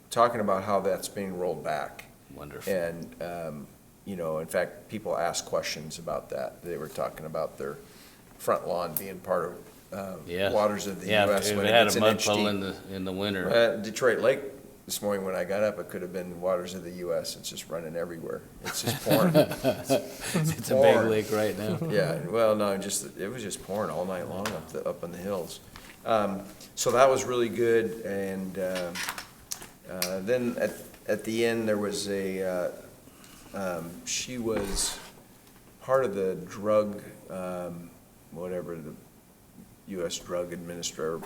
Speaker 1: talking about how that's being rolled back.
Speaker 3: Wonderful.
Speaker 1: And, you know, in fact, people asked questions about that. They were talking about their front lawn being part of waters of the U.S.
Speaker 3: Yeah,
Speaker 1: when
Speaker 3: it
Speaker 1: it
Speaker 3: had
Speaker 1: gets
Speaker 3: a
Speaker 1: an
Speaker 3: mud
Speaker 1: inch
Speaker 3: puddle
Speaker 1: deep.
Speaker 3: in the winter.
Speaker 1: Detroit Lake this morning when I got up, it could have been waters of the U.S. It's just running everywhere. It's just pouring.
Speaker 3: It's a big lake right now.
Speaker 1: Yeah, well, no, it was just pouring all night long up in the hills. So that was really good. And then at the end, there was she was part of the drug, whatever, the U.S. Drug Administrator.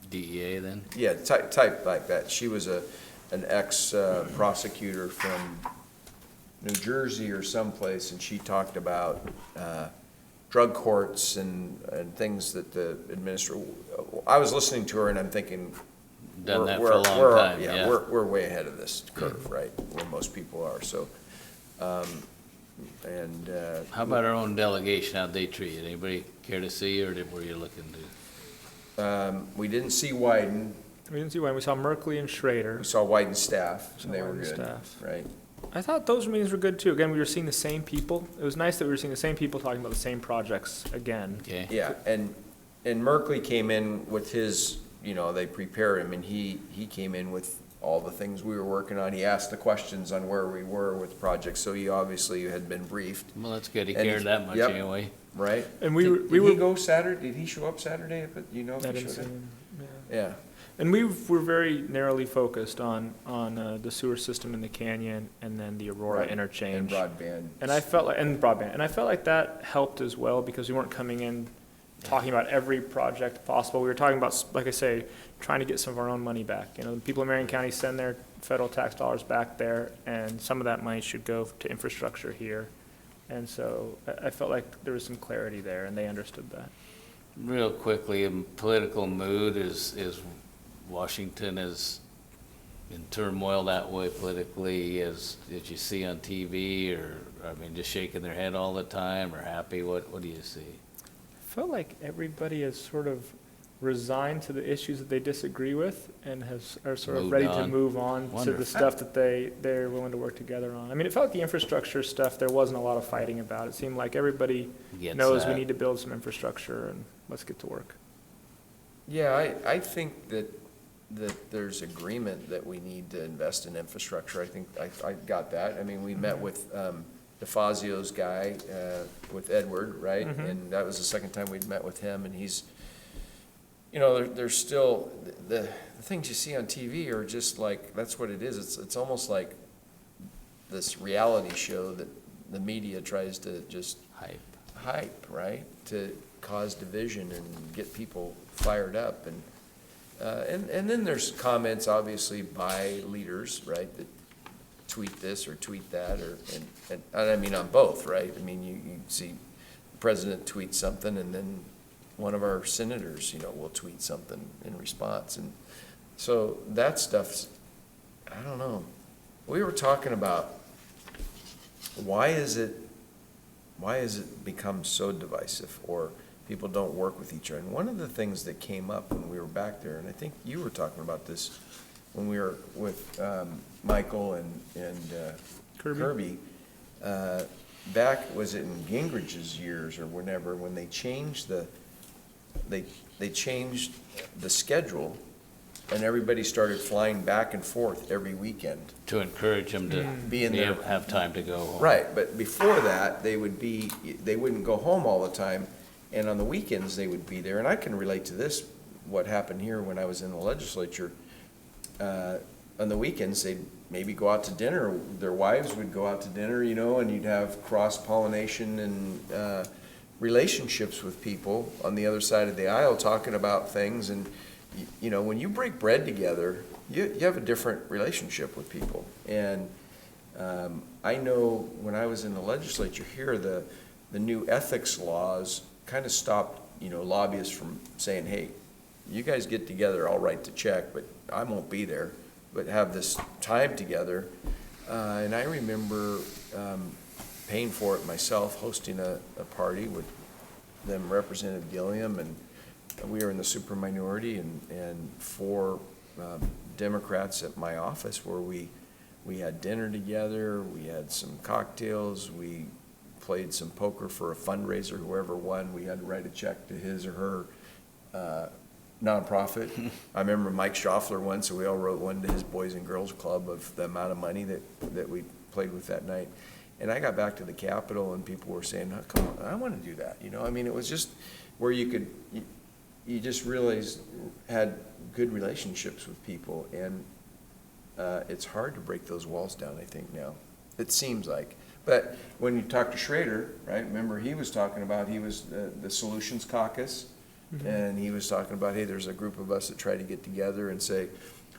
Speaker 3: DEA then?
Speaker 1: Yeah, type like that. She was an ex-prosecutor from New Jersey or someplace, and she talked about drug courts and things that the administrator, I was listening to her and I'm thinking,
Speaker 3: Done that for a long time, yeah.
Speaker 1: We're way ahead of this curve, right, where most people are, so,
Speaker 3: How about our own delegation? How'd they treat you? Anybody care to see, or were you looking to?
Speaker 1: We didn't see Wyden.
Speaker 2: We didn't see Wyden. We saw Merkley and Schrader.
Speaker 1: We saw Wyden staff, and they were good,
Speaker 2: Staff.
Speaker 1: right?
Speaker 2: I thought those meetings were good too. Again, we were seeing the same people. It was nice that we were seeing the same people talking about the same projects again.
Speaker 3: Okay.
Speaker 1: Yeah, and Merkley came in with his, you know, they prepare him, and he came in with all the things we were working on. He asked the questions on where we were with projects, so he obviously had been briefed.
Speaker 3: Well, that's good. He
Speaker 1: And
Speaker 3: cared that much
Speaker 1: yep,
Speaker 3: anyway.
Speaker 1: Right?
Speaker 2: And
Speaker 1: Did he go Saturday? Did he show up Saturday? But you know if
Speaker 2: I
Speaker 1: he
Speaker 2: didn't
Speaker 1: showed
Speaker 2: see
Speaker 1: up?
Speaker 2: him.
Speaker 1: Yeah.
Speaker 2: And we were very narrowly focused on the sewer system in the canyon and then the Aurora
Speaker 1: Right.
Speaker 2: interchange.
Speaker 1: And broadband.
Speaker 2: And I felt like, and broadband. And I felt like that helped as well because we weren't coming in talking about every project possible. We were talking about, like I say, trying to get some of our own money back. You know, the people in Marion County send their federal tax dollars back there, and some of that money should go to infrastructure here. And so I felt like there was some clarity there, and they understood that.
Speaker 3: Real quickly, in political mood, is Washington is in turmoil that way politically, as you see on TV, or, I mean, just shaking their head all the time, or happy? What do you see?
Speaker 2: I felt like everybody has sort of resigned to the issues that they disagree with and are sort of
Speaker 3: Moved
Speaker 2: ready
Speaker 3: on.
Speaker 2: to move on to
Speaker 3: Wonderful.
Speaker 2: the stuff that they're willing to work together on. I mean, it felt like the infrastructure stuff, there wasn't a lot of fighting about. It seemed like everybody
Speaker 3: Gets
Speaker 2: knows we
Speaker 3: that.
Speaker 2: need to build some infrastructure and let's get to work.
Speaker 1: Yeah, I think that there's agreement that we need to invest in infrastructure. I think I got that. I mean, we met with DeFazio's guy, with Edward, right?
Speaker 2: Mhm.
Speaker 1: And that was the second time we'd met with him, and he's, you know, there's still, the things you see on TV are just like, that's what it is. It's almost like this reality show that the media tries to just hype, right? To cause division and get people fired up. And then there's comments, obviously, by leaders, right, that tweet this or tweet that, and I mean on both, right? I mean, you see the president tweet something, and then one of our senators, you know, will tweet something in response. And so that stuff's, I don't know. We were talking about why is it become so divisive, or people don't work with each other. And one of the things that came up when we were back there, and I think you were talking about this when we were with Michael and Kirby, back, was it in Gingrich's years or whenever, when they changed they changed the schedule, and everybody started flying back and forth every weekend.
Speaker 3: To encourage them to
Speaker 1: be in there,
Speaker 3: have time to go home.
Speaker 1: Right, but before that, they wouldn't go home all the time, and on the weekends, they would be there. And I can relate to this, what happened here when I was in the legislature. on the weekends, they'd maybe go out to dinner. Their wives would go out to dinner, you know, and you'd have cross-pollination and relationships with people on the other side of the aisle talking about things. And, you know, when you break bread together, you have a different relationship with people. And I know when I was in the legislature here, the new ethics laws kind of stopped, you know, lobbyists from saying, hey, you guys get together, I'll write the check, but I won't be there, but have this time together. And I remember paying for it myself, hosting a party with them, Representative Gilliam, and we were in the super minority, and 4 Democrats at my office where we had dinner together, we had some cocktails, we played some poker for a fundraiser. Whoever won, we had to write a check to his or her nonprofit. I remember Mike Schaffler won, so we all wrote one to his Boys and Girls Club of the amount of money that we played with that night. And I got back to the Capitol, and people were saying, oh, come on, I want to do that. You know, I mean, it was just where you just realized had good relationships with people, and it's hard to break those walls down, I think, now. It seems like. But when you talk to Schrader, right, remember he was talking about, he was the Solutions Caucus, and he was talking about, hey, there's a group of us that try to get together and say,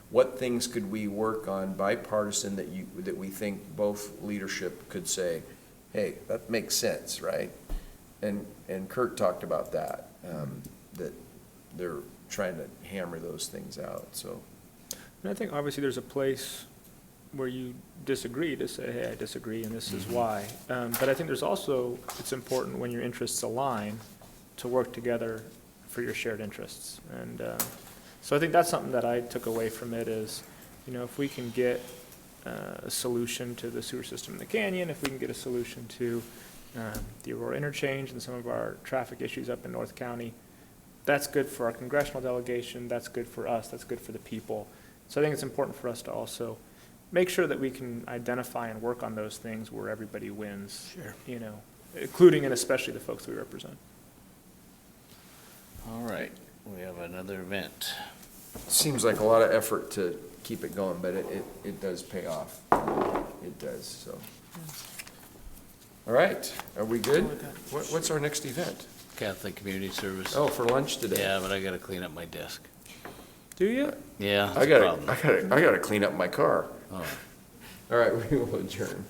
Speaker 1: what things could we work on bipartisan that we think both leadership could say, hey, that makes sense, right? And Kurt talked about that, that they're trying to hammer those things out, so.
Speaker 2: And I think obviously there's a place where you disagree to say, hey, I disagree, and this is why. But I think there's also, it's important when your interests align to work together for your shared interests. And so I think that's something that I took away from it is, you know, if we can get a solution to the sewer system in the canyon, if we can get a solution to the Aurora interchange and some of our traffic issues up in North County, that's good for our congressional delegation, that's good for us, that's good for the people. So I think it's important for us to also make sure that we can identify and work on those things where everybody wins, you know, including and especially the folks we represent.
Speaker 3: All right, we have another event.
Speaker 1: Seems like a lot of effort to keep it going, but it does pay off. It does, so. All right, are we good? What's our next event?
Speaker 3: Catholic Community Service.
Speaker 1: Oh, for lunch today?
Speaker 3: Yeah, but I gotta clean up my desk.
Speaker 2: Do you?
Speaker 3: Yeah,
Speaker 1: I gotta clean up my car.
Speaker 3: Oh.
Speaker 1: All right, we will adjourn.